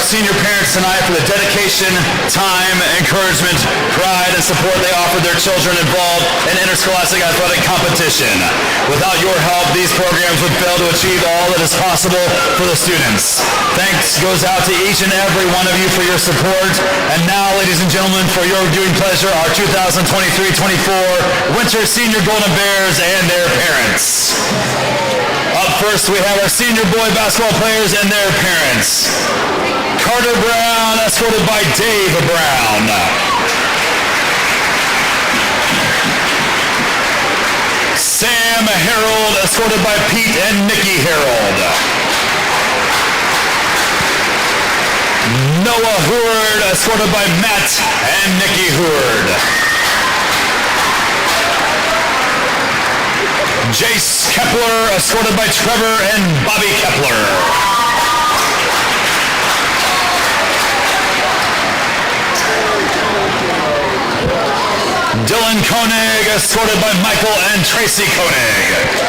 senior parents tonight for the dedication, time, encouragement, pride, and support they offer their children involved in interscholastic athletic competition. Without your help, these programs would fail to achieve all that is possible for the students. Thanks goes out to each and every one of you for your support. And now, ladies and gentlemen, for your viewing pleasure, our 2023-24 Winter Senior Golden Bears and their parents. Up first, we have our senior boy basketball players and their parents. Carter Brown, escorted by Dave Brown. Sam Harold, escorted by Pete and Nikki Harold. Noah Howard, escorted by Matt and Nikki Howard. Jace Kepler, escorted by Trevor and Bobby Kepler. Dylan Koenig, escorted by Michael and Tracy Koenig.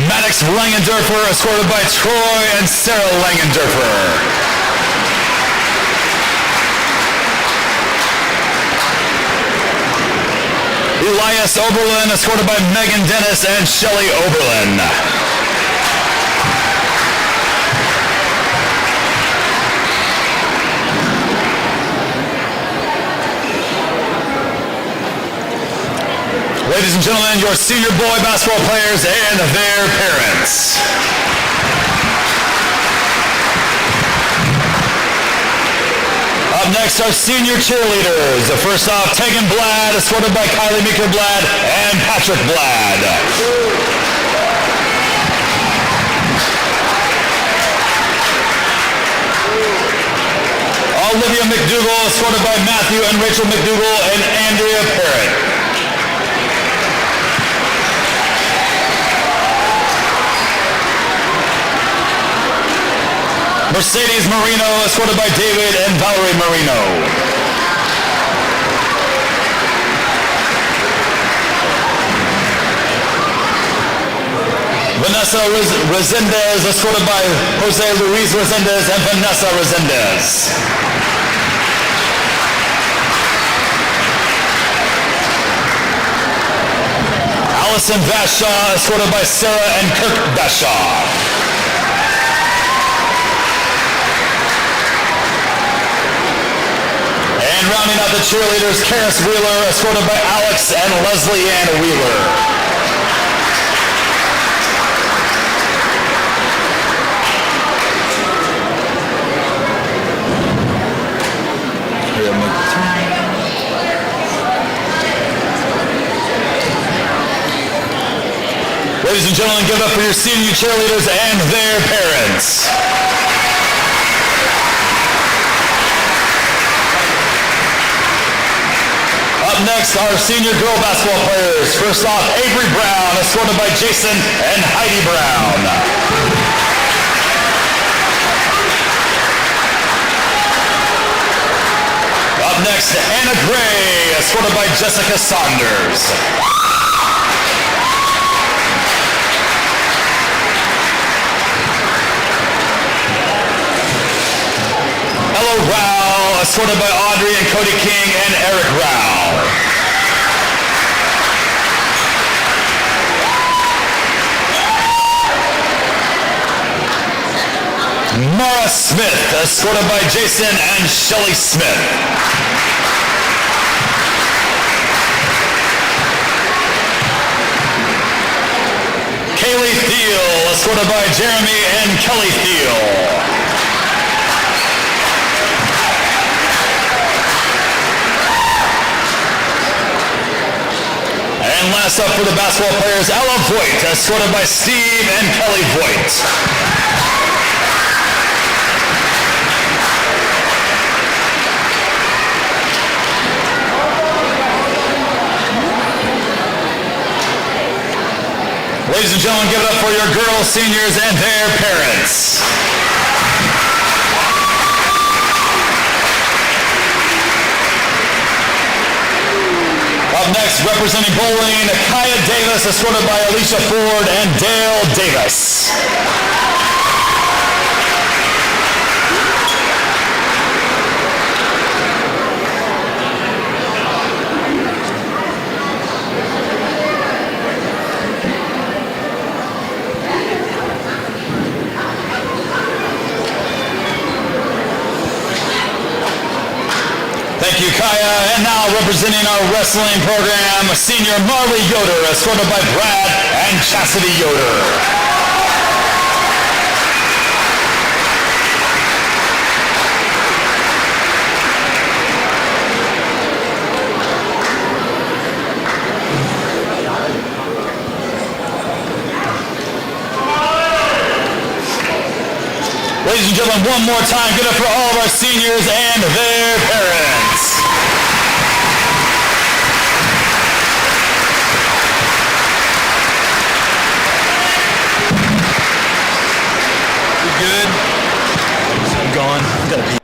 Maddox Langendorfer, escorted by Troy and Sarah Langendorfer. Elias Oberlin, escorted by Megan Dennis and Shelley Oberlin. Ladies and gentlemen, your senior boy basketball players and their parents. Up next, our senior cheerleaders. First off, Tegan Blad, escorted by Kylie Meeker Blad and Patrick Blad. Olivia McDougall, escorted by Matthew and Rachel McDougall and Andrea Parrott. Mercedes Marino, escorted by David and Valerie Marino. Vanessa Resendez, escorted by Jose Luis Resendez and Vanessa Resendez. Allison Bashaw, escorted by Sarah and Kirk Bashaw. And rounding out the cheerleaders, Karis Wheeler, escorted by Alex and Leslie Ann Wheeler. Ladies and gentlemen, give it up for your senior cheerleaders and their parents. Up next, our senior girl basketball players. First off, Avery Brown, escorted by Jason and Heidi Brown. Up next, Anna Gray, escorted by Jessica Saunders. Ella Rao, escorted by Audrey and Cody King and Eric Rao. Mara Smith, escorted by Jason and Shelley Smith. Kaylee Thiel, escorted by Jeremy and Kelly Thiel. And last up for the basketball players, Ella Voigt, escorted by Steve and Kelly Voigt. Ladies and gentlemen, give it up for your girls, seniors, and their parents. Up next, representing bowling, Kaya Davis, escorted by Alicia Ford and Dale Davis. Thank you, Kaya. And now representing our wrestling program, senior Marley Yoder, escorted by Brad and Chastity Yoder. Ladies and gentlemen, one more time, give it up for all of our seniors and their parents. You good? I'm gone. I gotta pee.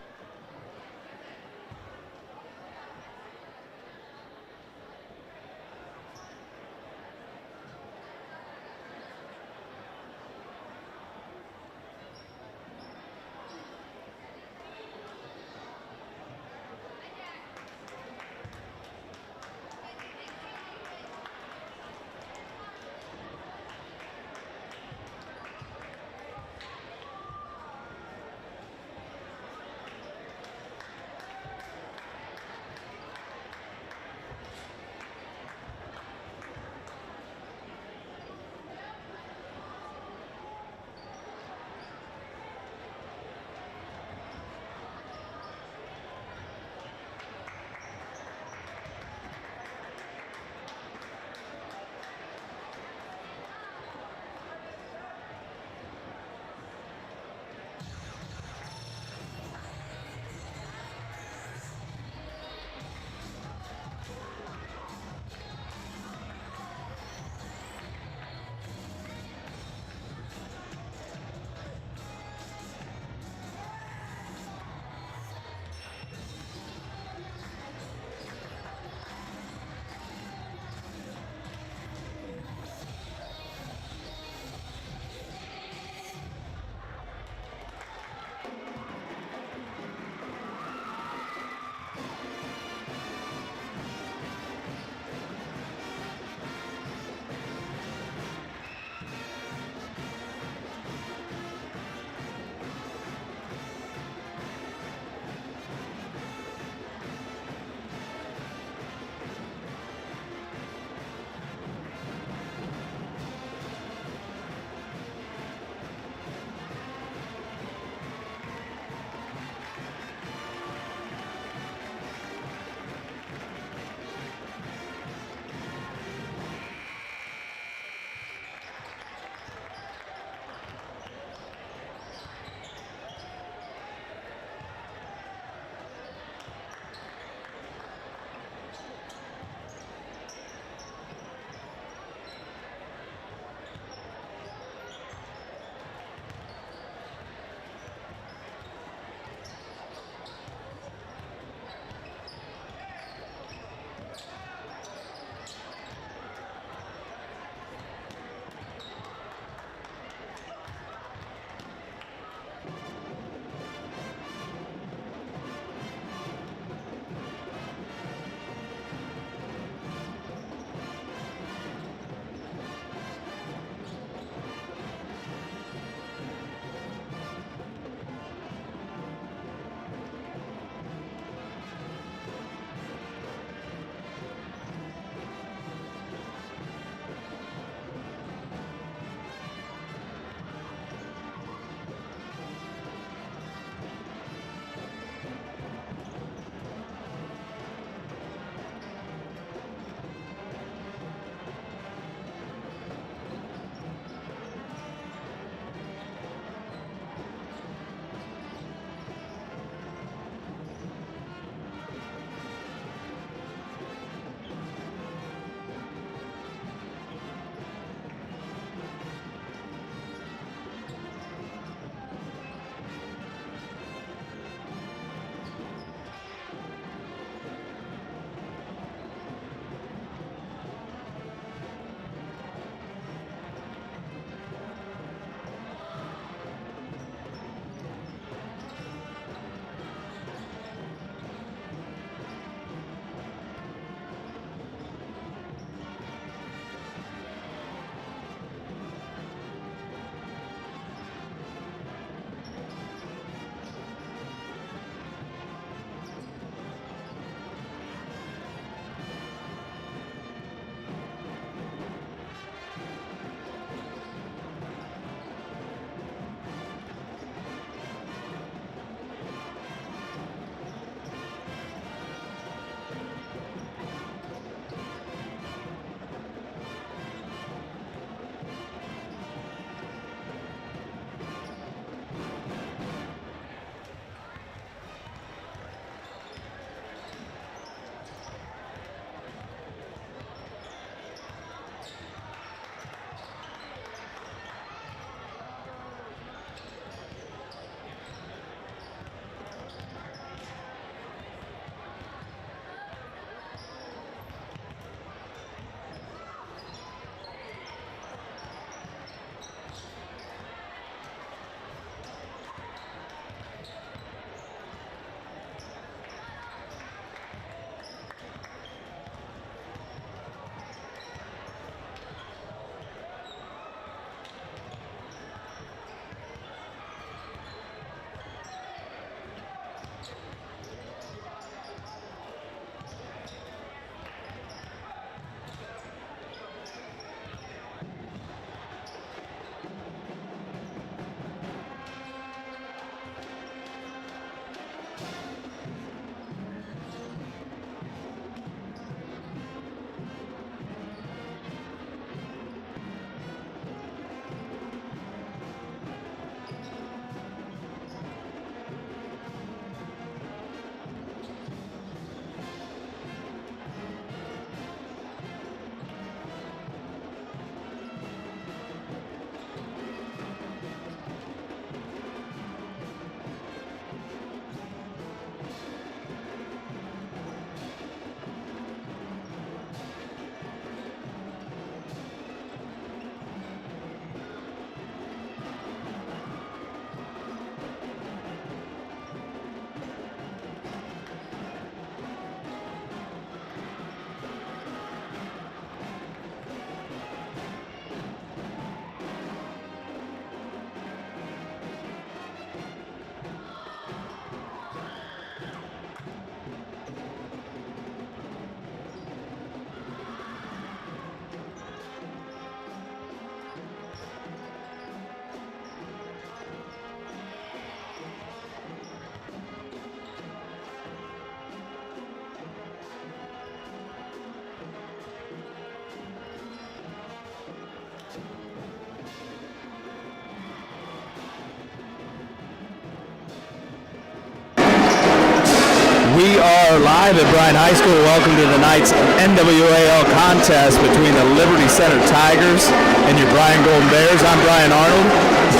We are live at Bryan High School. Welcome to tonight's NWAL contest between the Liberty Center Tigers and your Bryan Golden Bears. I'm Bryan Arnold,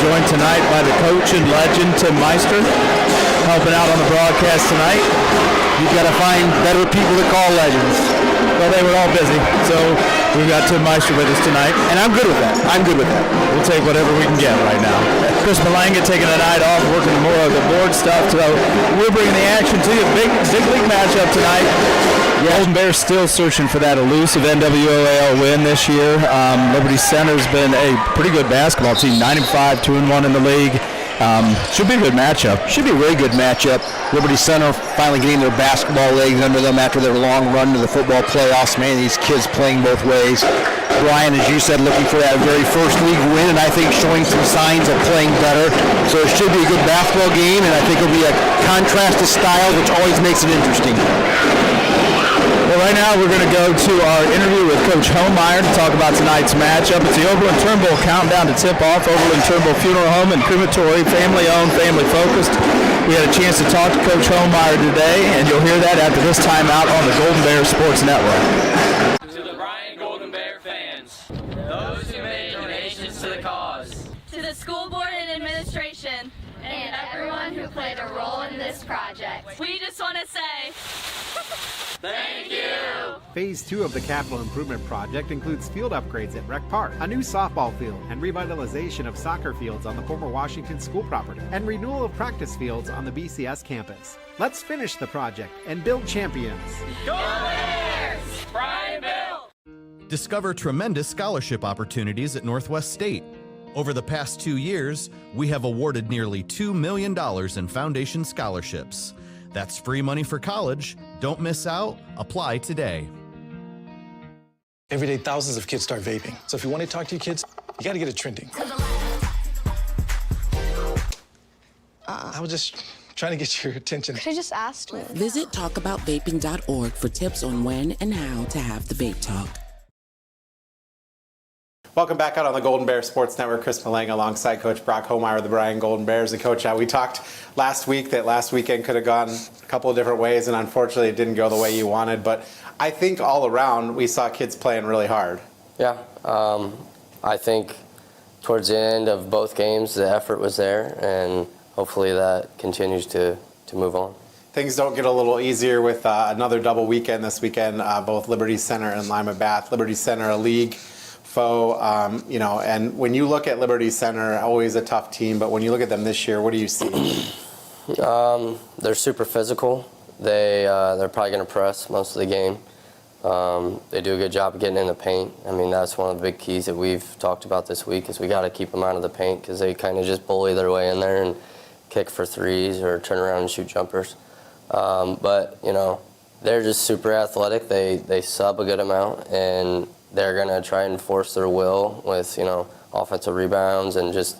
joined tonight by the coach and legend, Tim Meister, helping out on the broadcast tonight. You've got to find better people to call legends. Well, they were all busy, so we've got Tim Meister with us tonight, and I'm good with that. We'll take whatever we can get right now. Chris Malanga taking the night off, working more of the board stuff, so we're bringing the action to you. Big league matchup tonight. Golden Bears still searching for that elusive NWAL win this year. Liberty Center's been a pretty good basketball team, 9-5, 2-1 in the league. Should be a good matchup. Should be a really good matchup. Liberty Center finally getting their basketball legs under them after their long run to the football playoffs. Man, these kids playing both ways. Bryan, as you said, looking for that very first league win, and I think showing some signs of playing better. So it should be a good basketball game, and I think it'll be a contrast of style, which always makes it interesting. Well, right now we're going to go to our interview with Coach Homemeyer to talk about tonight's matchup. It's the Oberlin Turnbull countdown to tip-off. Oberlin Turnbull Funeral Home and Crematory, family-owned, family-focused. We had a chance to talk to Coach Homemeyer today, and you'll hear that after this timeout on the Golden Bears Sports Network. To the Bryan Golden Bear fans, those who made donations to the cause, to the school board and administration, and everyone who played a role in this project. We just want to say, thank you! Phase 2 of the capital improvement project includes field upgrades at Rec Park, a new softball field, and revitalization of soccer fields on the former Washington school property, and renewal of practice fields on the BCS campus. Let's finish the project and build champions. Go Bears! Bryan Bill! Discover tremendous scholarship opportunities at Northwest State. Over the past 2 years, we have awarded nearly $2 million in foundation scholarships. That's free money for college. Don't miss out. Apply today. Every day, thousands of kids start vaping. So if you want to talk to your kids, you got to get it trending. I was just trying to get your attention. Could I just ask me? Visit talkaboutvaping.org for tips on when and how to have the vape talk. Welcome back out on the Golden Bears Sports Network. Chris Malanga alongside Coach Brock Homemeyer of the Bryan Golden Bears. And Coach, we talked last week that last weekend could have gone a couple of different ways, and unfortunately it didn't go the way you wanted. But I think all around we saw kids playing really hard. Yeah, I think towards the end of both games the effort was there, and hopefully that continues to move on. Things don't get a little easier with another double weekend this weekend, both Liberty Center and Lima Bath. Liberty Center, a league foe, and when you look at Liberty Center, always a tough team, but when you look at them this year, what do you see? They're super physical. They're probably going to press most of the game. They do a good job of getting in the paint. I mean, that's one of the big keys that we've talked about this week is we got to keep them out of the paint because they kind of just bully their way in there and kick for threes or turn around and shoot jumpers. But, they're just super athletic. They sub a good amount, and they're going to try and force their will with, offensive rebounds and just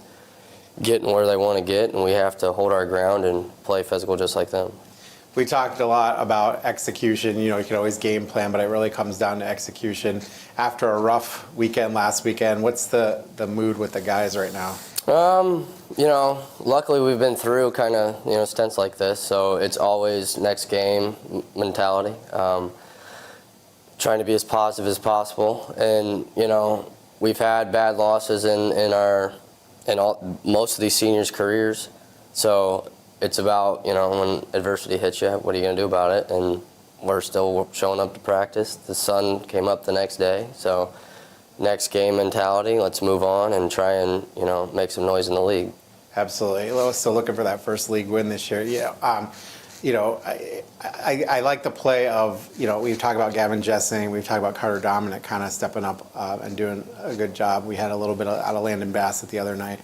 getting where they want to get, and we have to hold our ground and play physical just like them. We talked a lot about execution. You can always game plan, but it really comes down to execution. After a rough weekend last weekend, what's the mood with the guys right now? Luckily we've been through kind of, stints like this, so it's always next game mentality. Trying to be as positive as possible, and we've had bad losses in most of these seniors' careers, so it's about when adversity hits you, what are you going to do about it? And we're still showing up to practice. The sun came up the next day, so next game mentality. Let's move on and try and make some noise in the league. Absolutely. Still looking for that first league win this year. I like the play of, we've talked about Gavin Jessing, we've talked about Carter Dominic kind of stepping up and doing a good job. We had a little bit out of Landon Bassett the other night.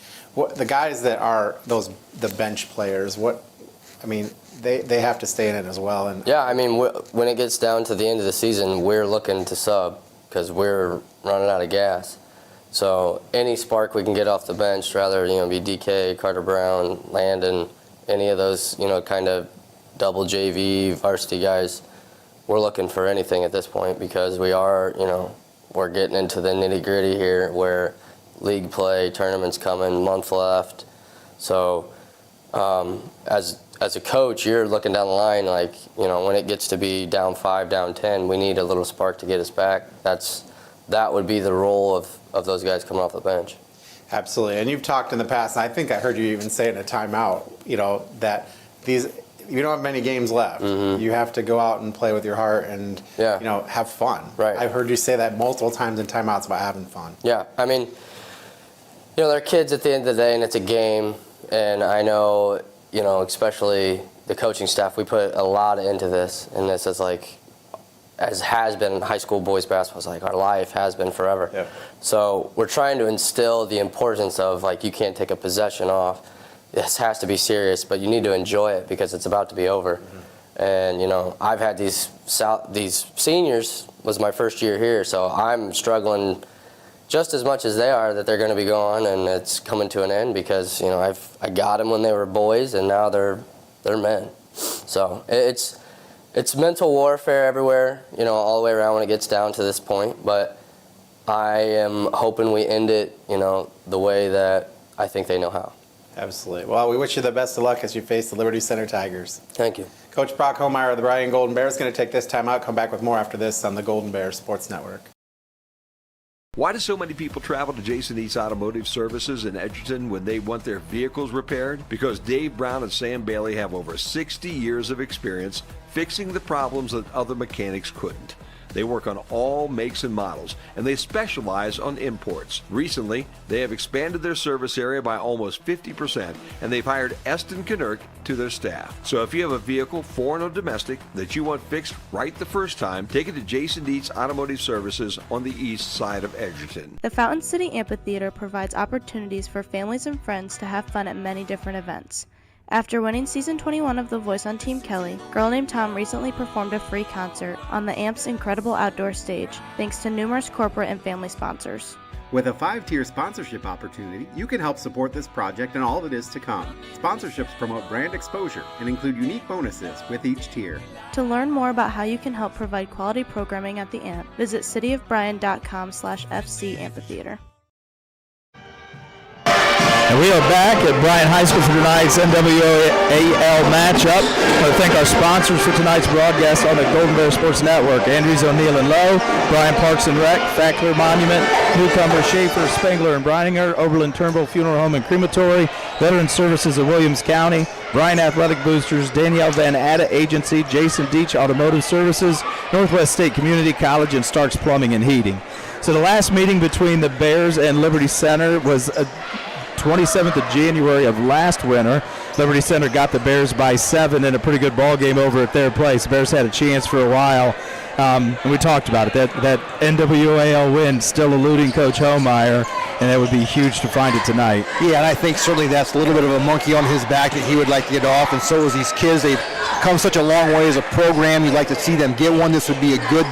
The guys that are the bench players, they have to stay in it as well. And yeah, when it gets down to the end of the season, we're looking to sub because we're running out of gas. So any spark we can get off the bench, rather be DK, Carter Brown, Landon, any of those kind of double JV varsity guys, we're looking for anything at this point because we are we're getting into the nitty gritty here where league play, tournaments coming, month left. So as a coach, you're looking down the line like, when it gets to be down 5, down 10, we need a little spark to get us back. That would be the role of those guys coming off the bench. Absolutely. And you've talked in the past, and I think I heard you even say in a timeout, that you don't have many games left. Mm-hmm. You have to go out and play with your heart and have fun. Right. I've heard you say that multiple times in timeouts about having fun. Yeah. I mean, they're kids at the end of the day, and it's a game. And I know, especially the coaching staff, we put a lot into this. And this is as has been high school boys basketball, it's like our life has been forever. Yeah. So we're trying to instill the importance of you can't take a possession off. This has to be serious, but you need to enjoy it because it's about to be over. Mm-hmm. And I've had these seniors, was my first year here, so I'm struggling just as much as they are that they're going to be gone and it's coming to an end because I got them when they were boys and now they're men. So it's mental warfare everywhere, all the way around when it gets down to this point. But I am hoping we end it, the way that I think they know how. Absolutely. Well, we wish you the best of luck as you face the Liberty Center Tigers. Thank you. Coach Brock Homeyer of the Bryan Golden Bears is going to take this time out, come back with more after this on the Golden Bears Sports Network. Why do so many people travel to Jason Eats Automotive Services in Edgerton when they want their vehicles repaired? Because Dave Brown and Sam Bailey have over 60 years of experience fixing the problems that other mechanics couldn't. They work on all makes and models, and they specialize on imports. Recently, they have expanded their service area by almost 50%, and they've hired Eston Knerk to their staff. So if you have a vehicle, foreign or domestic, that you want fixed right the first time, take it to Jason Dietsch Automotive Services on the east side of Edgerton. The Fountain City Amphitheater provides opportunities for families and friends to have fun at many different events. After winning Season 21 of The Voice on Team Kelly, Girl Named Tom recently performed a free concert on the AMP's incredible outdoor stage, thanks to numerous corporate and family sponsors. With a 5-tier sponsorship opportunity, you can help support this project and all that is to come. Sponsorships promote brand exposure and include unique bonuses with each tier. To learn more about how you can help provide quality programming at the AMP, visit cityofbryan.com/FC Amphitheater. And we are back at Bryan High School for tonight's NWAL matchup. I want to thank our sponsors for tonight's broadcast on the Golden Bears Sports Network: Andrews O'Neill and Lowe, Bryan Parks and Rec, Fackler Monument, Newcomer, Schaefer, Spengler and Brininger, Oberlin, Turnbull Funeral Home and Crematory, Veteran Services of Williams County, Bryan Athletic Boosters, Danielle Van Atta Agency, Jason Dietsch Automotive Services, Northwest State Community College, and Starks Plumbing and Heating. So the last meeting between the Bears and Liberty Center was 27th of January of last winter. Liberty Center got the Bears by 7 in a pretty good ball game over at their place. The Bears had a chance for a while, and we talked about it. That NWAL win still eluding Coach Homeyer, and that would be huge to find it tonight. Yeah, and I think certainly that's a little bit of a monkey on his back that he would like to get off, and so is these kids. They've come such a long way as a program. You'd like to see them get one. This would be a good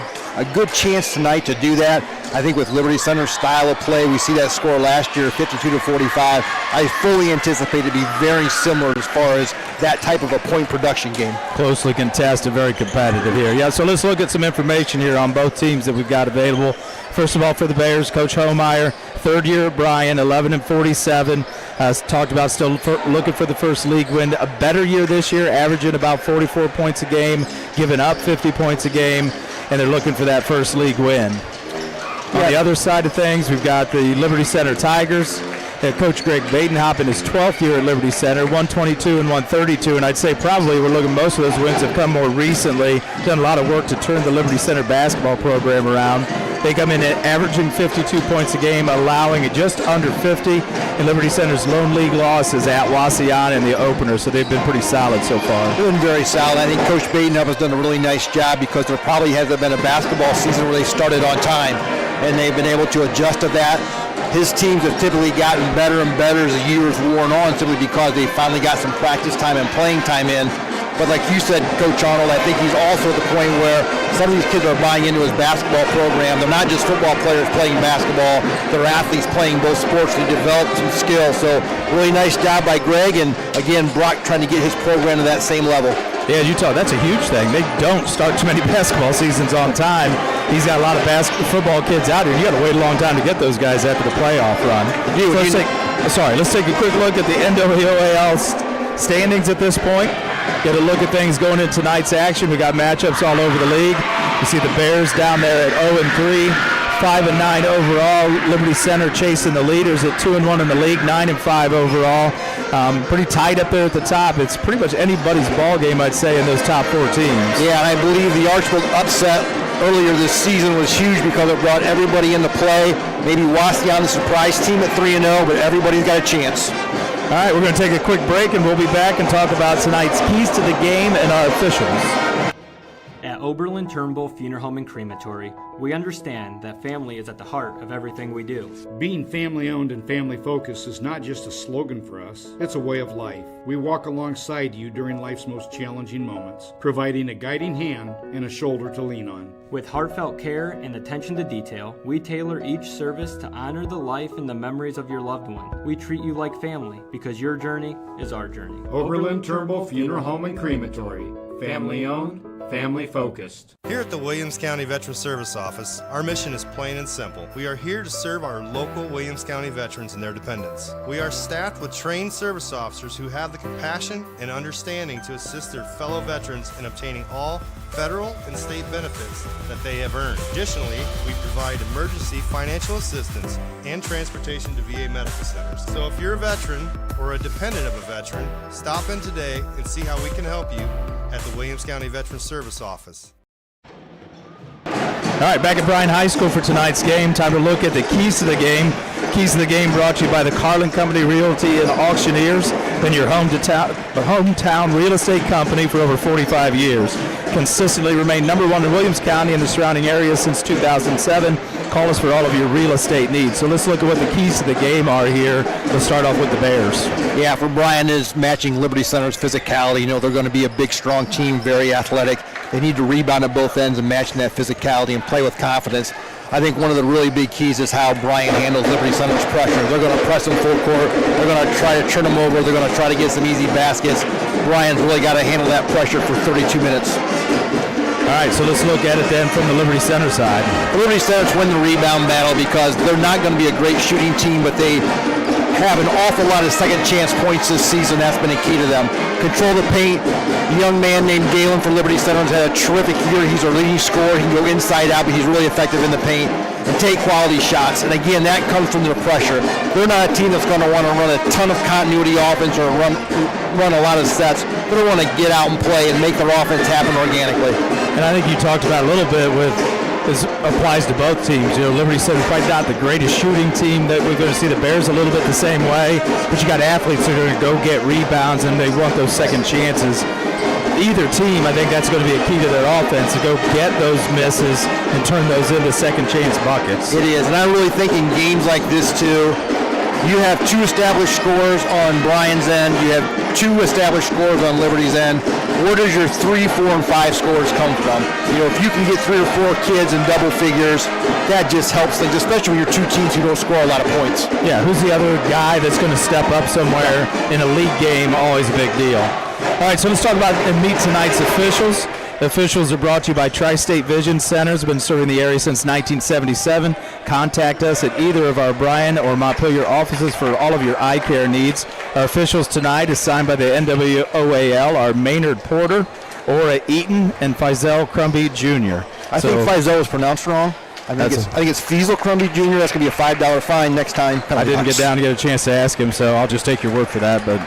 chance tonight to do that. I think with Liberty Center's style of play, we see that score last year, 52-45. I fully anticipate it to be very similar as far as that type of a point production game. Closely contested, very competitive here. Yeah, so let's look at some information here on both teams that we've got available. First of all, for the Bears, Coach Homeyer, third year at Bryan, 11-47. Talked about still looking for the first league win. A better year this year, averaging about 44 points a game, giving up 50 points a game, and they're looking for that first league win. On the other side of things, we've got the Liberty Center Tigers. Coach Greg Badenhop in his 12th year at Liberty Center, 122 and 132, and I'd say probably we're looking, most of those wins have come more recently. Done a lot of work to turn the Liberty Center basketball program around. They come in at averaging 52 points a game, allowing it just under 50. And Liberty Center's lone league loss is at Wassian in the opener, so they've been pretty solid so far. They've been very solid. I think Coach Badenhop has done a really nice job because there probably hasn't been a basketball season where they started on time, and they've been able to adjust to that. His teams have typically gotten better and better as the years worn on, simply because they finally got some practice time and playing time in. But like you said, Coach Arnold, I think he's also at the point where some of these kids are buying into his basketball program. They're not just football players playing basketball. They're athletes playing both sports. They develop some skills. So really nice job by Greg. And again, Brock trying to get his program to that same level. Yeah, as you tell, that's a huge thing. They don't start too many basketball seasons on time. He's got a lot of football kids out here. You got to wait a long time to get those guys after the playoff run. Let's take a quick look at the NWAL standings at this point. Get a look at things going into tonight's action. We got matchups all over the league. You see the Bears down there at 0-3, 5-9 overall. Liberty Center chasing the leaders at 2-1 in the league, 9-5 overall. Pretty tight up there at the top. It's pretty much anybody's ball game, I'd say, in those top 4 teams. Yeah, and I believe the Archbold upset earlier this season was huge because it brought everybody into play. Maybe Wasion, the surprise team at 3-0, but everybody's got a chance. All right, we're going to take a quick break, and we'll be back and talk about tonight's keys to the game and our officials. At Oberlin, Turnbull Funeral Home and Crematory, we understand that family is at the heart of everything we do. Being family-owned and family-focused is not just a slogan for us, it's a way of life. We walk alongside you during life's most challenging moments, providing a guiding hand and a shoulder to lean on. With heartfelt care and attention to detail, we tailor each service to honor the life and the memories of your loved one. We treat you like family because your journey is our journey. Oberlin, Turnbull Funeral Home and Crematory. Family-owned, family-focused. Here at the Williams County Veteran Service Office, our mission is plain and simple. We are here to serve our local Williams County veterans and their dependents. We are staffed with trained service officers who have the compassion and understanding to assist their fellow veterans in obtaining all federal and state benefits that they have earned. Additionally, we provide emergency financial assistance and transportation to VA medical centers. So if you're a veteran or a dependent of a veteran, stop in today and see how we can help you at the Williams County Veteran Service Office. All right, back at Bryan High School for tonight's game. Time to look at the keys to the game. Keys to the game brought to you by the Carlin Company Realty and Auctioneers. Been your hometown real estate company for over 45 years. Consistently remained number 1 in Williams County and the surrounding areas since 2007. Call us for all of your real estate needs. So let's look at what the keys to the game are here. Let's start off with the Bears. Yeah, for Bryan is matching Liberty Center's physicality. You know, they're going to be a big, strong team, very athletic. They need to rebound at both ends and match that physicality and play with confidence. I think one of the really big keys is how Bryan handles Liberty Center's pressure. They're going to press them full court. They're going to try to turn them over. They're going to try to get some easy baskets. Bryan's really got to handle that pressure for 32 minutes. All right, so let's look at it then from the Liberty Center side. The Liberty Centers win the rebound battle because they're not going to be a great shooting team, but they have an awful lot of second chance points this season. That's been a key to them. Control the paint. A young man named Galen from Liberty Center has had a terrific year. He's our leading scorer. He can go inside out, but he's really effective in the paint and take quality shots. And again, that comes from their pressure. They're not a team that's going to want to run a ton of continuity offense or run a lot of sets. They don't want to get out and play and make their offense happen organically. And I think you talked about a little bit with this applies to both teams. You know, Liberty Center probably not the greatest shooting team that we're going to see. The Bears a little bit the same way, but you got athletes that are going to go get rebounds and they want those second chances. Either team, I think that's going to be a key to their offense, to go get those misses and turn those into second chance buckets. It is, and I really think in games like this too, you have 2 established scorers on Bryan's end, you have 2 established scorers on Liberty's end. Where does your 3, 4, and 5 scores come from? You know, if you can get 3 or 4 kids in double figures, that just helps things, especially when you're 2 teams who don't score a lot of points. Yeah, who's the other guy that's going to step up somewhere in a league game? Always a big deal. All right, so let's talk about and meet tonight's officials. The officials are brought to you by Tri-State Vision Centers. Been serving the area since 1977. Contact us at either of our Bryan or Montpelier offices for all of your eye care needs. Our officials tonight is signed by the NWOAL, our Maynard Porter, Ora Eaton, and Faisal Crumby Jr. I think Faisal was pronounced wrong. I think it's Faisal Crumby Jr. That's going to be a $5 fine next time. I didn't get down to get a chance to ask him, so I'll just take your word for that. But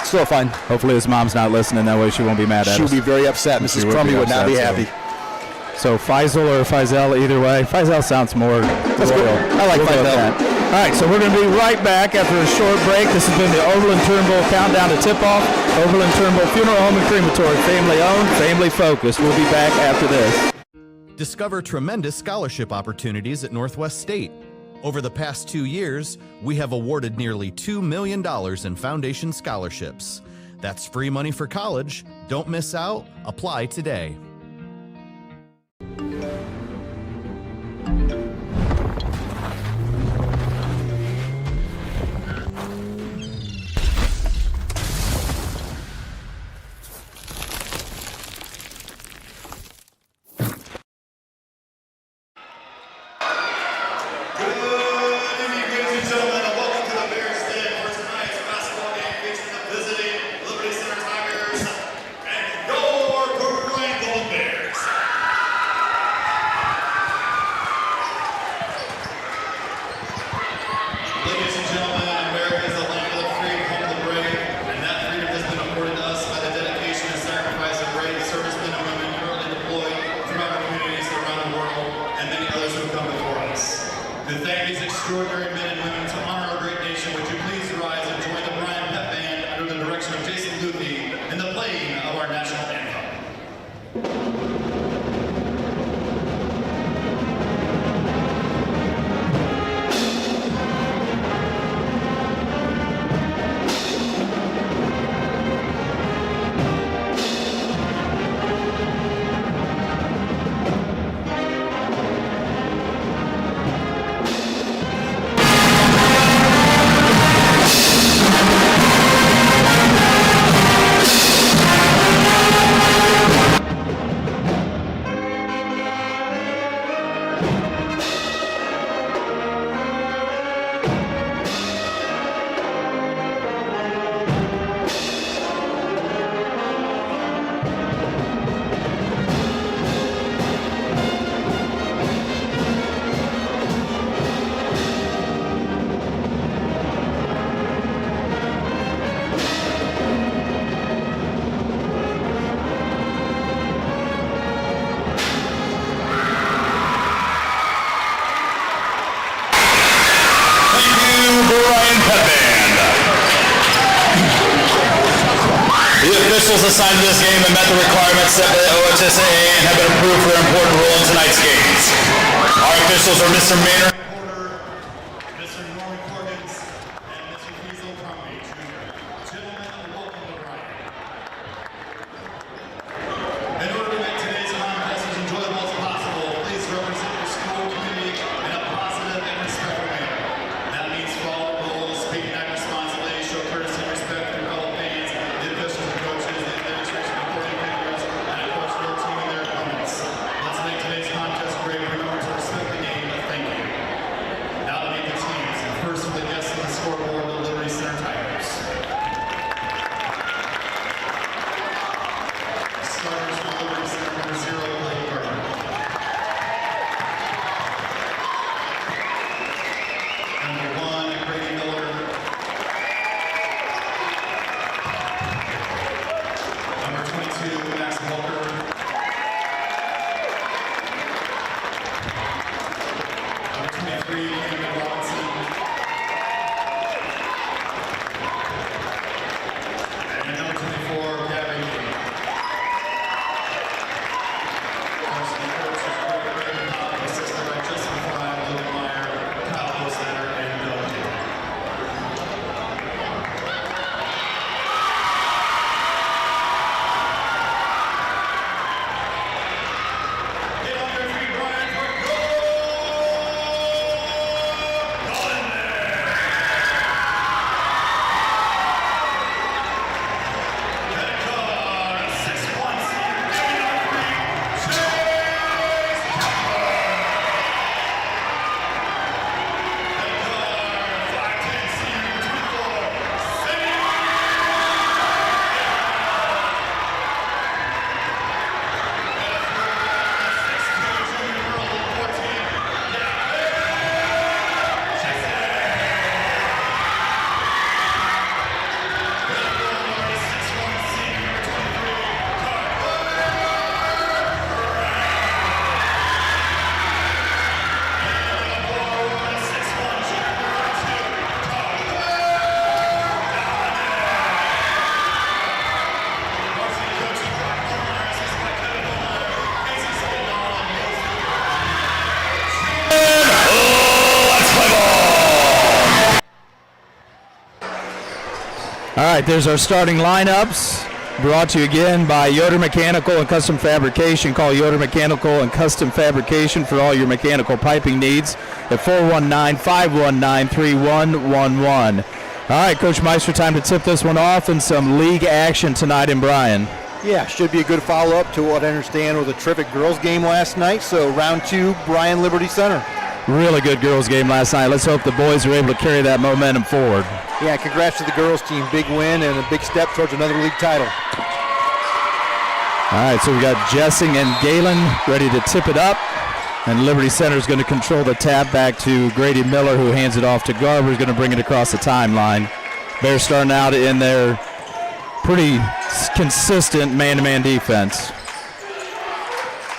still fine. Hopefully his mom's not listening. That way she won't be mad at us. She'll be very upset. Mrs. Crumby would not be happy. So Faisal or Faisal, either way. Faisal sounds more royal. I like Faisal. All right, so we're going to be right back after a short break. This has been the Oberlin Turnbull Countdown to Tip-Off. Oberlin Turnbull Funeral Home and Crematory. Family-owned, family-focused. We'll be back after this. Discover tremendous scholarship opportunities at Northwest State. Over the past 2 years, we have awarded nearly $2 million in foundation scholarships. That's free money for college. Don't miss out. Apply today. Gentlemen, and welcome to the Bears Den for tonight's basketball game featuring the visiting Liberty extraordinary men and women to honor our great nation, would you please rise and join the Bryan Pep Band under the direction of Jason Luthi in the playing of our national anthem. Officials assigned to this game have met the requirements set by the OHSAA and have been approved for an important role in tonight's games. Our officials are Mr. Maynard, Mr. Norman Corgans, and Mr. Hazel Crumby, Jr. Gentlemen, welcome to Bryan. In order to make today's contest as enjoyable as possible, please represent your school community in a positive and respectful manner. That means follow the rules, speak and act responsibly, show courtesy and respect for your fellow fans, the officials and coaches, the administration, recording cameras, and of course your team and their opponents. Let's make today's contest great. Remember to respect the game. Thank you. Now to meet the teams. First with the guests on the scoreboard, the Liberty Center Tigers. Starters for Liberty Center, number 0, Blake Gardner. Number 1, Brady Miller. Number 22, Max Walker. Number 23, Camden Robinson. And number 24, Gavin King. Varsity coaches, Greg Brady, assisted by Justin Fry, Logan Meyer, Kyle Hostetter, and Bill Taylor. Get on your feet, Bryan, for Golden Bears! Head coach, 6'1" senior, Chase Turnbull. Head coach, 5'10" senior, 24, Cindy. All right, there's our starting lineups. Brought to you again by Yoder Mechanical and Custom Fabrication. Call Yoder Mechanical and Custom Fabrication for all your mechanical piping needs at 419-519-3111. All right, Coach Meister, time to tip this one off and some league action tonight in Bryan. Yeah, should be a good follow-up to what I understand was a terrific girls game last night. So round 2, Bryan Liberty Center. Really good girls game last night. Let's hope the boys are able to carry that momentum forward. Yeah, congrats to the girls team. Big win and a big step towards another league title. All right, so we got Jessing and Galen ready to tip it up. And Liberty Center is going to control the tap back to Grady Miller, who hands it off to Garber, who's going to bring it across the timeline. Bears starting out in their pretty consistent man-to-man defense.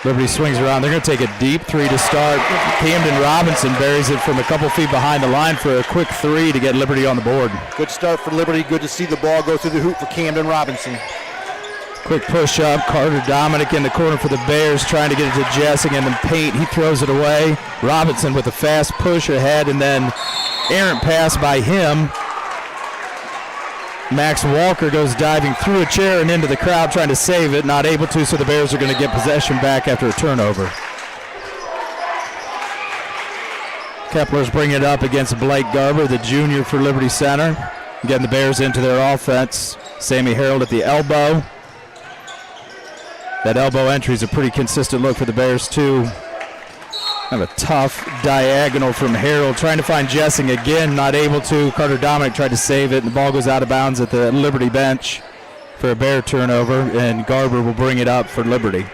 Liberty swings around. They're going to take a deep three to start. Camden Robinson buries it from a couple feet behind the line for a quick three to get Liberty on the board. Good start for Liberty. Good to see the ball go through the hoop for Camden Robinson. Quick push up. Carter Dominic in the corner for the Bears, trying to get it to Jessing in the paint. He throws it away. Robinson with a fast push ahead, and then errant pass by him. Max Walker goes diving through a chair and into the crowd trying to save it. Not able to, so the Bears are going to get possession back after a turnover. Kepler's bringing it up against Blake Garber, the junior for Liberty Center. Getting the Bears into their offense. Sammy Harold at the elbow. That elbow entry is a pretty consistent look for the Bears, too. Kind of a tough diagonal from Harold, trying to find Jessing again, not able to. Carter Dominic tried to save it, and the ball goes out of bounds at the Liberty bench for a Bear turnover, and Garber will bring it up for Liberty.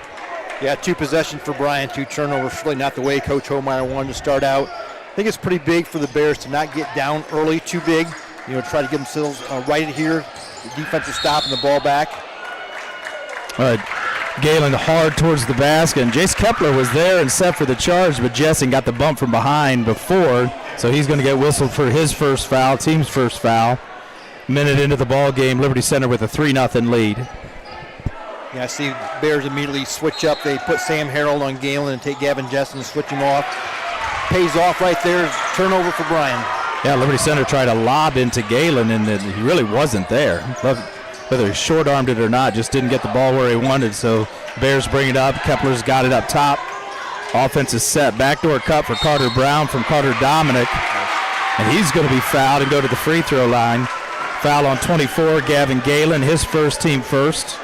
Yeah, 2 possessions for Bryan, 2 turnovers. Really not the way Coach Homeyer wanted to start out. I think it's pretty big for the Bears to not get down early, too big. Try to get themselves right here, the defensive stop and the ball back. Galen hard towards the basket, and Jace Kepler was there and set for the charge, but Jessing got the bump from behind before, so he's going to get whistled for his first foul, team's first foul. Minute into the ball game, Liberty Center with a 3-0 lead. Yeah, I see Bears immediately switch up. They put Sam Harold on Galen and take Gavin Jessing and switch him off. Pays off right there. Turnover for Bryan. Yeah, Liberty Center tried to lob into Galen, and he really wasn't there. Whether he short-armed it or not, just didn't get the ball where he wanted, so Bears bring it up. Kepler's got it up top. Offense is set. Backdoor cut for Carter Brown from Carter Dominic, and he's going to be fouled and go to the free throw line. Foul on 24, Gavin Galen, his first, team first.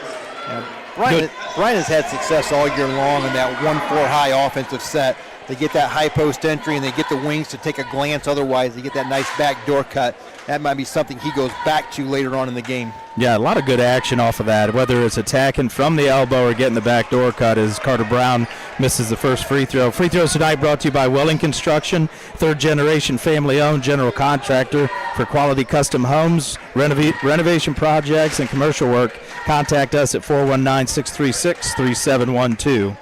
Bryan has had success all year long in that 1-4 high offensive set. They get that high post entry, and they get the wings to take a glance. Otherwise, they get that nice backdoor cut. That might be something he goes back to later on in the game. Yeah, a lot of good action off of that, whether it's attacking from the elbow or getting the backdoor cut, as Carter Brown misses the first free throw. Free throws tonight brought to you by Welling Construction, third-generation family-owned general contractor for quality custom homes, renovation projects, and commercial work. Contact us at 419-636-3712.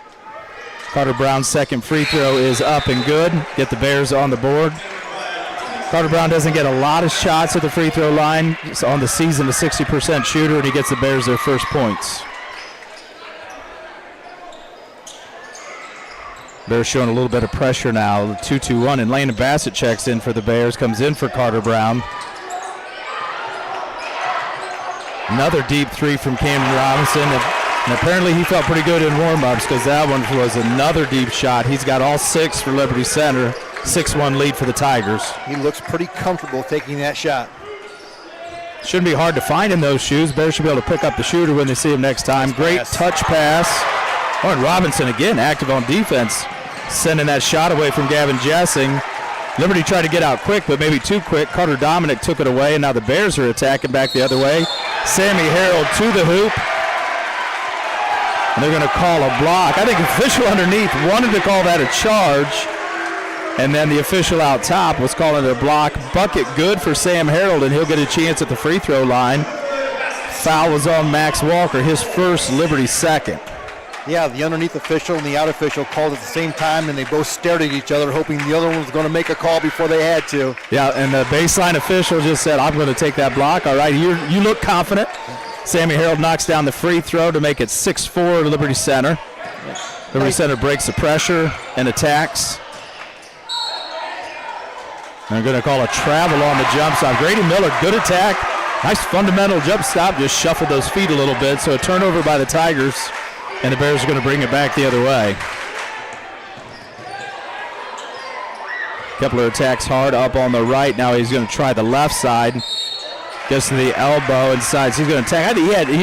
Carter Brown's second free throw is up and good. Get the Bears on the board. Carter Brown doesn't get a lot of shots at the free throw line. He's on the season a 60% shooter, and he gets the Bears their first points. Bears showing a little bit of pressure now. 2-2-1, and Landon Bassett checks in for the Bears, comes in for Carter Brown. Another deep three from Camden Robinson. And apparently he felt pretty good in warm-ups, because that one was another deep shot. He's got all 6 for Liberty Center. 6-1 lead for the Tigers. He looks pretty comfortable taking that shot. Shouldn't be hard to find in those shoes. Bears should be able to pick up the shooter when they see him next time. Great touch pass. Oh, and Robinson again active on defense, sending that shot away from Gavin Jessing. Liberty tried to get out quick, but maybe too quick. Carter Dominic took it away, and now the Bears are attacking back the other way. Sammy Harold to the hoop. And they're going to call a block. I think the official underneath wanted to call that a charge. And then the official out top was calling it a block. Bucket good for Sam Harold, and he'll get a chance at the free throw line. Foul was on Max Walker, his first, Liberty second. Yeah, the underneath official and the out official called at the same time, and they both stared at each other, hoping the other one was going to make a call before they had to. Yeah, and the baseline official just said, I'm going to take that block. All right, you look confident. Sammy Harold knocks down the free throw to make it 6-4 to Liberty Center. Liberty Center breaks the pressure and attacks. They're going to call a travel on the jump stop. Grady Miller, good attack. Nice fundamental jump stop. Just shuffled those feet a little bit. So a turnover by the Tigers, and the Bears are going to bring it back the other way. Kepler attacks hard up on the right. Now he's going to try the left side. Gets to the elbow and decides he's going to attack. I think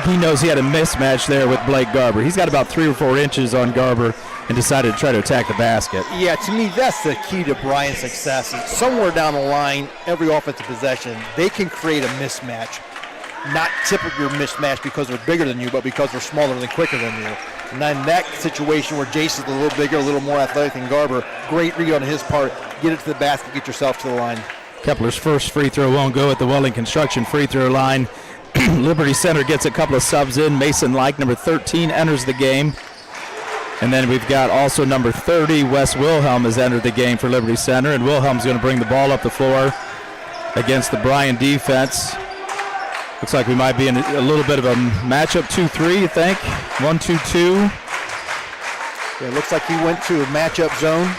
he knows he had a mismatch there with Blake Garber. He's got about 3 or 4 inches on Garber and decided to try to attack the basket. Yeah, to me, that's the key to Bryan's success. Is somewhere down the line, every offensive possession, they can create a mismatch. Not typical mismatch because they're bigger than you, but because they're smaller and quicker than you. And then that situation where Jason's a little bigger, a little more athletic than Garber, great read on his part. Get it to the basket, get yourself to the line. Kepler's first free throw won't go at the Welling Construction free throw line. Liberty Center gets a couple of subs in. Mason Like, number 13, enters the game. And then we've got also number 30, Wes Wilhelm, has entered the game for Liberty Center, and Wilhelm's going to bring the ball up the floor against the Bryan defense. Looks like we might be in a little bit of a matchup 2-3, you think? 1-2-2. Yeah, it looks like he went to a matchup zone.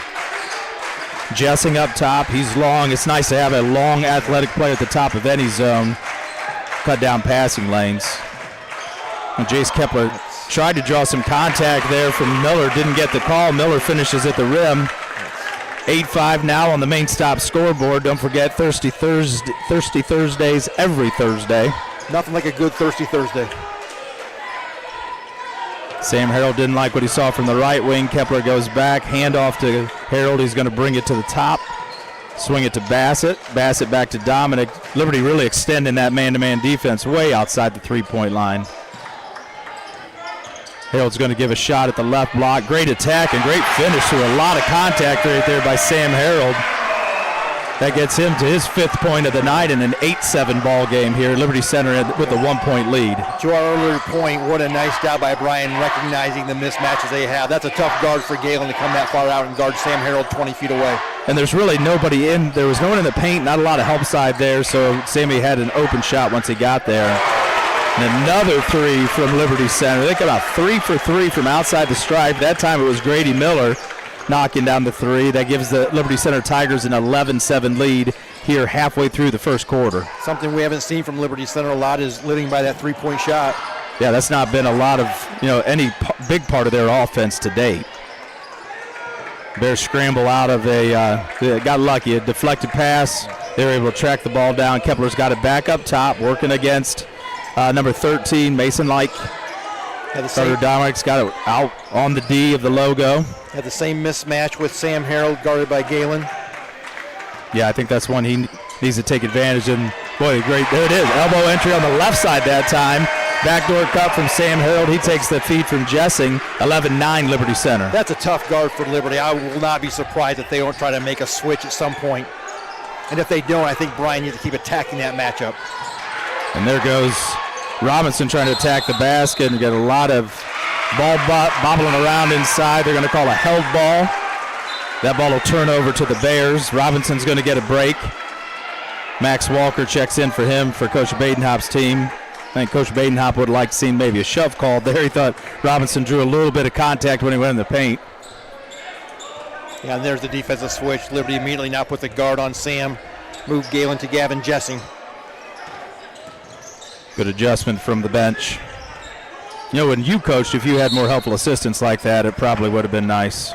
Jessing up top. He's long. It's nice to have a long athletic player at the top of any zone. Cut down passing lanes. And Jace Kepler tried to draw some contact there from Miller. Didn't get the call. Miller finishes at the rim. 8-5 now on the main stop scoreboard. Don't forget Thirsty Thursdays every Thursday. Nothing like a good Thirsty Thursday. Sam Harold didn't like what he saw from the right wing. Kepler goes back, handoff to Harold. He's going to bring it to the top. Swing it to Bassett. Bassett back to Dominic. Liberty really extending that man-to-man defense way outside the three-point line. Harold's going to give a shot at the left block. Great attack and great finish to a lot of contact right there by Sam Harold. That gets him to his 5th point of the night in an 8-7 ball game here at Liberty Center with a 1-point lead. To our earlier point, what a nice job by Bryan recognizing the mismatches they have. That's a tough guard for Galen to come that far out and guard Sam Harold 20 feet away. And there's really nobody in. There was no one in the paint, not a lot of help side there, so Sammy had an open shot once he got there. And another 3 from Liberty Center. They got about 3 for 3 from outside the stripe. That time it was Grady Miller knocking down the 3. That gives the Liberty Center Tigers an 11-7 lead here halfway through the first quarter. Something we haven't seen from Liberty Center a lot is living by that three-point shot. Yeah, that's not been a lot of, any big part of their offense to date. Bears scramble out of got lucky, a deflected pass. They were able to track the ball down. Kepler's got it back up top, working against number 13, Mason Like. Carter Dominic's got it out on the D of the logo. Had the same mismatch with Sam Harold guarded by Galen. Yeah, I think that's one he needs to take advantage of. Boy, great. There it is. Elbow entry on the left side that time. Backdoor cut from Sam Harold. He takes the feed from Jessing. 11-9 Liberty Center. That's a tough guard for Liberty. I will not be surprised if they don't try to make a switch at some point. And if they don't, I think Bryan needs to keep attacking that matchup. And there goes Robinson trying to attack the basket and get a lot of ball bobbling around inside. They're going to call a held ball. That ball will turn over to the Bears. Robinson's going to get a break. Max Walker checks in for him for Coach Badenhop's team. I think Coach Badenhop would like to see maybe a shove called there. He thought Robinson drew a little bit of contact when he went in the paint. Yeah, and there's the defensive switch. Liberty immediately now put the guard on Sam. Move Galen to Gavin Jessing. Good adjustment from the bench. When you coached, if you had more helpful assistance like that, it probably would have been nice.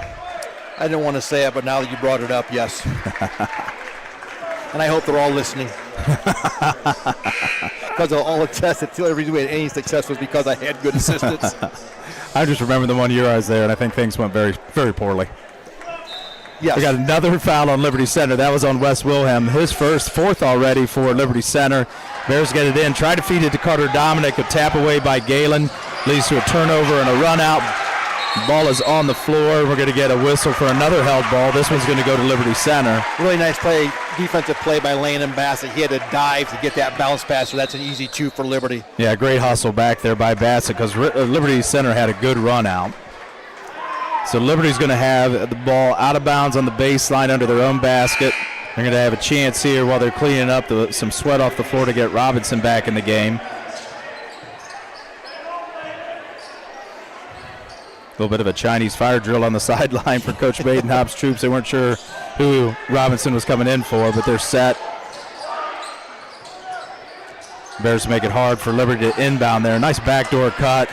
I didn't want to say it, but now that you brought it up, yes. And I hope they're all listening. Because they'll all attest that every reason we had any success was because I had good assistance. I just remember the 1 year I was there, and I think things went very, very poorly. Yes. We got another foul on Liberty Center. That was on Wes Wilhelm. His fourth already for Liberty Center. Bears get it in. Try to feed it to Carter Dominic. A tap away by Galen. Leads to a turnover and a run out. Ball is on the floor. We're going to get a whistle for another held ball. This one's going to go to Liberty Center. Really nice play, defensive play by Landon Bassett. He had to dive to get that bounce pass, so that's an easy 2 for Liberty. Yeah, great hustle back there by Bassett because Liberty Center had a good run out. So Liberty's going to have the ball out of bounds on the baseline under their own basket. They're going to have a chance here while they're cleaning up some sweat off the floor to get Robinson back in the game. A little bit of a Chinese fire drill on the sideline for Coach Badenhop's troops. They weren't sure who Robinson was coming in for, but they're set. Bears make it hard for Liberty to inbound there. Nice backdoor cut.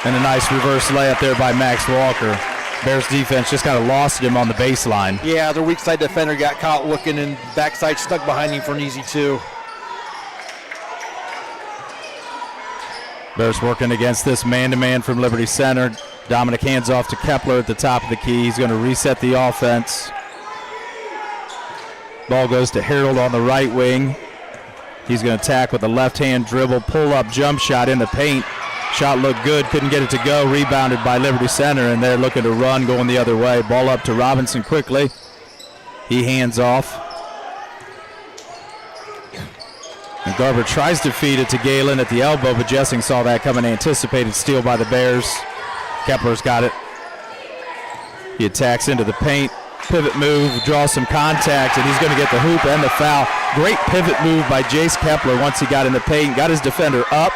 And a nice reverse layup there by Max Walker. Bears defense just kind of lost him on the baseline. Yeah, their weak side defender got caught looking and backside stuck behind him for an easy 2. Bears working against this man-to-man from Liberty Center. Dominic hands off to Kepler at the top of the key. He's going to reset the offense. Ball goes to Harold on the right wing. He's going to attack with a left-hand dribble, pull-up jump shot in the paint. Shot looked good, couldn't get it to go. Rebounded by Liberty Center, and they're looking to run, going the other way. Ball up to Robinson quickly. He hands off. And Garber tries to feed it to Galen at the elbow, but Jessing saw that coming, anticipated steal by the Bears. Kepler's got it. He attacks into the paint, pivot move, draws some contact, and he's going to get the hoop and the foul. Great pivot move by Jace Kepler once he got in the paint, got his defender up,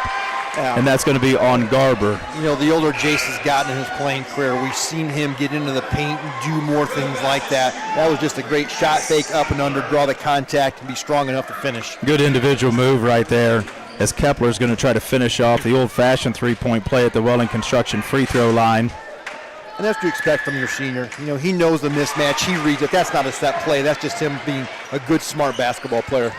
and that's going to be on Garber. You know, the older Jace has gotten in his playing career, we've seen him get into the paint and do more things like that. That was just a great shot fake up and under, draw the contact, and be strong enough to finish. Good individual move right there, as Kepler's going to try to finish off the old-fashioned three-point play at the Welling Construction free throw line. And that's what you expect from your senior. You know, he knows the mismatch. He reads it. That's not a set play. That's just him being a good, smart basketball player.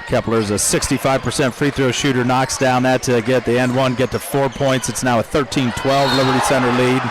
Kepler's a 65% free throw shooter, knocks down that to get the end one, get to 4 points. It's now a 13-12 Liberty Center lead.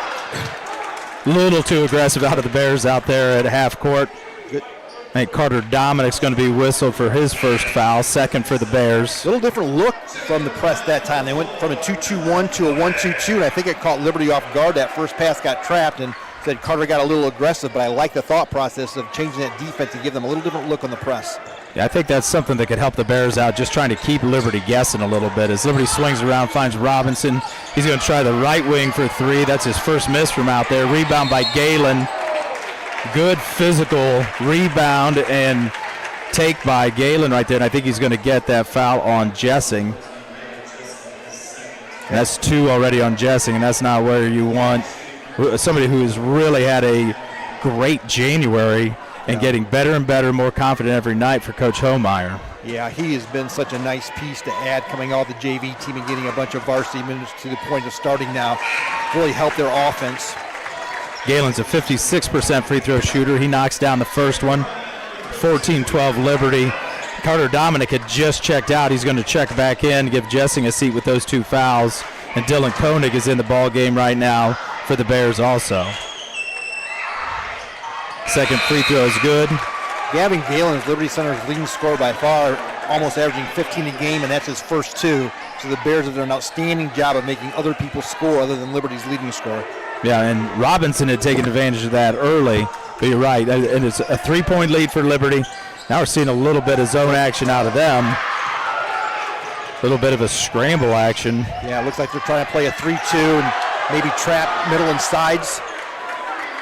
Little too aggressive out of the Bears out there at half court. I think Carter Dominic's going to be whistled for his first foul, second for the Bears. A little different look from the press that time. They went from a 2-2-1 to a 1-2-2, and I think it caught Liberty off guard. That first pass got trapped, and said Carter got a little aggressive, but I like the thought process of changing that defense to give them a little different look on the press. Yeah, I think that's something that could help the Bears out, just trying to keep Liberty guessing a little bit. As Liberty swings around, finds Robinson. He's going to try the right wing for three. That's his first miss from out there. Rebound by Galen. Good physical rebound and take by Galen right there, and I think he's going to get that foul on Jessing. And that's two already on Jessing, and that's not where you want somebody who has really had a great January and getting better and better, more confident every night for Coach Homeyer. Yeah, he has been such a nice piece to add coming off the JV team and getting a bunch of varsity minutes to the point of starting now. Really helped their offense. Galen's a 56% free throw shooter. He knocks down the first one. 14-12 Liberty. Carter Dominic had just checked out. He's going to check back in, give Jessing a seat with those two fouls. And Dylan Koenig is in the ball game right now for the Bears also. Second free throw is good. Gavin Galen is Liberty Center's leading scorer by far, almost averaging 15 a game, and that's his first two. So the Bears have done an outstanding job of making other people score other than Liberty's leading scorer. Yeah, and Robinson had taken advantage of that early, but you're right. And it's a three-point lead for Liberty. Now we're seeing a little bit of zone action out of them. A little bit of a scramble action. Yeah, it looks like they're trying to play a 3-2 and maybe trap middle and sides.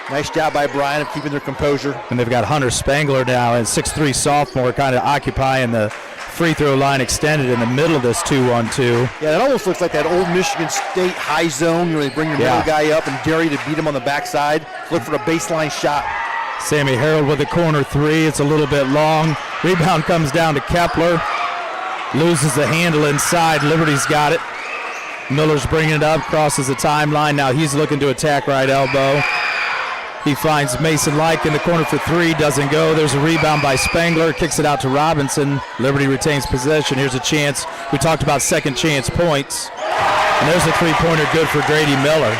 Nice job by Bryan of keeping their composure. And they've got Hunter Spangler now, and 6'3 sophomore, kind of occupying the free throw line extended in the middle of this 2-on-2. Yeah, it almost looks like that old Michigan State high zone where they bring your middle guy up and dare you to beat him on the backside. Look for a baseline shot. Sammy Harold with a corner three. It's a little bit long. Rebound comes down to Kepler. Loses the handle inside. Liberty's got it. Miller's bringing it up, crosses the timeline. Now he's looking to attack right elbow. He finds Mason Like in the corner for three, doesn't go. There's a rebound by Spangler, kicks it out to Robinson. Liberty retains possession. Here's a chance. We talked about second chance points. And there's a three-pointer good for Grady Miller.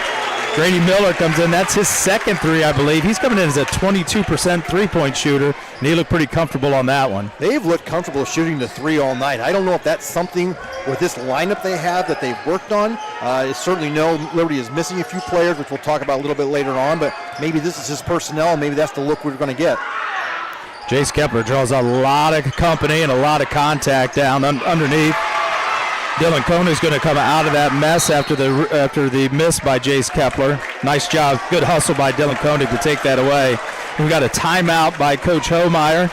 Grady Miller comes in. That's his second three, I believe. He's coming in as a 22% three-point shooter, and he looked pretty comfortable on that one. They've looked comfortable shooting the three all night. I don't know if that's something with this lineup they have that they've worked on. It's certainly no Liberty is missing a few players, which we'll talk about a little bit later on, but maybe this is his personnel, and maybe that's the look we're going to get. Jace Kepler draws a lot of company and a lot of contact down underneath. Dylan Koenig's going to come out of that mess after the miss by Jace Kepler. Nice job, good hustle by Dylan Koenig to take that away. We got a timeout by Coach Homeyer.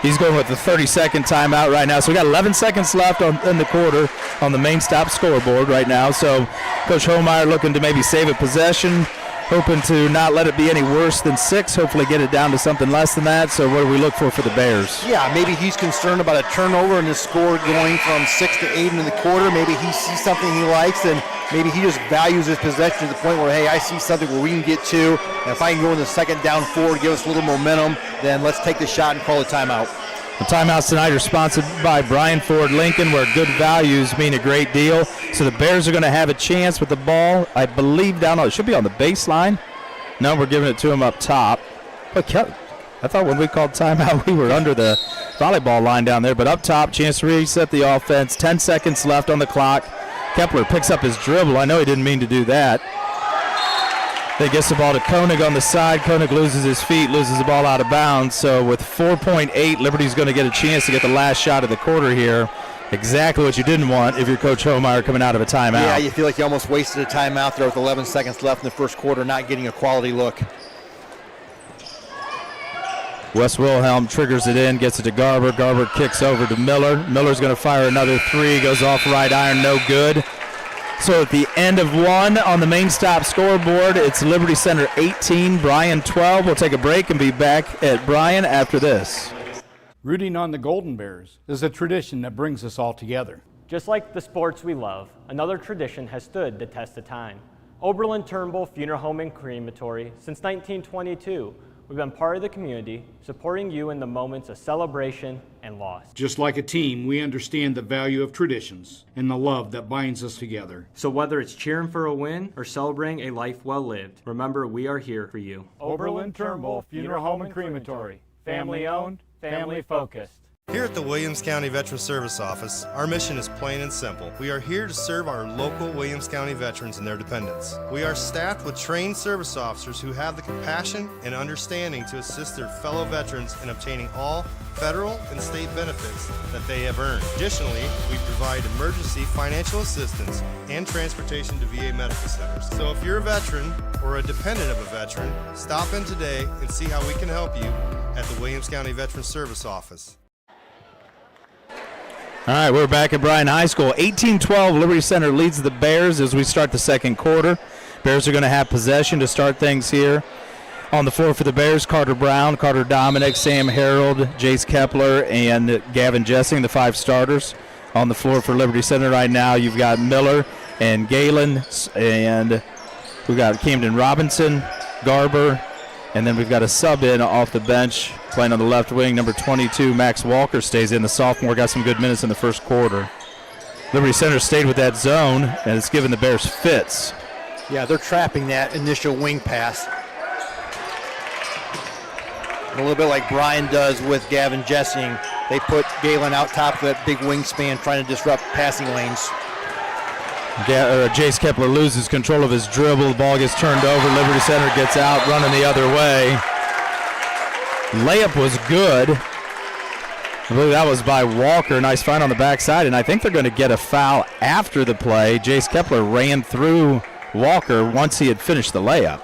He's going with the 30-second timeout right now. So we got 11 seconds left in the quarter on the main stop scoreboard right now. So Coach Homeyer looking to maybe save a possession, hoping to not let it be any worse than 6, hopefully get it down to something less than that. So what do we look for the Bears? Yeah, maybe he's concerned about a turnover and the score going from 6 to 8 in the quarter. Maybe he sees something he likes, and maybe he just values his possession to the point where, hey, I see something where we can get 2, and if I can go in the second down 4 to give us a little momentum, then let's take the shot and call a timeout. The timeouts tonight are sponsored by Brian Ford Lincoln, where good values mean a great deal. So the Bears are going to have a chance with the ball, I believe, down. It should be on the baseline. No, we're giving it to him up top. But I thought when we called timeout, we were under the volleyball line down there. But up top, chance to reset the offense. 10 seconds left on the clock. Kepler picks up his dribble. I know he didn't mean to do that. They gets the ball to Koenig on the side. Koenig loses his feet, loses the ball out of bounds. So with 4.8, Liberty's going to get a chance to get the last shot of the quarter here. Exactly what you didn't want if you're Coach Homeyer coming out of a timeout. Yeah, you feel like you almost wasted a timeout there with 11 seconds left in the first quarter, not getting a quality look. Wes Wilhelm triggers it in, gets it to Garber. Garber kicks over to Miller. Miller's going to fire another three, goes off right iron, no good. So at the end of one on the main stop scoreboard, it's Liberty Center 18, Bryan 12. We'll take a break and be back at Bryan after this. Rooting on the Golden Bears is a tradition that brings us all together. Just like the sports we love, another tradition has stood the test of time. Oberlin Turnbull Funeral Home and Crematory since 1922. We've been part of the community, supporting you in the moments of celebration and loss. Just like a team, we understand the value of traditions and the love that binds us together. So whether it's cheering for a win or celebrating a life well lived, remember we are here for you. Oberlin Turnbull Funeral Home and Crematory. Family owned, family focused. Here at the Williams County Veteran Service Office, our mission is plain and simple. We are here to serve our local Williams County veterans and their dependents. We are staffed with trained service officers who have the compassion and understanding to assist their fellow veterans in obtaining all federal and state benefits that they have earned. Additionally, we provide emergency financial assistance and transportation to VA medical centers. So if you're a veteran or a dependent of a veteran, stop in today and see how we can help you at the Williams County Veteran Service Office. All right, we're back at Bryan High School. 18-12, Liberty Center leads the Bears as we start the second quarter. Bears are going to have possession to start things here. On the floor for the Bears, Carter Brown, Carter Dominic, Sam Harold, Jace Kepler, and Gavin Jessing, the five starters. On the floor for Liberty Center right now, you've got Miller and Galen, and we've got Camden Robinson, Garber, and then we've got a sub in off the bench playing on the left wing. Number 22, Max Walker, stays in. The sophomore got some good minutes in the first quarter. Liberty Center stayed with that zone, and it's given the Bears fits. Yeah, they're trapping that initial wing pass. A little bit like Bryan does with Gavin Jessing. They put Galen out top of that big wingspan trying to disrupt passing lanes. Jace Kepler loses control of his dribble. The ball gets turned over. Liberty Center gets out, running the other way. Layup was good. I believe that was by Walker. Nice find on the backside, and I think they're going to get a foul after the play. Jace Kepler ran through Walker once he had finished the layup.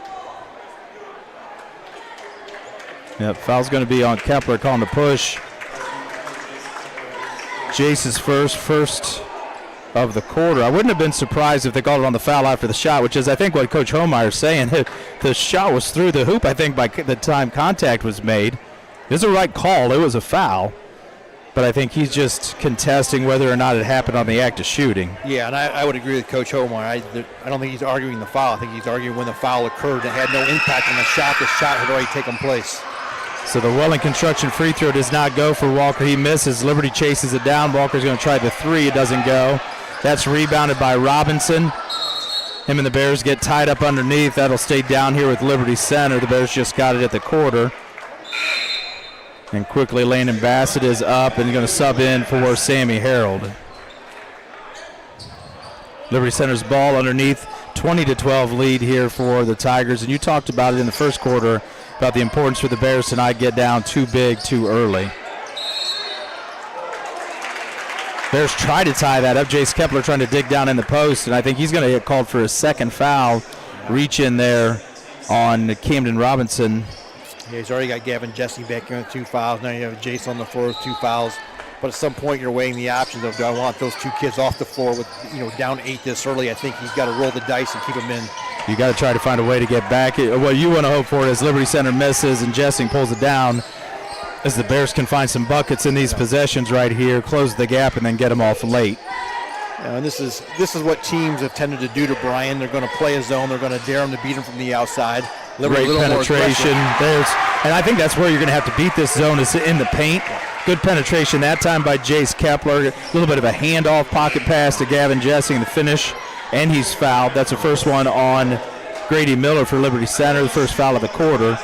Yep, foul's going to be on Kepler, calling the push. Jace's first of the quarter. I wouldn't have been surprised if they called it on the foul after the shot, which is, I think, what Coach Homeyer's saying. The shot was through the hoop, I think, by the time contact was made. It was a right call. It was a foul. But I think he's just contesting whether or not it happened on the act of shooting. Yeah, and I would agree with Coach Homeyer. I don't think he's arguing the foul. I think he's arguing when the foul occurred. It had no impact on the shot. The shot had already taken place. So the Welling Construction free throw does not go for Walker. He misses. Liberty chases it down. Walker's going to try the three. It doesn't go. That's rebounded by Robinson. Him and the Bears get tied up underneath. That'll stay down here with Liberty Center. The Bears just got it at the quarter. And quickly Landon Bassett is up and going to sub in for Sammy Harold. Liberty Center's ball underneath. 20-12 lead here for the Tigers. And you talked about it in the first quarter about the importance for the Bears to not get down too big too early. Bears try to tie that up. Jace Kepler trying to dig down in the post, and I think he's going to get called for a second foul. Reach in there on Camden Robinson. Yeah, he's already got Gavin Jessing back in with 2 fouls. Now you have Jace on the floor with 2 fouls. But at some point you're weighing the options of, do I want those 2 kids off the floor with, down 8 this early? I think he's got to roll the dice and keep them in. You got to try to find a way to get back. What you want to hope for is Liberty Center misses and Jessing pulls it down, as the Bears can find some buckets in these possessions right here, close the gap, and then get them off late. And this is what teams have tended to do to Bryan. They're going to play a zone. They're going to dare him to beat him from the outside. Great penetration. And I think that's where you're going to have to beat this zone, is in the paint. Good penetration that time by Jace Kepler. A little bit of a handoff pocket pass to Gavin Jessing, the finish, and he's fouled. That's the first one on Grady Miller for Liberty Center, the first foul of the quarter.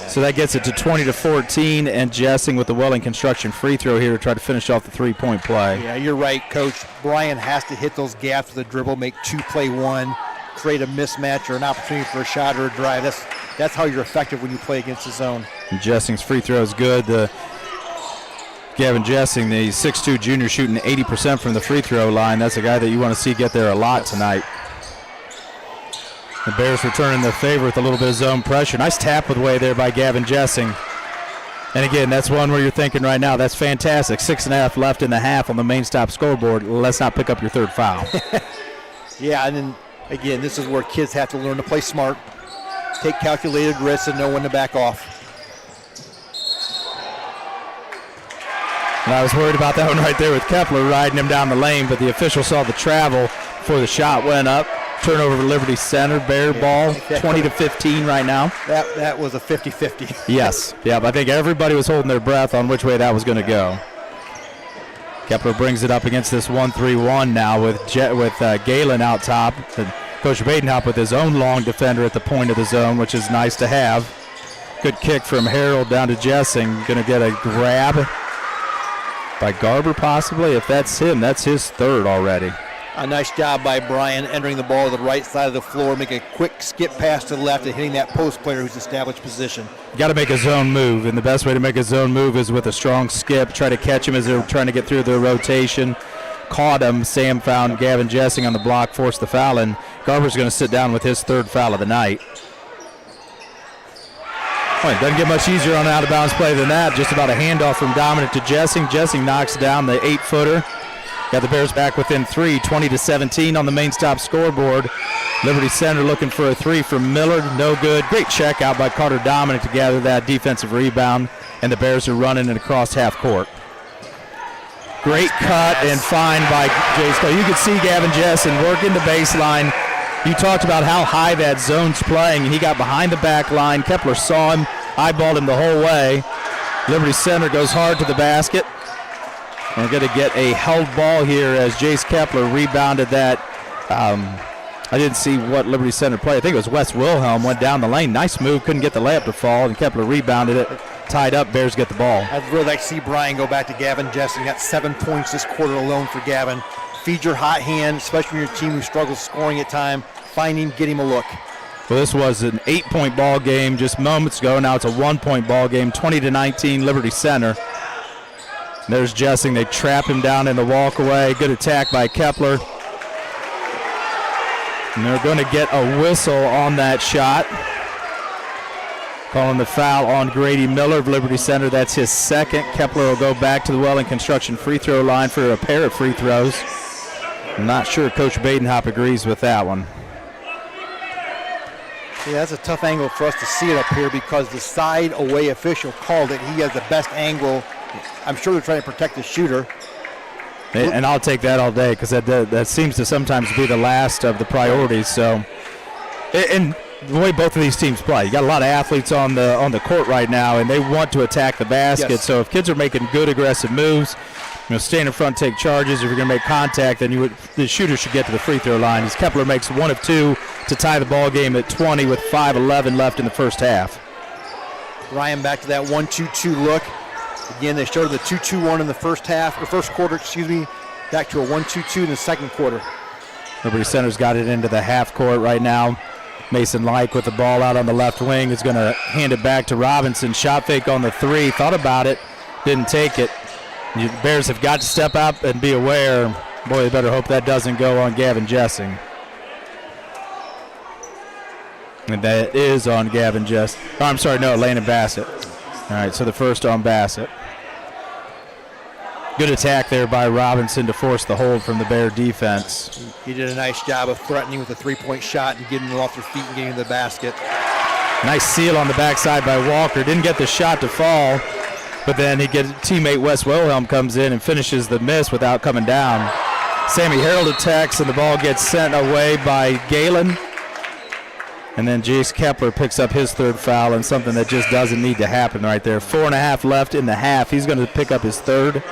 So that gets it to 20-14, and Jessing with the Welling Construction free throw here to try to finish off the three-point play. Yeah, you're right, Coach. Bryan has to hit those gaps with a dribble, make 2 play 1, create a mismatch or an opportunity for a shot or a drive. That's how you're effective when you play against the zone. And Jessing's free throw is good. Gavin Jessing, the 6'2 junior, shooting 80% from the free throw line. That's a guy that you want to see get there a lot tonight. The Bears returning the favor with a little bit of zone pressure. Nice tap with way there by Gavin Jessing. And again, that's one where you're thinking right now, that's fantastic. 6.5 left in the half on the main stop scoreboard. Let's not pick up your third foul. Yeah, and then, again, this is where kids have to learn to play smart, take calculated risks, and know when to back off. And I was worried about that one right there with Kepler riding him down the lane, but the official saw the travel before the shot went up. Turnover to Liberty Center, Bear ball, 20-15 right now. That was a 50-50. Yes, yeah, but I think everybody was holding their breath on which way that was going to go. Kepler brings it up against this 1-3-1 now with Galen out top. And Coach Badenhop with his own long defender at the point of the zone, which is nice to have. Good kick from Harold down to Jessing. Going to get a grab by Garber possibly. If that's him, that's his third already. A nice job by Bryan entering the ball to the right side of the floor, making a quick skip pass to the left and hitting that post player who's established position. Got to make a zone move, and the best way to make a zone move is with a strong skip. Try to catch him as they're trying to get through their rotation. Caught him. Sam found Gavin Jessing on the block, forced the foul, and Garber's going to sit down with his third foul of the night. Well, it doesn't get much easier on an out-of-bounds play than that. Just about a handoff from Dominic to Jessing. Jessing knocks down the 8-footer. Got the Bears back within 3, 20-17 on the main stop scoreboard. Liberty Center looking for a 3 from Millard. No good. Great check out by Carter Dominic to gather that defensive rebound, and the Bears are running it across half court. Great cut and find by Jay Stowe. You could see Gavin Jessen working the baseline. You talked about how high that zone's playing, and he got behind the back line. Kepler saw him, eyeballed him the whole way. Liberty Center goes hard to the basket. We're going to get a held ball here as Jace Kepler rebounded that. I didn't see what Liberty Center played. I think it was Wes Wilhelm went down the lane. Nice move, couldn't get the layup to fall, and Kepler rebounded it. Tied up, Bears get the ball. I'd really like to see Bryan go back to Gavin Jessing. Got 7 points this quarter alone for Gavin. Feed your hot hand, especially when your team who struggles scoring at time. Find him, get him a look. Well, this was an 8-point ball game just moments ago. Now it's a 1-point ball game, 20-19 Liberty Center. There's Jessing. They trap him down in the walkaway. Good attack by Kepler. And they're going to get a whistle on that shot. Calling the foul on Grady Miller of Liberty Center. That's his second. Kepler will go back to the Welling Construction free throw line for a pair of free throws. I'm not sure Coach Badenhop agrees with that one. Yeah, that's a tough angle for us to see it up here because the side away official called it. He has the best angle. I'm sure they're trying to protect the shooter. And I'll take that all day because that seems to sometimes be the last of the priorities. So, and the way both of these teams play, you got a lot of athletes on the court right now, and they want to attack the basket. Yes. So if kids are making good aggressive moves, stand in front, take charges. If you're going to make contact, then the shooter should get to the free throw line. As Kepler makes 1 of 2 to tie the ball game at 20 with 5:11 left in the first half. Ryan back to that 1-2-2 look. Again, they showed the 2-2-1 in the first quarter, back to a 1-2-2 in the second quarter. Liberty Center's got it into the half court right now. Mason Like with the ball out on the left wing is going to hand it back to Robinson. Shot fake on the 3, thought about it, didn't take it. The Bears have got to step up and be aware. Boy, they better hope that doesn't go on Gavin Jessing. And that is on Gavin Jessing. Oh, I'm sorry, no, Landon Bassett. All right, so the first on Bassett. Good attack there by Robinson to force the hold from the Bear defense. He did a nice job of threatening with a 3-point shot and getting them off their feet and getting to the basket. Nice seal on the backside by Walker. Didn't get the shot to fall, but then teammate Wes Wilhelm comes in and finishes the miss without coming down. Sammy Harold attacks, and the ball gets sent away by Galen. And then Jace Kepler picks up his third foul, and something that just doesn't need to happen right there. 4.5 left in the half. He's going to pick up his third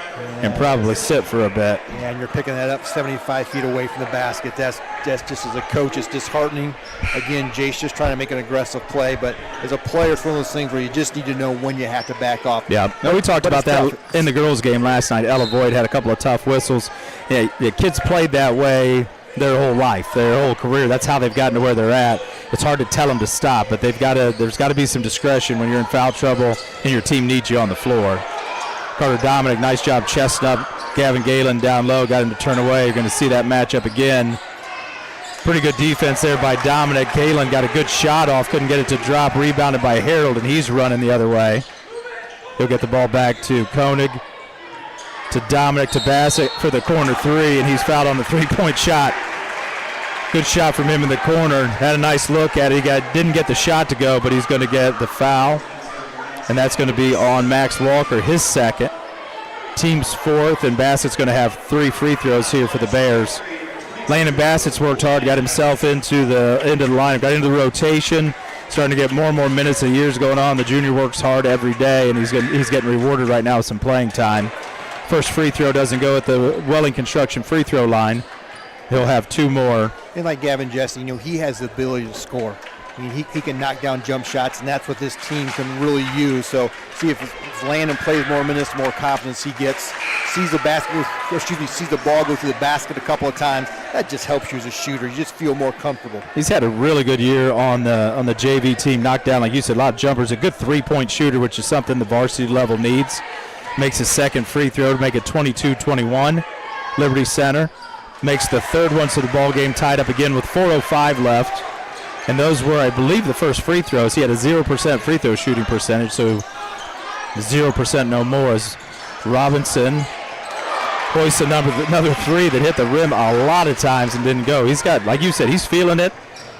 and probably sit for a bit. Yeah, and you're picking that up 75 feet away from the basket. That's just as a coach, it's disheartening. Again, Jace just trying to make an aggressive play, but as a player, it's one of those things where you just need to know when you have to back off. Yeah, no, we talked about that in the girls' game last night. Ella Voigt had a couple of tough whistles. Yeah, the kids played that way their whole life, their whole career. That's how they've gotten to where they're at. It's hard to tell them to stop, but there's got to be some discretion when you're in foul trouble and your team needs you on the floor. Carter Dominic, nice job chesting up Gavin Galen down low, got him to turn away. You're going to see that matchup again. Pretty good defense there by Dominic. Galen got a good shot off, couldn't get it to drop, rebounded by Harold, and he's running the other way. He'll get the ball back to Koenig, to Dominic, to Bassett for the corner three, and he's fouled on the three-point shot. Good shot from him in the corner. Had a nice look at it. Didn't get the shot to go, but he's going to get the foul. And that's going to be on Max Walker, his second. Team's fourth, and Bassett's going to have 3 free throws here for the Bears. Landon Bassett's worked hard, got himself into the lineup, got into the rotation, starting to get more and more minutes as the years going on. The junior works hard every day, and he's getting rewarded right now with some playing time. First free throw doesn't go at the Welling Construction free throw line. He'll have 2 more. And like Gavin Jesse, he has the ability to score. I mean, he can knock down jump shots, and that's what this team can really use. So see if Landon plays more minutes, more confidence he gets, sees the ball go through the basket a couple of times. That just helps you as a shooter. You just feel more comfortable. He's had a really good year on the JV team. Knocked down, like you said, a lot of jumpers. A good 3-point shooter, which is something the varsity level needs. Makes his second free throw to make it 22-21. Liberty Center makes the third one, so the ball game tied up again with 4:05 left. And those were, I believe, the first free throws. He had a 0% free throw shooting percentage, so 0% no more as Robinson hoists another 3 that hit the rim a lot of times and didn't go. He's got, like you said, he's feeling it.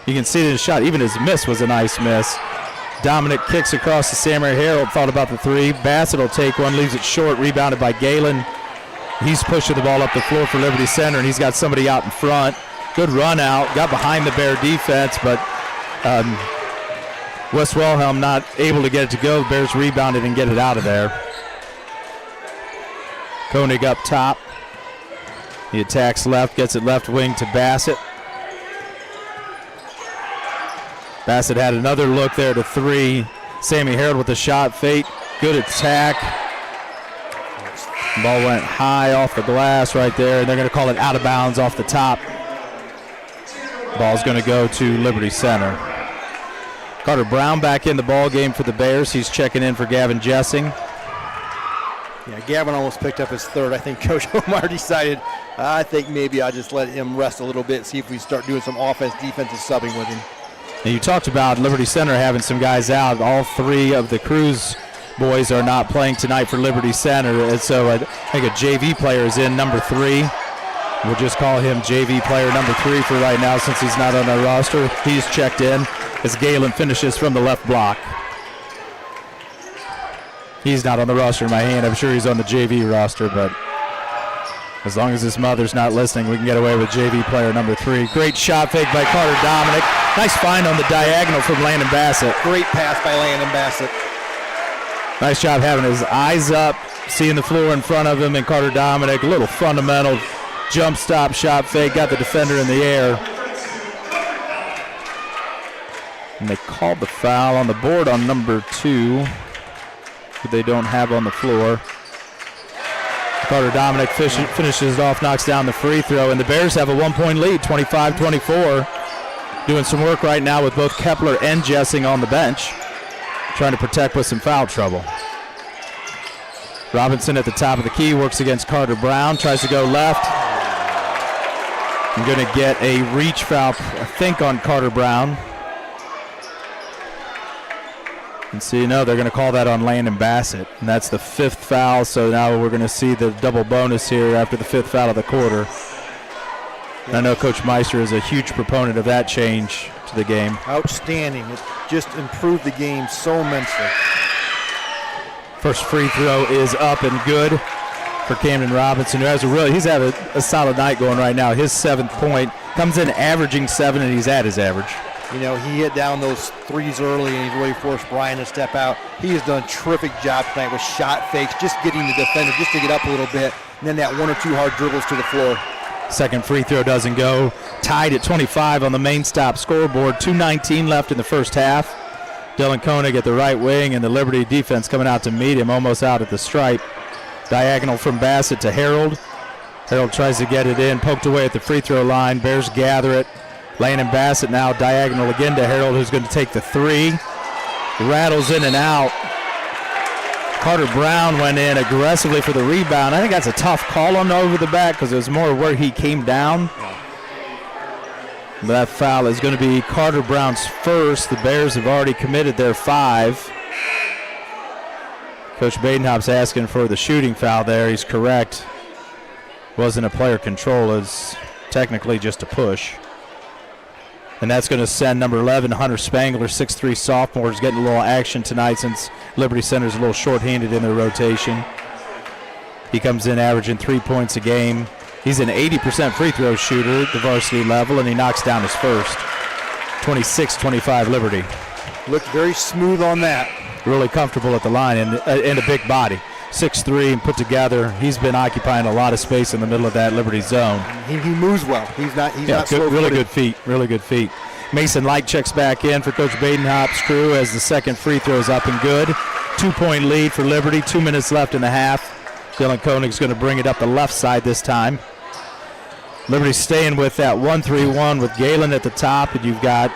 You can see it in his shot. Even his miss was a nice miss. Dominic kicks across to Samuel Harold, thought about the 3. Bassett will take one, leaves it short, rebounded by Galen. He's pushing the ball up the floor for Liberty Center, and he's got somebody out in front. Good run out, got behind the Bear defense, but Wes Wilhelm not able to get it to go. The Bears rebounded and get it out of there. Koenig up top. He attacks left, gets it left wing to Bassett. Bassett had another look there to 3. Sammy Harold with the shot fake. Good attack. Ball went high off the glass right there, and they're going to call it out of bounds off the top. Ball's going to go to Liberty Center. Carter Brown back in the ball game for the Bears. He's checking in for Gavin Jessing. Yeah, Gavin almost picked up his third. I think Coach Omar decided, I think maybe I'll just let him rest a little bit, see if we start doing some offense, defensive subbing with him. And you talked about Liberty Center having some guys out. All 3 of the Cruz boys are not playing tonight for Liberty Center. And so I think a JV player is in, number 3. We'll just call him JV player number 3 for right now since he's not on our roster. He's checked in as Galen finishes from the left block. He's not on the roster in my hand. I'm sure he's on the JV roster, but as long as his mother's not listening, we can get away with JV player number 3. Great shot fake by Carter Dominic. Nice find on the diagonal from Landon Bassett. Great pass by Landon Bassett. Nice job having his eyes up, seeing the floor in front of him, and Carter Dominic, a little fundamental jump stop shot fake, got the defender in the air. And they called the foul on the board on number 2, but they don't have on the floor. Carter Dominic finishes it off, knocks down the free throw, and the Bears have a 1-point lead, 25-24. Doing some work right now with both Kepler and Jessing on the bench, trying to protect with some foul trouble. Robinson at the top of the key, works against Carter Brown, tries to go left. I'm going to get a reach foul, I think, on Carter Brown. And so, they're going to call that on Landon Bassett. And that's the 5th foul, so now we're going to see the double bonus here after the 5th foul of the quarter. And I know Coach Meister is a huge proponent of that change to the game. Outstanding. It just improved the game so immensely. First free throw is up and good for Camden Robinson, who has he's had a solid night going right now. His 7th point comes in averaging 7, and he's at his average. He hit down those 3s early, and he's really forced Bryan to step out. He has done a terrific job tonight with shot fakes, just getting the defender just to get up a little bit, and then that 1 or 2 hard dribbles to the floor. Second free throw doesn't go. Tied at 25 on the main stop scoreboard. 2:19 left in the first half. Dylan Koenig at the right wing, and the Liberty defense coming out to meet him, almost out at the stripe. Diagonal from Bassett to Harold. Harold tries to get it in, poked away at the free throw line. Bears gather it. Landon Bassett now diagonal again to Harold, who's going to take the 3. Rattles in and out. Carter Brown went in aggressively for the rebound. I think that's a tough call on over the back because it was more where he came down. But that foul is going to be Carter Brown's first. The Bears have already committed their 5. Coach Badenhop's asking for the shooting foul there. He's correct. Wasn't a player control. It's technically just a push. And that's going to send number 11, Hunter Spangler, 6'3 sophomore, is getting a little action tonight since Liberty Center's a little shorthanded in their rotation. He comes in averaging 3 points a game. He's an 80% free throw shooter at the varsity level, and he knocks down his first. 26-25 Liberty. Looked very smooth on that. Really comfortable at the line and a big body. 6'3 and put together. He's been occupying a lot of space in the middle of that Liberty zone. He moves well. He's not slow-footed. Really good feet. Mason Light checks back in for Coach Badenhop's crew as the second free throw is up and good. 2-point lead for Liberty. 2 minutes left in the half. Dylan Koenig's going to bring it up the left side this time. Liberty staying with that 1-3-1 with Galen at the top, and you've got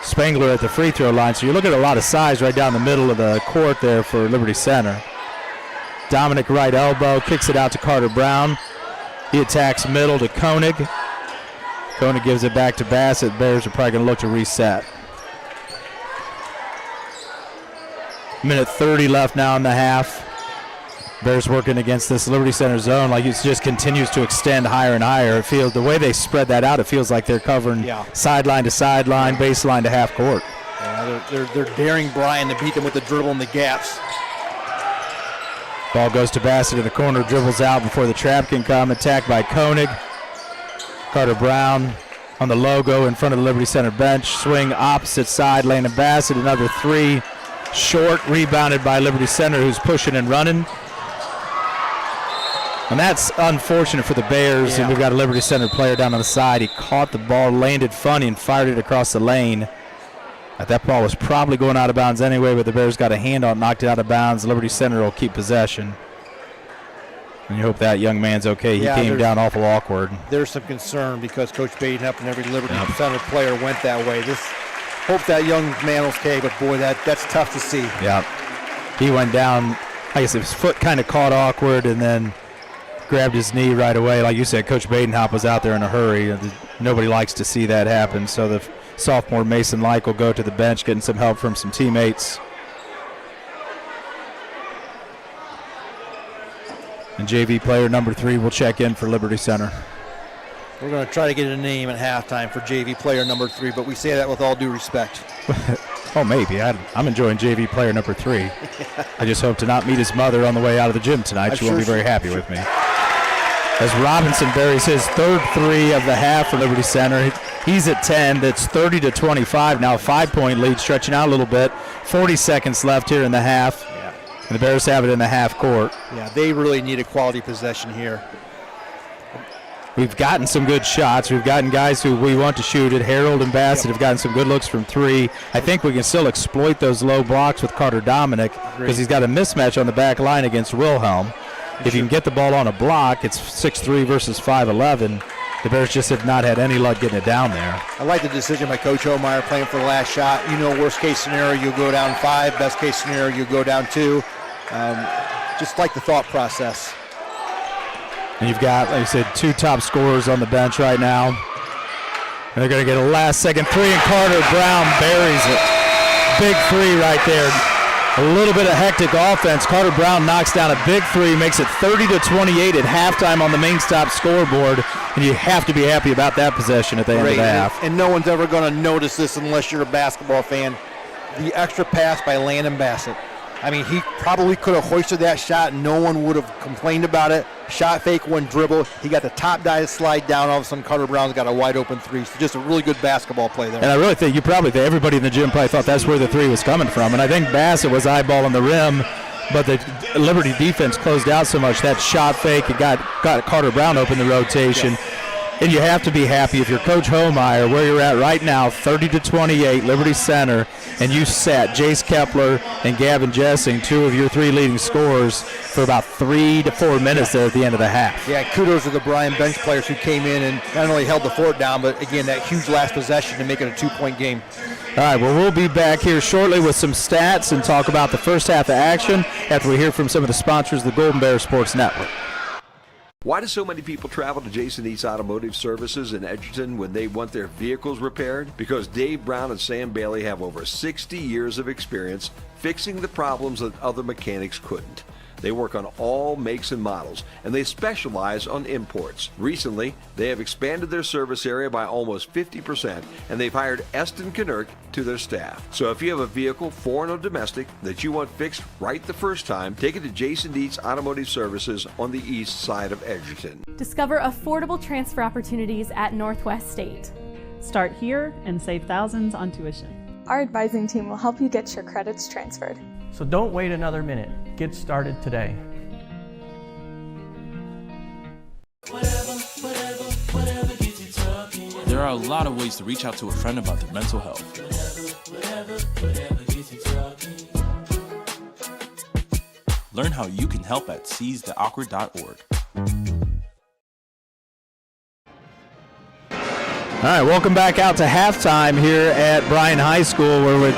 Spangler at the free throw line. So you're looking at a lot of size right down the middle of the court there for Liberty Center. Dominic right elbow, kicks it out to Carter Brown. He attacks middle to Koenig. Koenig gives it back to Bassett. Bears are probably going to look to reset. Minute 30 left now in the half. Bears working against this Liberty Center zone, like it just continues to extend higher and higher. It feels the way they spread that out, it feels like they're covering sideline to sideline, baseline to half court. Yeah, they're daring Bryan to beat them with the dribble and the gaps. Ball goes to Bassett in the corner, dribbles out before the trap can come. Attacked by Koenig. Carter Brown on the logo in front of the Liberty Center bench. Swing opposite side, Landon Bassett, another three. Short, rebounded by Liberty Center, who's pushing and running. And that's unfortunate for the Bears, and we've got a Liberty Center player down on the side. He caught the ball, landed funny, and fired it across the lane. That ball was probably going out of bounds anyway, but the Bears got a hand on it, knocked it out of bounds. Liberty Center will keep possession. And you hope that young man's okay. He came down awful awkward. There's some concern because Coach Badenhop and every Liberty Center player went that way. Hope that young man was okay, but boy, that's tough to see. Yeah. He went down, I guess his foot kind of caught awkward and then grabbed his knee right away. Like you said, Coach Badenhop was out there in a hurry. Nobody likes to see that happen. So the sophomore Mason Like will go to the bench, getting some help from some teammates. And JV player number 3 will check in for Liberty Center. We're going to try to get a name at halftime for JV player number 3, but we say that with all due respect. Oh, maybe. I'm enjoying JV player number 3. I just hope to not meet his mother on the way out of the gym tonight. She won't be very happy with me. As Robinson buries his third 3 of the half for Liberty Center. He's at 10. That's 30-25 now. 5-point lead, stretching out a little bit. 40 seconds left here in the half. Yeah. And the Bears have it in the half court. Yeah, they really need a quality possession here. We've gotten some good shots. We've gotten guys who we want to shoot it. Harold and Bassett have gotten some good looks from 3. I think we can still exploit those low blocks with Carter Dominic because he's got a mismatch on the back line against Wilhelm. If you can get the ball on a block, it's 6'3 versus 5'11. The Bears just have not had any luck getting it down there. I like the decision by Coach Omeyer playing for the last shot. You know, worst case scenario, you'll go down 5. Best case scenario, you'll go down 2. Just like the thought process. And you've got, like I said, 2 top scorers on the bench right now. And they're going to get a last-second 3, and Carter Brown buries it. Big 3 right there. A little bit of hectic offense. Carter Brown knocks down a big 3, makes it 30-28 at halftime on the main stop scoreboard. And you have to be happy about that possession at the end of the half. And no one's ever going to notice this unless you're a basketball fan. The extra pass by Landon Bassett. I mean, he probably could have hoisted that shot and no one would have complained about it. Shot fake, one dribble. He got the top guy to slide down. All of a sudden, Carter Brown's got a wide open 3. So just a really good basketball play there. And I really think everybody in the gym probably thought that's where the 3 was coming from. And I think Bassett was eyeballing the rim, but the Liberty defense closed out so much. That shot fake, it got Carter Brown open the rotation. Yeah. And you have to be happy if you're Coach Homeyer, where you're at right now, 30-28, Liberty Center, and you sat Jace Kepler and Gavin Jessing, 2 of your 3 leading scorers, for about 3 to 4 minutes there at the end of the half. Yeah, kudos to the Bryan bench players who came in and not only held the fort down, but again, that huge last possession to make it a 2-point game. All right, well, we'll be back here shortly with some stats and talk about the first half of action after we hear from some of the sponsors of the Golden Bears Sports Network. Why do so many people travel to Jason Eats Automotive Services in Edgerton when they want their vehicles repaired? Because Dave Brown and Sam Bailey have over 60 years of experience fixing the problems that other mechanics couldn't. They work on all makes and models, and they specialize on imports. Recently, they have expanded their service area by almost 50%, and they've hired Eston Knerk to their staff. So if you have a vehicle, foreign or domestic, that you want fixed right the first time, take it to Jason Dietsch Automotive Services on the east side of Edgerton. Discover affordable transfer opportunities at Northwest State. Start here and save thousands on tuition. Our advising team will help you get your credits transferred. So don't wait another minute. Get started today. There are a lot of ways to reach out to a friend about their mental health. Learn how you can help at seizetheawkward.org. All right, welcome back out to halftime here at Bryan High School, where with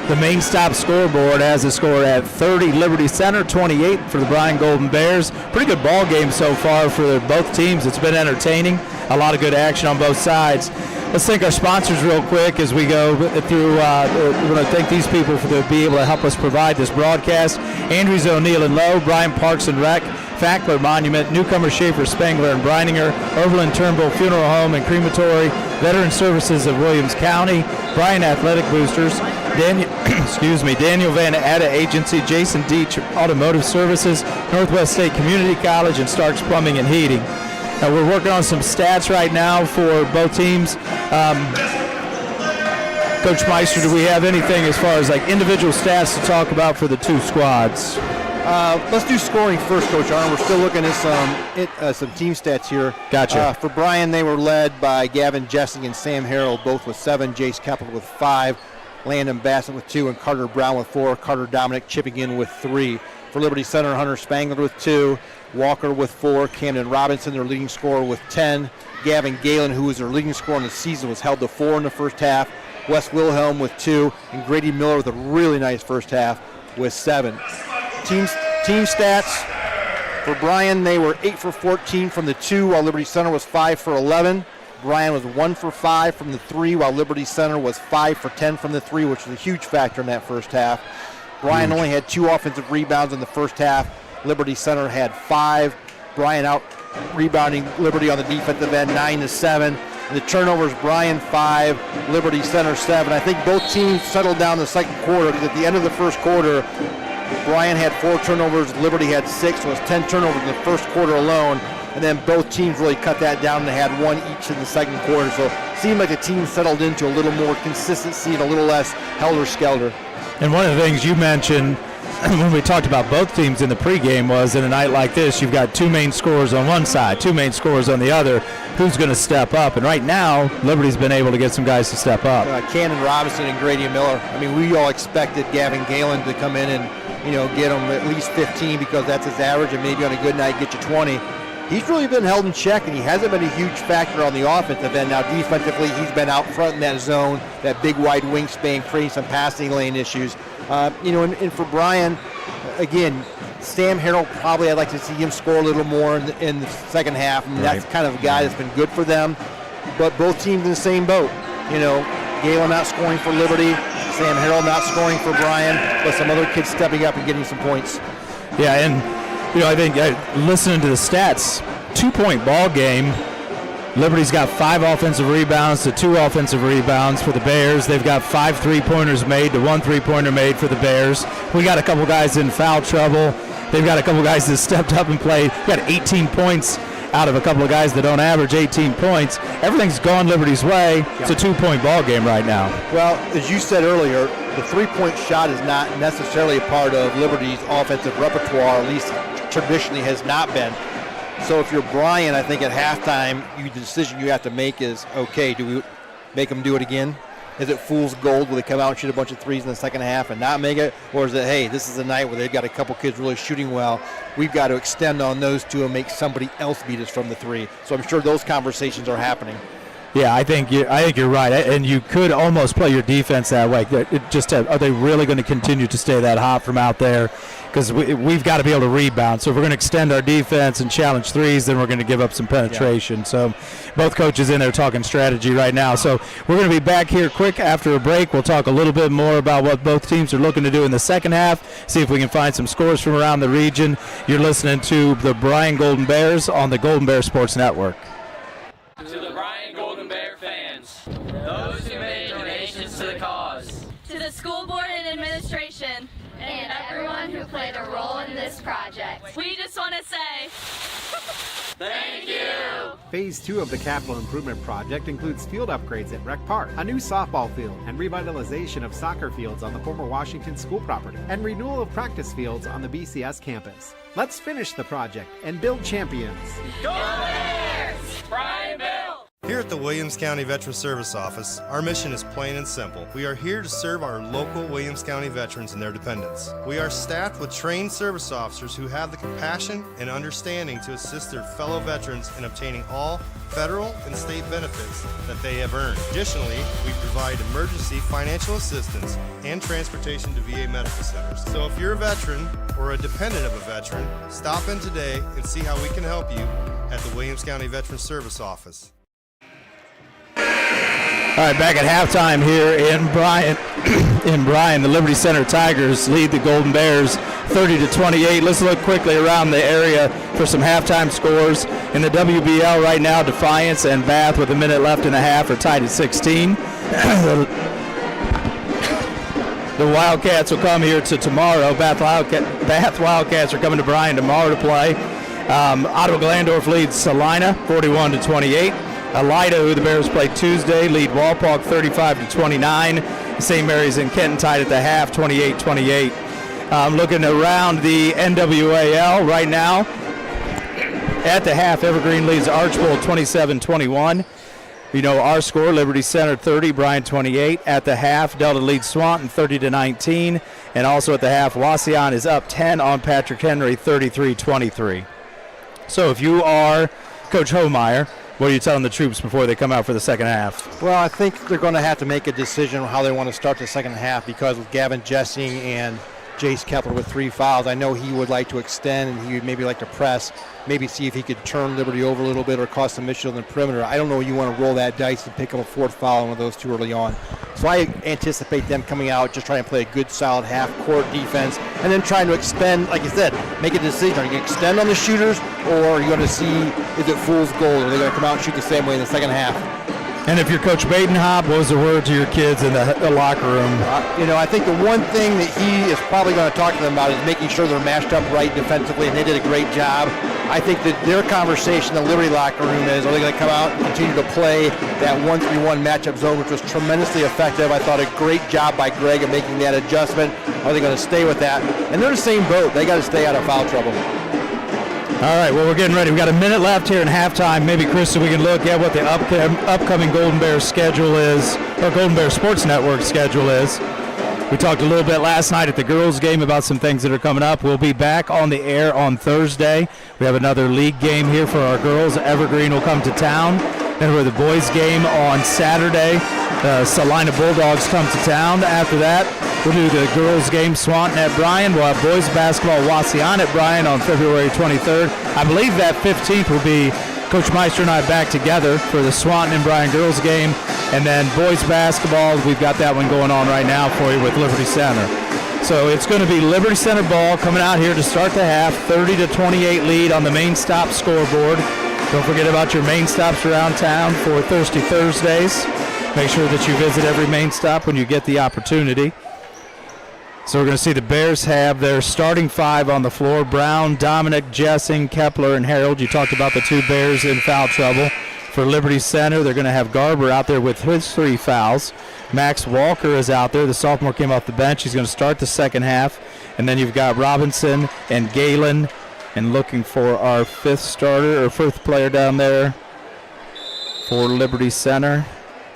the main stop scoreboard has a score at 30 Liberty Center, 28 for the Bryan Golden Bears. Pretty good ball game so far for both teams. It's been entertaining. A lot of good action on both sides. Let's thank our sponsors real quick as we go through. We're going to thank these people for being able to help us provide this broadcast. Andrews, O'Neill and Lowe, Bryan Parks and Rec, Fackler Monument, Newcomer, Schaefer, Spengler and Breininger, Oberlin, Turnbull, Funeral Home and Crematory, Veteran Services of Williams County, Bryan Athletic Boosters, Daniel Van Atta Agency, Jason Dietsch Automotive Services, Northwest State Community College, and Starks Plumbing and Heating. We're working on some stats right now for both teams. Coach Meister, do we have anything as far as like individual stats to talk about for the two squads? Let's do scoring first, Coach Arnold. We're still looking at some team stats here. Gotcha. For Bryan, they were led by Gavin Jessing and Sam Harrell, both with 7, Jace Keppel with 5, Landon Bassett with 2, and Carter Brown with 4, Carter Dominic chipping in with 3. For Liberty Center, Hunter Spangler with 2, Walker with 4, Camden Robinson, their leading scorer, with 10. Gavin Galen, who was their leading scorer in the season, was held to 4 in the first half. Wes Wilhelm with 2, and Grady Miller with a really nice first half with 7. Team stats for Bryan, they were 8 for 14 from the 2, while Liberty Center was 5 for 11. Bryan was 1 for 5 from the 3, while Liberty Center was 5 for 10 from the 3, which was a huge factor in that first half. Bryan only had 2 offensive rebounds in the first half. Liberty Center had 5. Bryan out rebounding Liberty on the defensive end, 9-7. The turnovers, Bryan 5, Liberty Center 7. I think both teams settled down the second quarter, because at the end of the first quarter, Bryan had 4 turnovers, Liberty had 6, so it was 10 turnovers in the first quarter alone. And then both teams really cut that down, and they had 1 each in the second quarter. So it seemed like the team settled into a little more consistency and a little less helter-skelter. And one of the things you mentioned when we talked about both teams in the pregame was, in a night like this, you've got 2 main scorers on one side, 2 main scorers on the other. Who's going to step up? And right now, Liberty's been able to get some guys to step up. Cannon Robinson and Grady Miller. I mean, we all expected Gavin Galen to come in and, get him at least 15, because that's his average, and maybe on a good night get you 20. He's really been held in check, and he hasn't been a huge factor on the offensive end. Now, defensively, he's been out front in that zone, that big wide wingspan, creating some passing lane issues. And for Bryan, again, Sam Harrell, probably I'd like to see him score a little more in the second half. I mean, that's kind of a guy that's been good for them. But both teams in the same boat. Galen not scoring for Liberty, Sam Harrell not scoring for Bryan, but some other kids stepping up and getting some points. Yeah, and I think listening to the stats, 2-point ball game. Liberty's got 5 offensive rebounds to 2 offensive rebounds for the Bears. They've got 5 3-pointers made to 1 3-pointer made for the Bears. We got a couple guys in foul trouble. They've got a couple guys that stepped up and played. We got 18 points out of a couple of guys that don't average 18 points. Everything's gone Liberty's way. It's a 2-point ball game right now. Well, as you said earlier, the 3-point shot is not necessarily a part of Liberty's offensive repertoire, at least traditionally has not been. So if you're Bryan, I think at halftime, the decision you have to make is, okay, do we make them do it again? Is it fool's gold? Will they come out and shoot a bunch of threes in the second half and not make it? Or is it, hey, this is a night where they've got a couple kids really shooting well. We've got to extend on those two and make somebody else beat us from the 3. So I'm sure those conversations are happening. Yeah, I think you're right, and you could almost play your defense that way. Are they really going to continue to stay that hot from out there? Because we've got to be able to rebound. So if we're going to extend our defense and challenge threes, then we're going to give up some penetration. Yeah. So both coaches in there talking strategy right now. So we're going to be back here quick after a break. We'll talk a little bit more about what both teams are looking to do in the second half, see if we can find some scores from around the region. You're listening to the Bryan Golden Bears on the Golden Bear Sports Network. To the Bryan Golden Bear fans, those who made donations to the cause, to the school board and administration, and everyone who played a role in this project. We just want to say thank you. Phase 2 of the capital improvement project includes field upgrades at Rec Park, a new softball field, and revitalization of soccer fields on the former Washington school property, and renewal of practice fields on the BCS campus. Let's finish the project and build champions. Go Bears! Bryan Bill! Here at the Williams County Veteran Service Office, our mission is plain and simple. We are here to serve our local Williams County veterans and their dependents. We are staffed with trained service officers who have the compassion and understanding to assist their fellow veterans in obtaining all federal and state benefits that they have earned. Additionally, we provide emergency financial assistance and transportation to VA medical centers. So if you're a veteran or a dependent of a veteran, stop in today and see how we can help you at the Williams County Veteran Service Office. All right, back at halftime here in Bryan. The Liberty Center Tigers lead the Golden Bears 30-28. Let's look quickly around the area for some halftime scores. In the WBL right now, Defiance and Bath with a minute left and a half are tied at 16. The Wildcats will come here to tomorrow. Bath Wildcats are coming to Bryan tomorrow to play. Ottawa Glandorf leads Salina 41-28. Elida, who the Bears played Tuesday, lead Walpock 35-29. St. Mary's and Kenton tied at the half 28-28. Looking around the NWAL right now. At the half, Evergreen leads Archbold 27-21. You know our score, Liberty Center 30, Bryan 28. At the half, Delta leads Swanton 30-19. And also at the half, Wauseon is up 10 on Patrick Henry 33-23. So if you are Coach Homeyer, what are you telling the troops before they come out for the second half? Well, I think they're going to have to make a decision on how they want to start the second half, because with Gavin Jessing and Jace Kepler with 3 fouls, I know he would like to extend and he would maybe like to press, maybe see if he could turn Liberty over a little bit or cause some issues on the perimeter. I don't know you want to roll that dice and pick up a 4th foul on one of those too early on. So I anticipate them coming out, just trying to play a good, solid half-court defense, and then trying to expend, like you said, make a decision. Are you going to extend on the shooters, or are you going to see, is it fool's gold? Are they going to come out and shoot the same way in the second half? And if you're Coach Badenhop, what was the word to your kids in the locker room? I think the one thing that he is probably going to talk to them about is making sure they're matched up right defensively, and they did a great job. I think that their conversation in the Liberty locker room is, are they going to come out and continue to play that 1-3-1 matchup zone, which was tremendously effective. I thought a great job by Greg of making that adjustment. Are they going to stay with that? And they're the same boat. They got to stay out of foul trouble. All right, well, we're getting ready. We've got a minute left here in halftime. Maybe, Chris, so we can look at what the upcoming Golden Bears schedule is, or Golden Bears Sports Network schedule is. We talked a little bit last night at the girls' game about some things that are coming up. We'll be back on the air on Thursday. We have another league game here for our girls. Evergreen will come to town. Then we're the boys' game on Saturday. Salina Bulldogs come to town. After that, we'll do the girls' game, Swanton at Bryan. We'll have boys' basketball, Wauseon at Bryan on February 23rd. I believe that 15th will be Coach Meister and I back together for the Swanton and Bryan girls' game. And then boys' basketball, we've got that one going on right now for you with Liberty Center. So it's going to be Liberty Center ball coming out here to start the half, 30-28 lead on the main stop scoreboard. Don't forget about your main stops around town for Thirsty Thursdays. Make sure that you visit every main stop when you get the opportunity. So we're going to see the Bears have their starting 5 on the floor. Brown, Dominic, Jessing, Kepler, and Harold. You talked about the 2 Bears in foul trouble. For Liberty Center, they're going to have Garber out there with his 3 fouls. Max Walker is out there. The sophomore came off the bench. He's going to start the second half. And then you've got Robinson and Galen. And looking for our 5th player down there for Liberty Center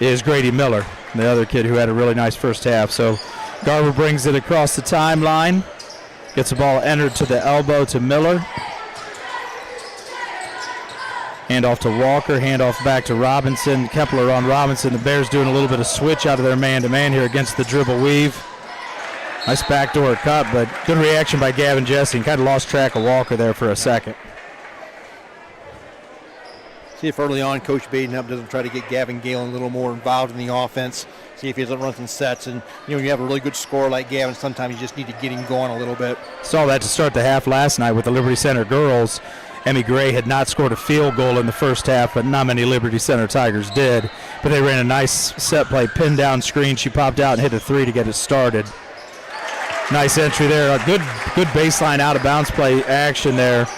is Grady Miller, the other kid who had a really nice first half. So Garber brings it across the timeline, gets the ball entered to the elbow to Miller. Handoff to Walker, handoff back to Robinson. Kepler on Robinson. The Bears doing a little bit of switch out of their man-to-man here against the dribble weave. Nice backdoor cut, but good reaction by Gavin Jessing. Kind of lost track of Walker there for a second. See if early on Coach Badenham doesn't try to get Gavin Galen a little more involved in the offense. See if he doesn't run some sets. And, you know, you have a really good scorer like Gavin, sometimes you just need to get him going a little bit. Saw that to start the half last night with the Liberty Center girls. Emmy Gray had not scored a field goal in the first half, but not many Liberty Center Tigers did. But they ran a nice set play, pinned down screen. She popped out and hit a three to get it started. Nice entry there. A good baseline out-of-bounds play action there.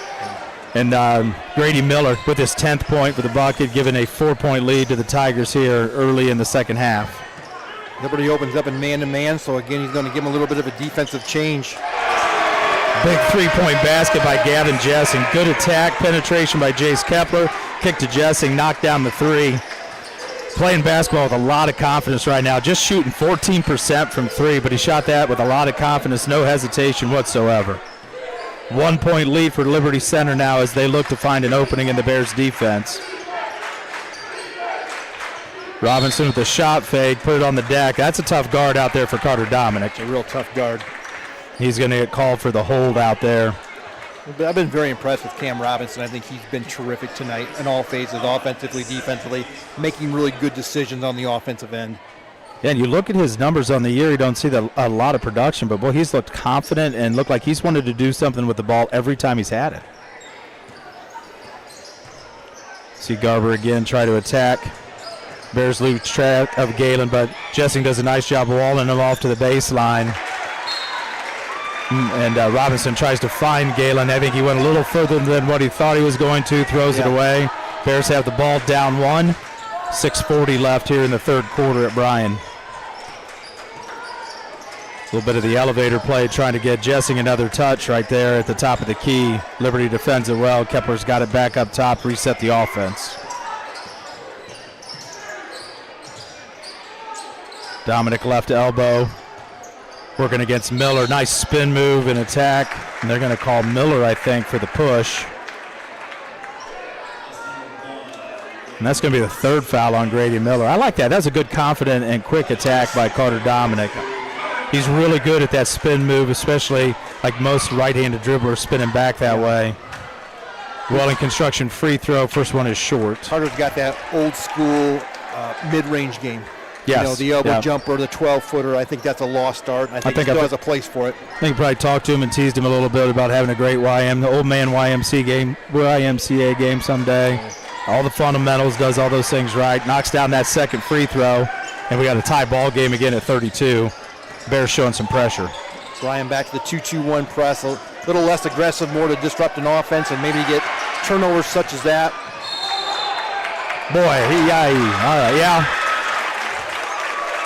And Grady Miller with his 10th point for the bucket, giving a 4-point lead to the Tigers here early in the second half. Liberty opens up in man-to-man, so again he's going to give him a little bit of a defensive change. Big 3-point basket by Gavin Jessing. Good attack, penetration by Jace Kepler. Kick to Jessing, knocked down the three. Playing basketball with a lot of confidence right now. Just shooting 14% from three, but he shot that with a lot of confidence, no hesitation whatsoever. 1-point lead for Liberty Center now as they look to find an opening in the Bears defense. Robinson with the shot fake, put it on the deck. That's a tough guard out there for Carter Dominic. A real tough guard. He's going to get called for the hold out there. I've been very impressed with Cam Robinson. I think he's been terrific tonight in all phases, offensively, defensively, making really good decisions on the offensive end. Yeah, and you look at his numbers on the year, you don't see a lot of production, but boy, he's looked confident and looked like he's wanted to do something with the ball every time he's had it. See Garber again try to attack. Bears lose track of Galen, but Jessing does a nice job of walling him off to the baseline. And Robinson tries to find Galen. I think he went a little further than what he thought he was going to, throws it away. Bears have the ball down one. 6:40 left here in the third quarter at Bryan. A little bit of the elevator play trying to get Jessing another touch right there at the top of the key. Liberty defends it well. Kepler's got it back up top, reset the offense. Dominic left elbow. Working against Miller. Nice spin move and attack. And they're going to call Miller, I think, for the push. And that's going to be the third foul on Grady Miller. I like that. That's a good, confident, and quick attack by Carter Dominic. He's really good at that spin move, especially like most right-handed dribblers spinning back that way. Welling Construction free throw. First one is short. Carter's got that old school mid-range game. Yes. You know, the elbow jumper, the 12-footer, I think that's a lost art. I think he still has a place for it. I think probably talked to him and teased him a little bit about having a great the old man YMCA game someday. All the fundamentals, does all those things right. Knocks down that second free throw, and we got a tie ball game again at 32. Bears showing some pressure. Bryan back to the 2-2-1 press, a little less aggressive, more to disrupt an offense and maybe get turnovers such as that. Boy, all right, yeah.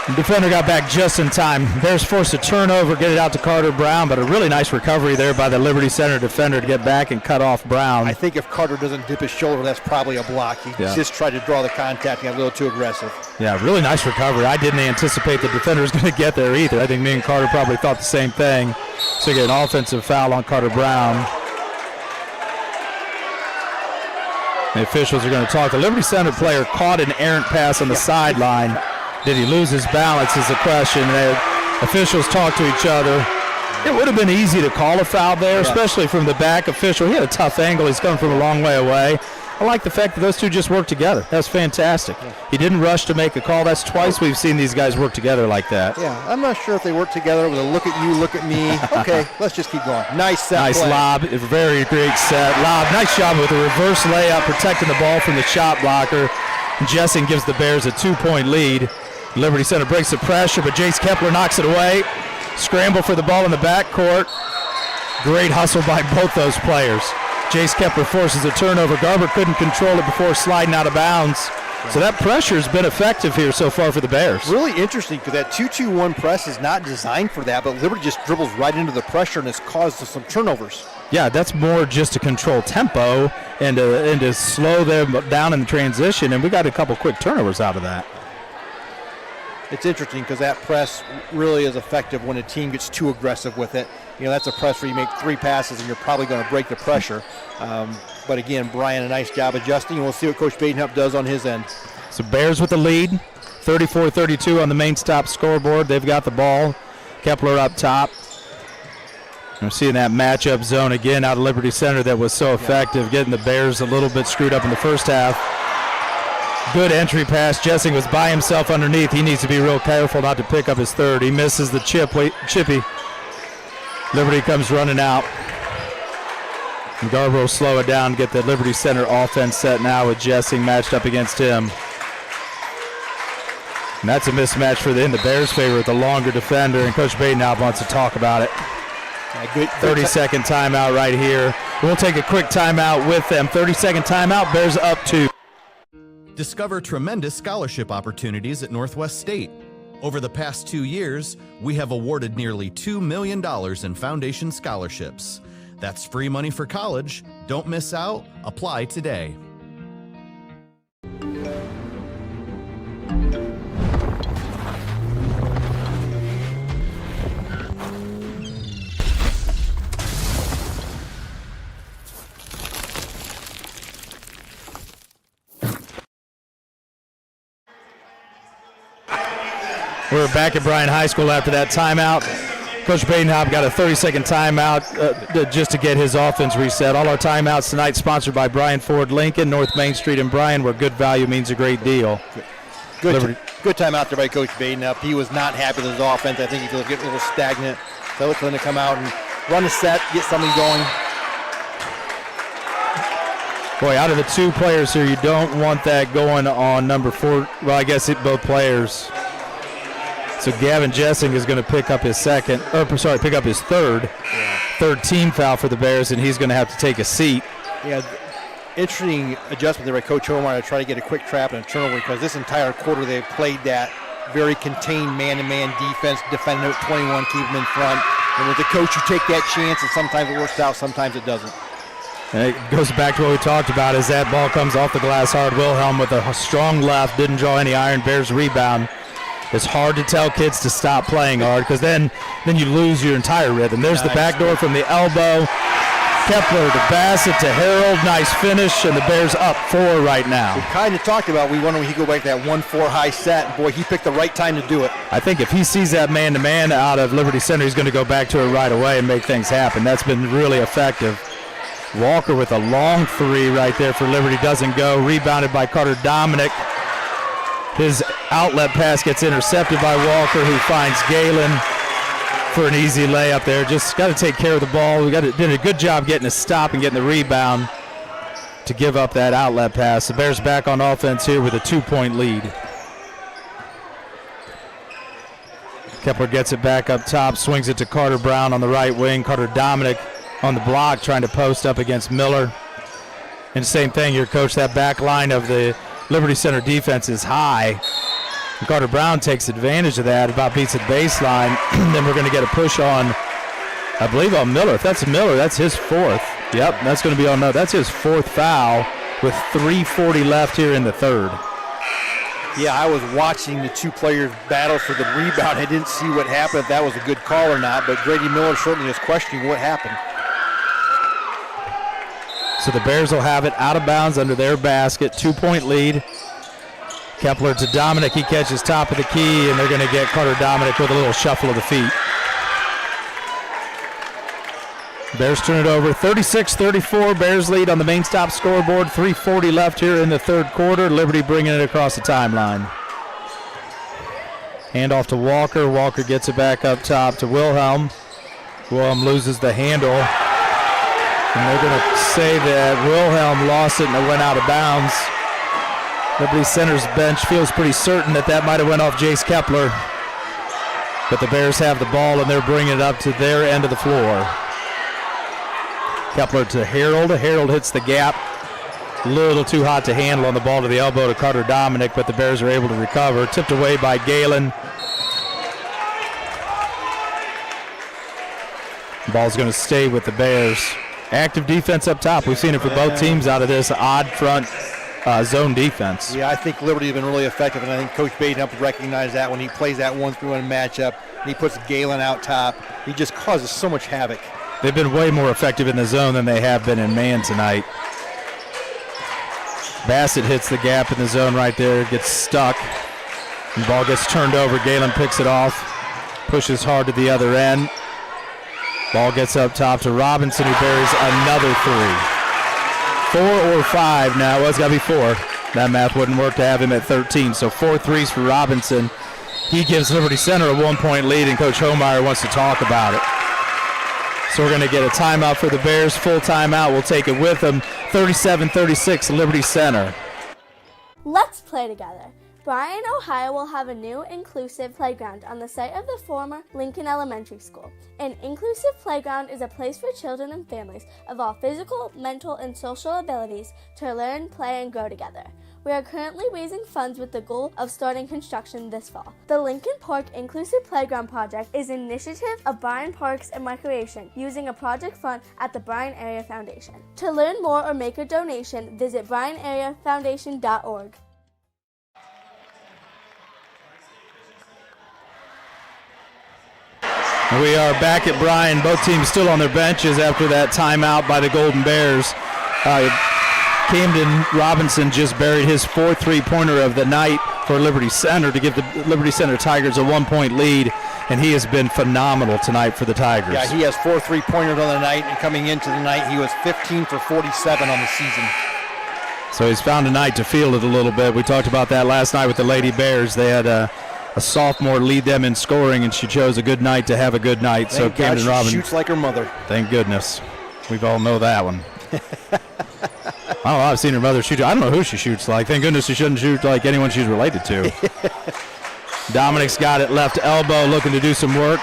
The defender got back just in time. Bears forced a turnover, get it out to Carter Brown, but a really nice recovery there by the Liberty Center defender to get back and cut off Brown. I think if Carter doesn't dip his shoulder, that's probably a block. He just tried to draw the contact and got a little too aggressive. Yeah, really nice recovery. I didn't anticipate the defender was going to get there either. I think me and Carter probably thought the same thing. So you get an offensive foul on Carter Brown. The officials are going to talk. The Liberty Center player caught an errant pass on the sideline. Did he lose his balance is the question. Officials talk to each other. It would have been easy to call a foul there, especially from the back official. He had a tough angle. He's coming from a long way away. I like the fact that those two just worked together. That's fantastic. He didn't rush to make a call. That's twice we've seen these guys work together like that. Yeah, I'm not sure if they work together with a look at you, look at me. Okay, let's just keep going. Nice set Nice play. lob. Very great set. Lob. Nice job with a reverse layup, protecting the ball from the shot blocker. Jessing gives the Bears a 2-point lead. Liberty Center breaks the pressure, but Jace Kepler knocks it away. Scramble for the ball in the backcourt. Great hustle by both those players. Jace Kepler forces a turnover. Garber couldn't control it before sliding out of bounds. So that pressure has been effective here so far for the Bears. Really interesting because that 2-2-1 press is not designed for that, but Liberty just dribbles right into the pressure and has caused some turnovers. Yeah, that's more just to control tempo and to slow them down in the transition, and we got a couple quick turnovers out of that. It's interesting because that press really is effective when a team gets too aggressive with it. You know, that's a press where you make 3 passes and you're probably going to break the pressure. but again, Bryan, a nice job adjusting, and we'll see what Coach Badenhop does on his end. So Bears with the lead, 34-32 on the main stop scoreboard. They've got the ball. Kepler up top. I'm seeing that matchup zone again out of Liberty Center that was so effective, getting the Bears a little bit screwed up in the first half. Good entry pass. Jessing was by himself underneath. He needs to be real careful not to pick up his third. He misses the chippy. Liberty comes running out. And Garber will slow it down, get the Liberty Center offense set now with Jessing matched up against him. And that's a mismatch for the Bears' favor with the longer defender, and Coach Badenhop wants to talk about it. Good 30-second timeout right here. We'll take a quick timeout with them. 30-second timeout, Bears up 2. Discover tremendous scholarship opportunities at Northwest State. Over the past 2 years, we have awarded nearly $2 million in foundation scholarships. That's free money for college. Don't miss out. Apply today. We're back at Bryan High School after that timeout. Coach Badenhop got a 30-second timeout just to get his offense reset. All our timeouts tonight sponsored by Bryan Ford Lincoln, North Main Street in Bryan, where good value means a great deal. Good timeout there by Coach Badenhop. He was not happy with his offense. I think he was getting a little stagnant. So it's going to come out and run a set, get something going. Boy, out of the 2 players here, you don't want that going on number 4. Well, I guess both players. So Gavin Jessing is going to pick up his third team foul for the Bears, and he's going to have to take a seat. Yeah, interesting adjustment there by Coach Omar to try to get a quick trap and a turnover, because this entire quarter they've played that very contained man-to-man defense, defending out 21, keep them in front. And with the coach, you take that chance, and sometimes it works out, sometimes it doesn't. And it goes back to what we talked about, as that ball comes off the glass hard. Wilhelm with a strong left, didn't draw any iron. Bears rebound. It's hard to tell kids to stop playing hard, because then you lose your entire rhythm. There's the backdoor from the elbow. Kepler to Bassett to Harold. Nice finish, and the Bears up 4 right now. We kind of talked about, we wonder when he go back to that 1-4 high set. And boy, he picked the right time to do it. I think if he sees that man-to-man out of Liberty Center, he's going to go back to it right away and make things happen. That's been really effective. Walker with a long 3 right there for Liberty. Doesn't go. Rebounded by Carter Dominic. His outlet pass gets intercepted by Walker, who finds Galen for an easy layup there. Just got to take care of the ball. We did a good job getting a stop and getting the rebound to give up that outlet pass. The Bears back on offense here with a 2-point lead. Kepler gets it back up top, swings it to Carter Brown on the right wing. Carter Dominic on the block, trying to post up against Miller. And same thing here, Coach. That back line of the Liberty Center defense is high. And Carter Brown takes advantage of that, about beats the baseline. Then we're going to get a push on, I believe, on Miller. If that's Miller, that's his 4th. Yep, that's going to be on. No, that's his 4th foul with 3:40 left here in the 3rd. Yeah, I was watching the 2 players battle for the rebound. I didn't see what happened, if that was a good call or not, but Grady Miller certainly is questioning what happened. So the Bears will have it out of bounds under their basket. 2-point lead. Kepler to Dominic. He catches top of the key, and they're going to get Carter Dominic with a little shuffle of the feet. Bears turn it over. 36-34. Bears lead on the main stop scoreboard. 3:40 left here in the 3rd quarter. Liberty bringing it across the timeline. Hand off to Walker. Walker gets it back up top to Wilhelm. Wilhelm loses the handle. And they're going to say that Wilhelm lost it and it went out of bounds. Liberty Center's bench feels pretty certain that might have went off Jace Kepler. But the Bears have the ball, and they're bringing it up to their end of the floor. Kepler to Harold. Harold hits the gap. A little too hot to handle on the ball to the elbow to Carter Dominic, but the Bears are able to recover. Tipped away by Galen. Ball's going to stay with the Bears. Active defense up top. We've seen it for both teams out of this odd front zone defense. Yeah, I think Liberty has been really effective, and I think Coach Badenhop recognized that when he plays that 1-3-1 matchup, and he puts Galen out top. He just causes so much havoc. They've been way more effective in the zone than they have been in man tonight. Bassett hits the gap in the zone right there, gets stuck. And the ball gets turned over. Galen picks it off, pushes hard to the other end. Ball gets up top to Robinson, who buries another 3. 4 or 5 now. Well, it's got to be 4. That math wouldn't work to have him at 13. So 4 threes for Robinson. He gives Liberty Center a 1-point lead, and Coach Homeyer wants to talk about it. So we're going to get a timeout for the Bears. Full timeout. We'll take it with them. 37-36, Liberty Center. Let's play together. Bryan, Ohio will have a new inclusive playground on the site of the former Lincoln Elementary School. An inclusive playground is a place for children and families of all physical, mental, and social abilities to learn, play, and grow together. We are currently raising funds with the goal of starting construction this fall. The Lincoln Park Inclusive Playground Project is an initiative of Bryan Parks and Recreation using a project fund at the Bryan Area Foundation. To learn more or make a donation, visit BryanAreaFoundation.org. We are back at Bryan. Both teams still on their benches after that timeout by the Golden Bears. Camden Robinson just buried his 4th three-pointer of the night for Liberty Center to give the Liberty Center Tigers a 1-point lead, and he has been phenomenal tonight for the Tigers. Yeah, he has 4 three-pointers on the night, and coming into the night, he was 15 for 47 on the season. So he's found a night to field it a little bit. We talked about that last night with the Lady Bears. They had a sophomore lead them in scoring, and she chose a good night to have a good night. Thank so Camden Robinson shoots like her mother. Thank goodness. We've all know that one. I don't know, I've seen her mother shoot. I don't know who she shoots like. Thank goodness she shouldn't shoot like anyone she's related to. Dominic's got it left elbow, looking to do some work.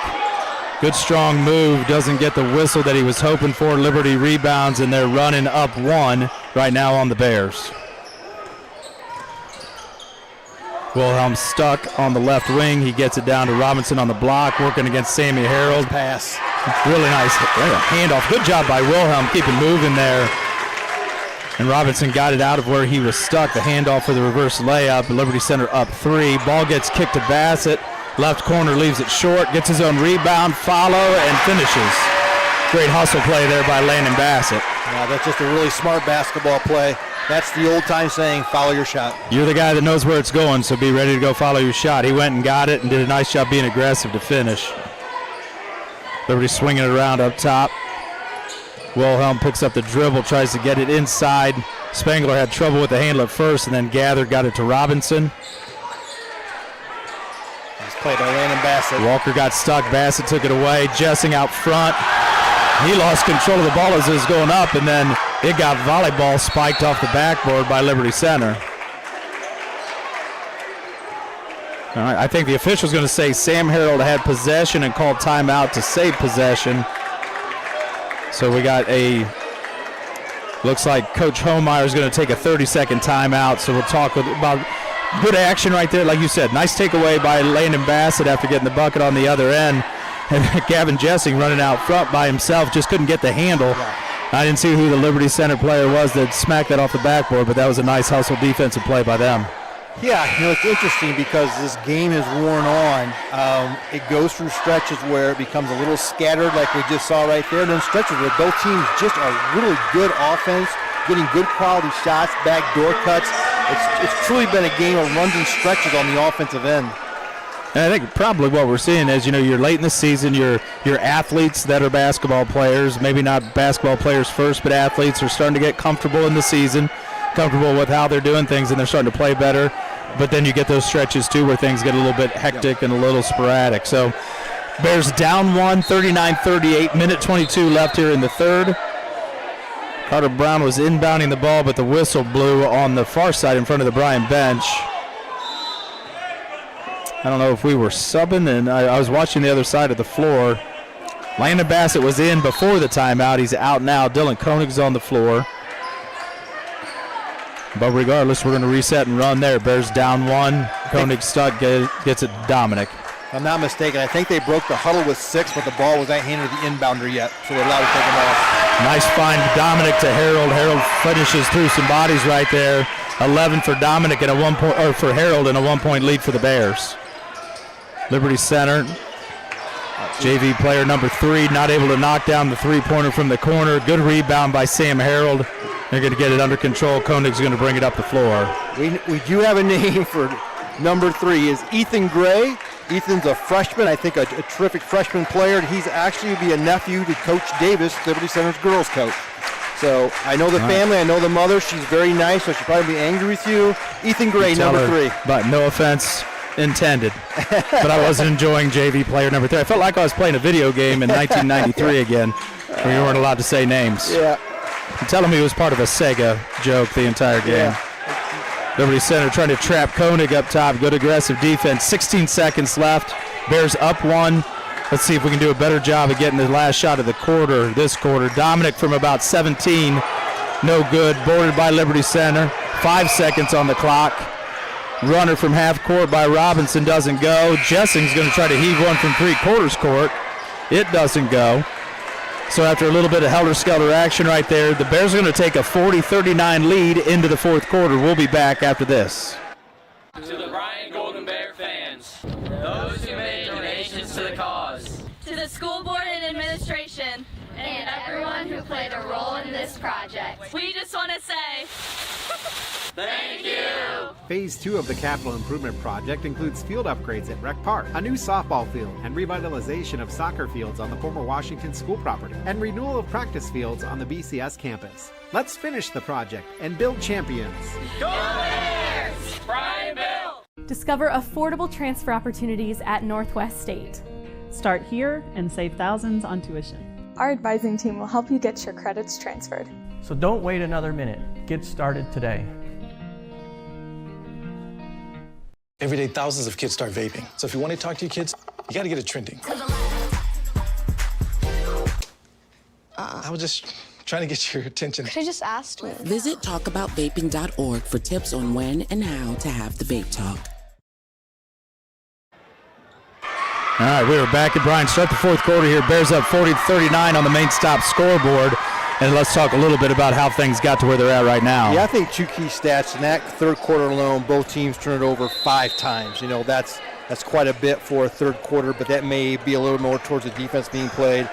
Good strong move, doesn't get the whistle that he was hoping for. Liberty rebounds, and they're running up 1 right now on the Bears. Wilhelm stuck on the left wing. He gets it down to Robinson on the block, working against Sammy Harold. Pass. Really nice handoff. Good job by Wilhelm, keeping moving there. And Robinson got it out of where he was stuck. The handoff for the reverse layup. Liberty Center up 3. Ball gets kicked to Bassett. Left corner leaves it short. Gets his own rebound, follow, and finishes. Great hustle play there by Landon Bassett. Yeah, that's just a really smart basketball play. That's the old-time saying, follow your shot. You're the guy that knows where it's going, so be ready to go follow your shot. He went and got it and did a nice job being aggressive to finish. Liberty swinging it around up top. Wilhelm picks up the dribble, tries to get it inside. Spangler had trouble with the handle at first, and then gathered, got it to Robinson. Nice play by Landon Bassett. Walker got stuck. Bassett took it away. Jessing out front. He lost control of the ball as it was going up, and then it got volleyball spiked off the backboard by Liberty Center. All right, I think the official's going to say Sam Harold had possession and called timeout to save possession. So we got looks like Coach Homeyer is going to take a 30-second timeout. So we'll talk about good action right there. Like you said, nice takeaway by Landon Bassett after getting the bucket on the other end. And Gavin Jessing running out front by himself, just couldn't get the handle. I didn't see who the Liberty Center player was that smacked that off the backboard, but that was a nice hustle defensive play by them. Yeah, it's interesting because this game is worn on. It goes through stretches where it becomes a little scattered like we just saw right there, and then stretches where both teams just are really good offense, getting good quality shots, backdoor cuts. It's truly been a game of runs and stretches on the offensive end. And I think probably what we're seeing is, you're late in the season, your athletes that are basketball players, maybe not basketball players first, but athletes are starting to get comfortable in the season, comfortable with how they're doing things, and they're starting to play better. But then you get those stretches, too, where things get a little bit hectic and a little sporadic. So Bears down 1, 39-38, minute 22 left here in the third. Carter Brown was inbounding the ball, but the whistle blew on the far side in front of the Bryan bench. I don't know if we were subbing, and I was watching the other side of the floor. Landon Bassett was in before the timeout. He's out now. Dylan Koenig's on the floor. But regardless, we're going to reset and run there. Bears down 1. Koenig stuck, gets it to Dominic. If I'm not mistaken, I think they broke the huddle with 6, but the ball was not handed to the inbounder yet, so they're allowed to take them off. Nice find, Dominic to Harold. Harold finishes through some bodies right there. 11 for Dominic and for Harold, and a 1-point lead for the Bears. Liberty Center, JV player number 3, not able to knock down the three-pointer from the corner. Good rebound by Sam Harold. They're going to get it under control. Koenig's going to bring it up the floor. We do have a name for number 3 is Ethan Gray. Ethan's a freshman, I think a terrific freshman player. He's actually be a nephew to Coach Davis, Liberty Center's girls coach. So I know the family, I know the mother. She's very nice, so she'll probably be angry with you. Ethan Gray, number 3. But no offense intended. But I wasn't enjoying JV player number 3. I felt like I was playing a video game in 1993 again, where you weren't allowed to say names. Yeah. You're telling me it was part of a Sega joke the entire game. Yeah. Liberty Center trying to trap Koenig up top. Good aggressive defense. 16 seconds left. Bears up 1. Let's see if we can do a better job of getting the last shot of the quarter, this quarter. Dominic from about 17. No good. Boarded by Liberty Center. 5 seconds on the clock. Runner from half court by Robinson doesn't go. Jessing's going to try to heave one from 3/4 court. It doesn't go. So after a little bit of helter-skelter action right there, the Bears are going to take a 40-39 lead into the 4th quarter. We'll be back after this. To the Bryan Golden Bear fans, those who made donations to the cause, To the school board and administration, and everyone who played a role in this project, we just want to say thank you. Phase 2 of the capital improvement project includes field upgrades at Rec Park, a new softball field, and revitalization of soccer fields on the former Washington school property, and renewal of practice fields on the BCS campus. Let's finish the project and build champions. Go Bears! Bryan Bill! Discover affordable transfer opportunities at Northwest State. Start here and save thousands on tuition. Our advising team will help you get your credits transferred. So don't wait another minute. Get started today. Every day, thousands of kids start vaping. So if you want to talk to your kids, you got to get it trending. I was just trying to get your attention. Could I just ask? Visit talkaboutvaping.org for tips on when and how to have the vape talk. All right, we are back at Bryan. Start the 4th quarter here. Bears up 40-39 on the main stop scoreboard. And let's talk a little bit about how things got to where they're at right now. Yeah, I think 2 key stats in that 3rd quarter alone, both teams turned it over 5 times. You know, that's quite a bit for a 3rd quarter, but that may be a little more towards the defense being played.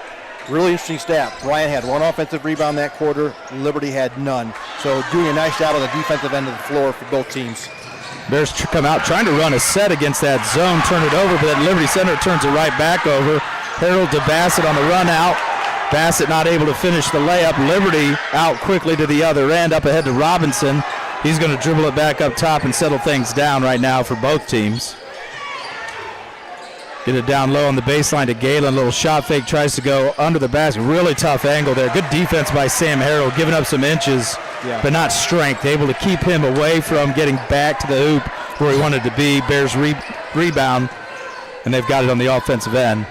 Really interesting stat. Bryan had 1 offensive rebound that quarter. Liberty had none. So doing a nice job on the defensive end of the floor for both teams. Bears come out trying to run a set against that zone, turn it over, but then Liberty Center turns it right back over. Harold to Bassett on the run out. Bassett not able to finish the layup. Liberty out quickly to the other end, up ahead to Robinson. He's going to dribble it back up top and settle things down right now for both teams. Get it down low on the baseline to Galen. Little shot fake, tries to go under the basket. Really tough angle there. Good defense by Sam Harold, giving up some inches, but not strength. Able to keep him away from getting back to the hoop where he wanted to be. Bears rebound, and they've got it on the offensive end.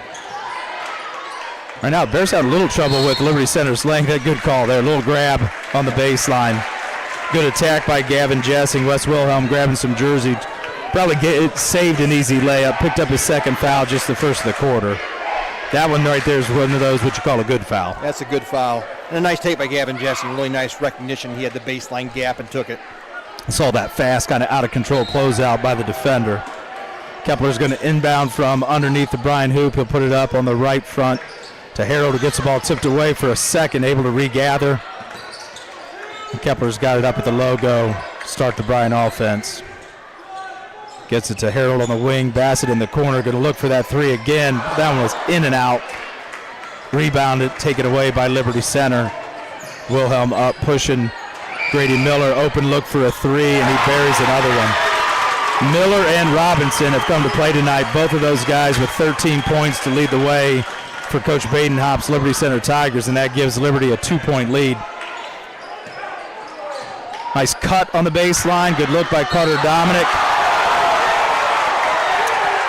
Right now, Bears had a little trouble with Liberty Center's length. A good call there. A little grab on the baseline. Good attack by Gavin Jessing. Wes Wilhelm grabbing some jersey. Probably saved an easy layup. Picked up his 2nd foul just the first of the quarter. That one right there is one of those what you call a good foul. That's a good foul. And a nice take by Gavin Jessing. Really nice recognition. He had the baseline gap and took it. I saw that fast, kind of out of control closeout by the defender. Kepler's going to inbound from underneath the Bryan hoop. He'll put it up on the right front to Harold, who gets the ball tipped away for a second, able to regather. And Kepler's got it up at the logo. Start the Bryan offense. Gets it to Harold on the wing. Bassett in the corner, going to look for that 3 again. That one was in and out. Rebounded, taken away by Liberty Center. Wilhelm up, pushing Grady Miller. Open look for a 3, and he buries another one. Miller and Robinson have come to play tonight. Both of those guys with 13 points to lead the way for Coach Badenhop's Liberty Center Tigers, and that gives Liberty a 2-point lead. Nice cut on the baseline. Good look by Carter Dominic.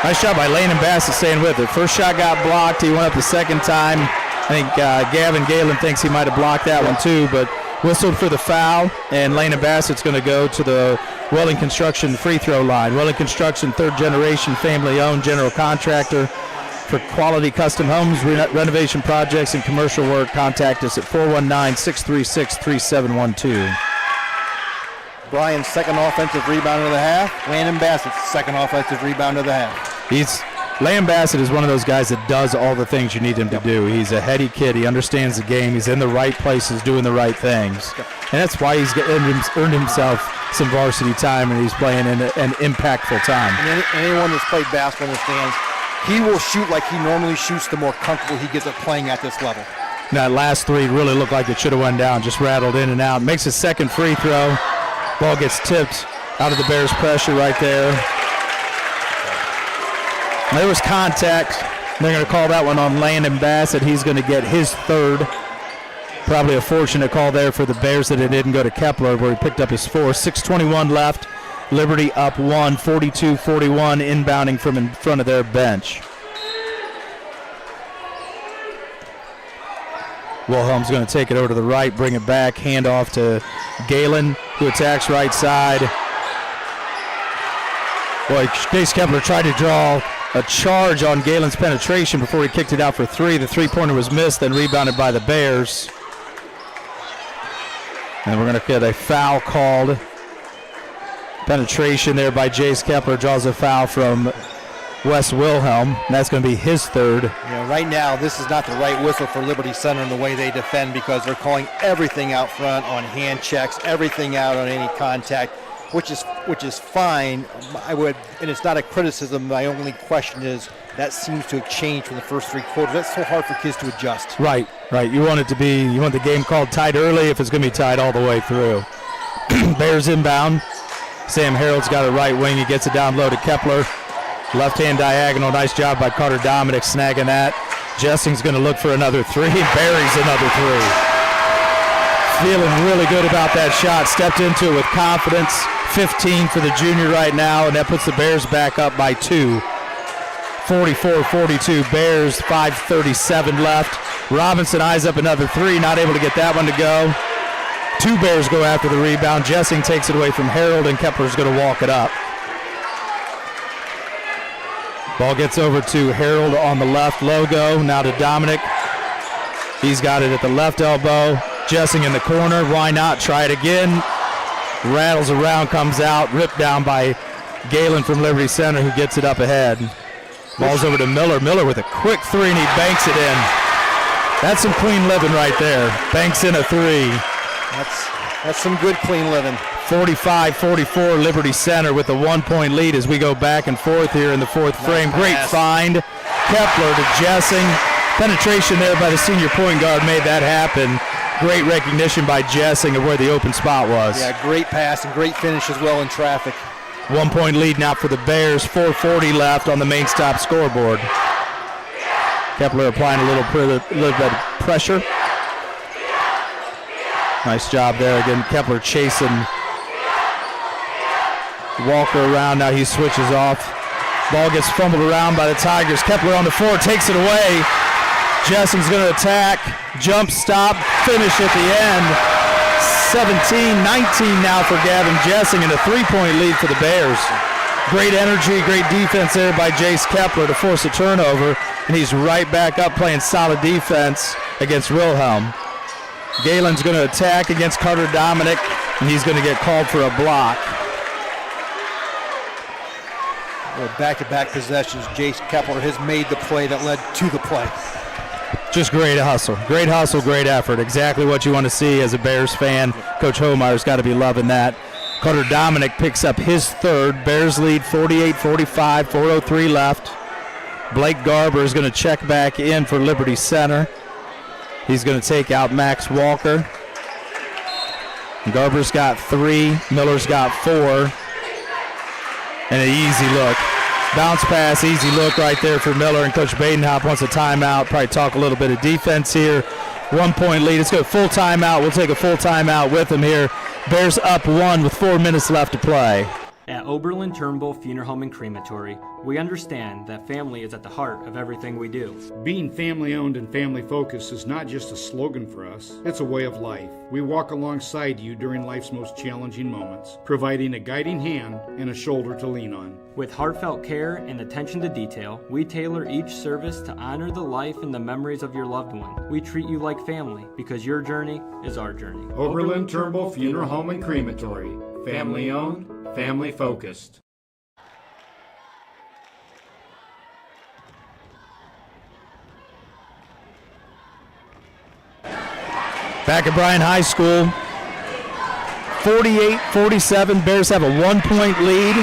Nice shot by Landon Bassett staying with it. First shot got blocked. He went up the second time. I think Gavin Galen thinks he might have blocked that one too, but whistled for the foul, and Landon Bassett's going to go to the Welling Construction free throw line. Welling Construction, 3rd generation, family-owned general contractor for quality custom homes, renovation projects, and commercial work. Contact us at 419-636-3712. Bryan's 2nd offensive rebound of the half. Landon Bassett's 2nd offensive rebound of the half. He's Lamb Bassett is one of those guys that does all the things you need him to do. He's a heady kid. He understands the game. He's in the right places doing the right things. And that's why he's earned himself some varsity time, and he's playing in an impactful time. And anyone that's played basketball understands he will shoot like he normally shoots the more comfortable he gets at playing at this level. And that last three really looked like it should have went down, just rattled in and out. Makes his second free throw. Ball gets tipped out of the Bears' pressure right there. There was contact. They're going to call that one on Landon Bassett. He's going to get his third. Probably a fortunate call there for the Bears that it didn't go to Kepler, where he picked up his fourth. 6:21 left. Liberty up 1, 42-41, inbounding from in front of their bench. Wilhelm's going to take it over to the right, bring it back, hand off to Galen, who attacks right side. Boy, Chase Kepler tried to draw a charge on Galen's penetration before he kicked it out for three. The three-pointer was missed, then rebounded by the Bears. And we're going to get a foul called. Penetration there by Jace Kepler draws a foul from Wes Wilhelm. And that's going to be his third. Yeah, right now, this is not the right whistle for Liberty Center in the way they defend, because they're calling everything out front on hand checks, everything out on any contact, which is fine. And it's not a criticism. My only question is that seems to have changed from the first three quarters. That's so hard for kids to adjust. Right. You want the game called tight early if it's going to be tight all the way through. Bears inbound. Sam Harold's got it right wing. He gets it down low to Kepler. Left-hand diagonal. Nice job by Carter Dominic snagging that. Jessing's going to look for another three. Buries another three. Feeling really good about that shot. Stepped into it with confidence. 15 for the junior right now, and that puts the Bears back up by 2. 44-42 Bears, 5:37 left. Robinson eyes up another three, not able to get that one to go. 2 Bears go after the rebound. Jessing takes it away from Harold, and Kepler's going to walk it up. Ball gets over to Harold on the left logo. Now to Dominic. He's got it at the left elbow. Jessing in the corner. Why not? Try it again. Rattles around, comes out. Ripped down by Galen from Liberty Center, who gets it up ahead. Ball's over to Miller. Miller with a quick three, and he banks it in. That's some clean living right there. Banks in a three. That's some good clean living. 45-44 Liberty Center with a 1-point lead as we go back and forth here in the fourth frame. Great find. Kepler to Jessing. Penetration there by the senior point guard made that happen. Great recognition by Jessing of where the open spot was. Yeah, great pass and great finish as well in traffic. 1-point lead now for the Bears. 4:40 left on the main stop scoreboard. Kepler applying a little bit of pressure. Nice job there again. Kepler chasing Walker around. Now he switches off. Ball gets fumbled around by the Tigers. Kepler on the floor takes it away. Jessing's going to attack. Jump stop. Finish at the end. 17-19 now for Gavin Jessing, and a 3-point lead for the Bears. Great energy, great defense there by Jace Kepler to force a turnover, and he's right back up playing solid defense against Wilhelm. Galen's going to attack against Carter Dominic, and he's going to get called for a block. Well, back-to-back possessions, Jace Kepler has made the play that led to the play. Just great hustle, great effort. Exactly what you want to see as a Bears fan. Coach Homeyer's got to be loving that. Carter Dominic picks up his third. Bears lead 48-45, 4:03 left. Blake Garber is going to check back in for Liberty Center. He's going to take out Max Walker. Garber's got 3, Miller's got 4. And an easy look. Bounce pass, easy look right there for Miller, and Coach Badenhop wants a timeout. Probably talk a little bit of defense here. 1-point lead. Let's go full timeout. We'll take a full timeout with him here. Bears up 1 with 4 minutes left to play. At Oberlin Turnbull Funeral Home and Crematory, we understand that family is at the heart of everything we do. Being family-owned and family-focused is not just a slogan for us, it's a way of life. We walk alongside you during life's most challenging moments, providing a guiding hand and a shoulder to lean on. With heartfelt care and attention to detail, we tailor each service to honor the life and the memories of your loved one. We treat you like family because your journey is our journey. Oberlin Turnbull Funeral Home and Crematory. Family-owned, family-focused. Back at Bryan High School, 48-47. Bears have a 1-point lead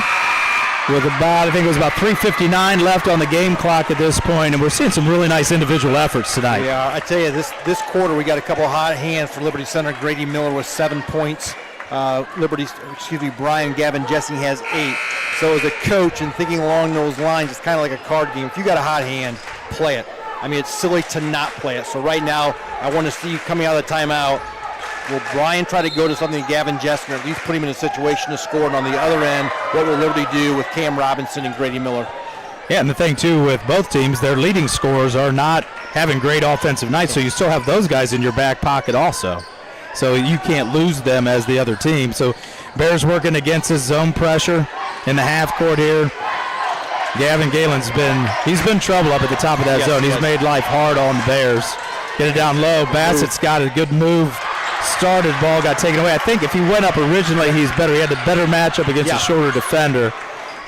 with about, I think it was about 3:59 left on the game clock at this point, and we're seeing some really nice individual efforts tonight. Yeah, I tell you, this quarter we got a couple of hot hands for Liberty Center. Grady Miller with 7 points. Brian Gavin Jessing has 8. So as a coach and thinking along those lines, it's kind of like a card game. If you got a hot hand, play it. I mean, it's silly to not play it. So right now, I want to see you coming out of the timeout. Will Brian try to go to something Gavin Jessing, or at least put him in a situation to score? And on the other end, what will Liberty do with Cam Robinson and Grady Miller? Yeah, and the thing, too, with both teams, their leading scorers are not having great offensive nights, so you still have those guys in your back pocket also. So you can't lose them as the other team. So Bears working against his zone pressure in the half court here. Gavin Galen's been trouble up at the top of that zone. He's made life hard on the Bears. Get it down low. Bassett's got a good move. Started, ball got taken away. I think if he went up originally, he's better. He had a better matchup against a shorter defender.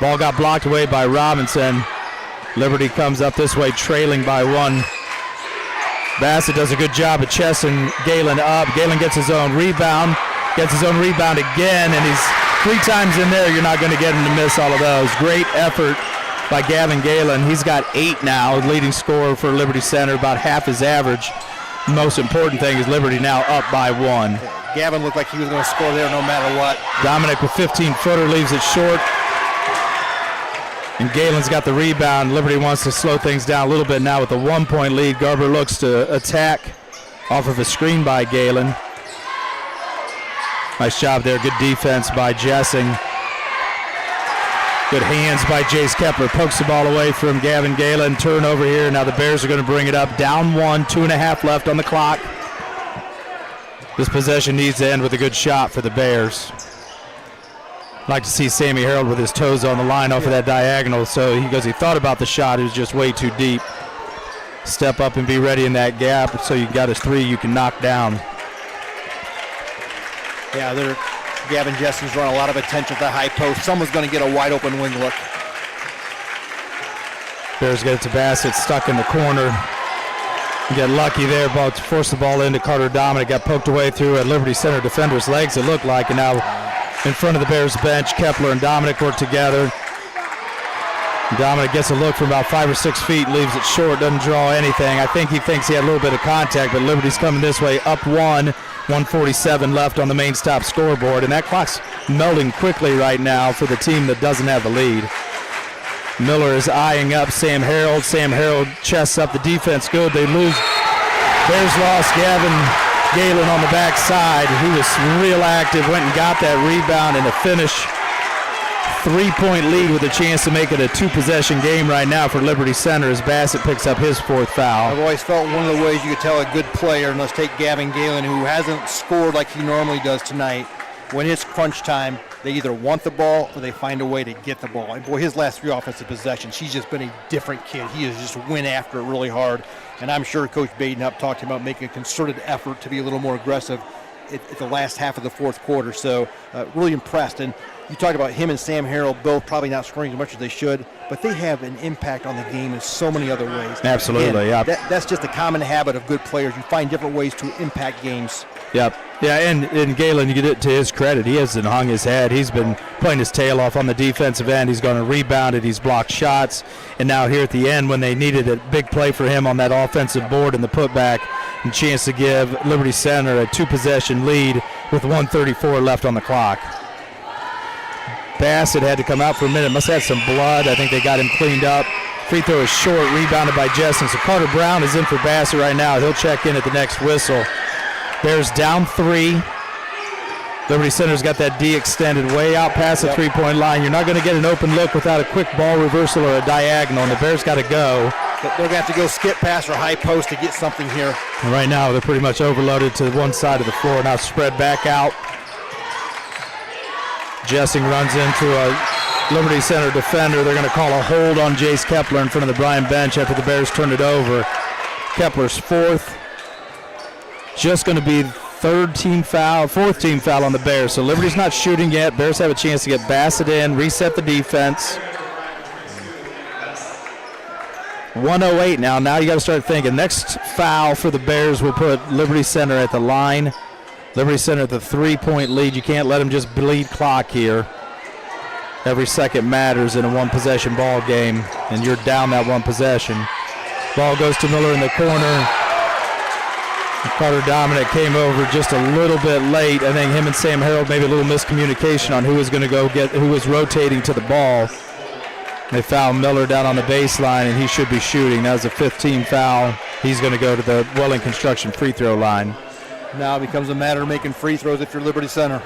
Ball got blocked away by Robinson. Liberty comes up this way, trailing by 1. Bassett does a good job of chesting Galen up. Galen gets his own rebound again, and he's 3 times in there. You're not going to get him to miss all of those. Great effort by Gavin Galen. He's got 8 now, leading scorer for Liberty Center, about half his average. The most important thing is Liberty now up by 1. Gavin looked like he was going to score there no matter what. Dominic with 15-footer leaves it short. And Galen's got the rebound. Liberty wants to slow things down a little bit now with a 1-point lead. Garber looks to attack off of a screen by Galen. Nice job there. Good defense by Jessing. Good hands by Jace Kepler. Pokes the ball away from Gavin Galen. Turnover here. Now the Bears are going to bring it up. Down 1, 2.5 left on the clock. This possession needs to end with a good shot for the Bears. I'd like to see Sammy Harold with his toes on the line off of that diagonal. So he thought about the shot. It was just way too deep. Step up and be ready in that gap so you got his 3 you can knock down. Yeah, Gavin Jessing's drawing a lot of attention at the high post. Someone's going to get a wide open wing look. Bears get it to Bassett, stuck in the corner. Get lucky there, but force the ball into Carter Dominic. Got poked away through a Liberty Center defender's legs, it looked like, and now in front of the Bears bench, Kepler and Dominic work together. Dominic gets a look from about 5 or 6 feet, leaves it short, doesn't draw anything. I think he thinks he had a little bit of contact, but Liberty's coming this way, up 1, 1:47 left on the main stop scoreboard, and that clock's melting quickly right now for the team that doesn't have the lead. Miller is eyeing up Sam Harold. Sam Harold chests up the defense good. They lose. Bears lost Gavin Galen on the backside. He was real active, went and got that rebound and a finish. 3-point lead with a chance to make it a 2-possession game right now for Liberty Center as Bassett picks up his 4th foul. I've always felt one of the ways you could tell a good player, and let's take Gavin Galen, who hasn't scored like he normally does tonight. When it's crunch time, they either want the ball or they find a way to get the ball. And boy, his last 3 offensive possessions, he's just been a different kid. He has just went after it really hard. And I'm sure Coach Badenhop talked to him about making a concerted effort to be a little more aggressive at the last half of the 4th quarter. So really impressed. And you talk about him and Sam Harold both probably not scoring as much as they should, but they have an impact on the game in so many other ways. Absolutely, yeah. That's just a common habit of good players. You find different ways to impact games. Yep. Yeah, and Galen, you get it to his credit. He hasn't hung his head. He's been playing his tail off on the defensive end. He's gone and rebounded. He's blocked shots. And now here at the end, when they needed a big play for him on that offensive board and the putback, and chance to give Liberty Center a 2-possession lead with 1:34 left on the clock. Bassett had to come out for a minute. Must have had some blood. I think they got him cleaned up. Free throw is short, rebounded by Jessing. So Carter Brown is in for Bassett right now. He'll check in at the next whistle. Bears down 3. Liberty Center's got that D extended way out past the 3-point line. You're not going to get an open look without a quick ball reversal or a diagonal, and the Bears got to go. They're going to have to go skip pass or high post to get something here. And right now, they're pretty much overloaded to one side of the floor. Now spread back out. Jessing runs into a Liberty Center defender. They're going to call a hold on Jace Kepler in front of the Bryan bench after the Bears turn it over. Kepler's 4th. Just going to be fourth team foul on the Bears. So Liberty's not shooting yet. Bears have a chance to get Bassett in, reset the defense. 1:08 now. Now you got to start thinking. Next foul for the Bears will put Liberty Center at the line. Liberty Center at the 3-point lead. You can't let them just bleed clock here. Every second matters in a one-possession ball game, and you're down that one possession. Ball goes to Miller in the corner. Carter Dominic came over just a little bit late. I think him and Sam Harold, maybe a little miscommunication on who was going to go get, who was rotating to the ball. They fouled Miller down on the baseline, and he should be shooting. That was a 15 foul. He's going to go to the Welling Construction free throw line. Now it becomes a matter of making free throws if you're Liberty Center.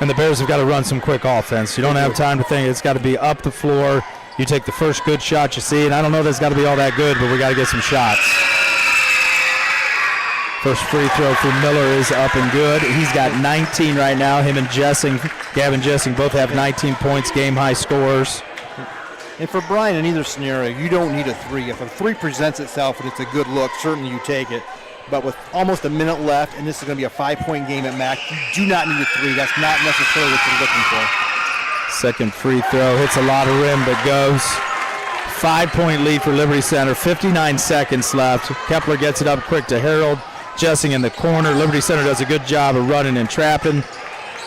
And the Bears have got to run some quick offense. You don't have time to think. It's got to be up the floor. You take the first good shot you see, and I don't know that it's got to be all that good, but we got to get some shots. First free throw for Miller is up and good. He's got 19 right now. Him and Gavin Jessing both have 19 points, game-high scores. And for Bryan, in either scenario, you don't need a three. If a three presents itself and it's a good look, certainly you take it. But with almost a minute left, and this is going to be a 5-point game at max, you do not need a three. That's not necessarily what you're looking for. Second free throw hits a lot of rim, but goes. 5-point lead for Liberty Center. 59 seconds left. Kepler gets it up quick to Harold. Jessing in the corner. Liberty Center does a good job of running and trapping.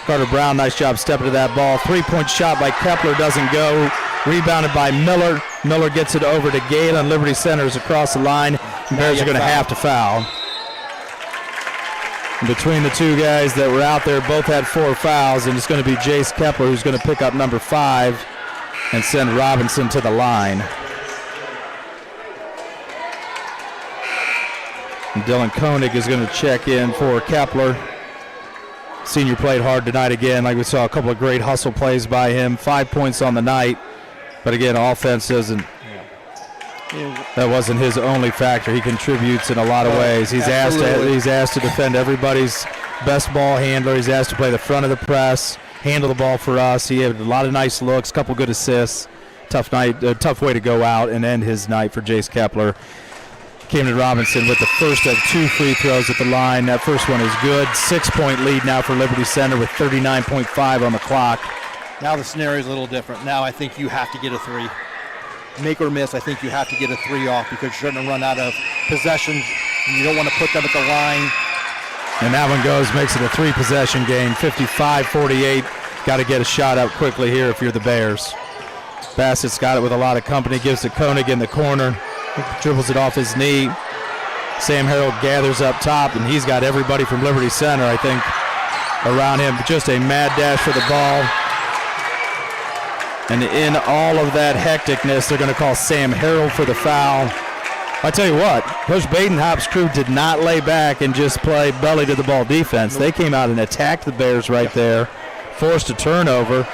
Carter Brown, nice job stepping to that ball. 3-point shot by Kepler doesn't go. Rebounded by Miller. Miller gets it over to Galen. Liberty Center is across the line. Bears are going to have to foul. Between the two guys that were out there, both had 4 fouls, and it's going to be Jace Kepler who's going to pick up number 5 and send Robinson to the line. And Dylan Koenig is going to check in for Kepler. Senior played hard tonight again. Like we saw a couple of great hustle plays by him. 5 points on the night. But again, offense doesn't. That wasn't his only factor. He contributes in a lot of ways. He's asked to defend everybody's best ball handler. He's asked to play the front of the press, handle the ball for us. He had a lot of nice looks, couple good assists. Tough night, tough way to go out and end his night for Jace Kepler. Camden Robinson with the first of 2 free throws at the line. That first one is good. 6-point lead now for Liberty Center with 39.5 on the clock. Now the scenario is a little different. Now I think you have to get a 3. Make or miss, I think you have to get a 3 off because you're starting to run out of possessions. And you don't want to put them at the line. And that one goes, makes it a 3-possession game, 55-48. Got to get a shot up quickly here if you're the Bears. Bassett's got it with a lot of company, gives to Koenig in the corner. Dribbles it off his knee. Sam Harold gathers up top, and he's got everybody from Liberty Center, I think, around him. Just a mad dash for the ball. And in all of that hecticness, they're going to call Sam Harold for the foul. I tell you what, Coach Badenhop's crew did not lay back and just play belly to the ball defense. They came out and attacked the Bears right there, forced a turnover,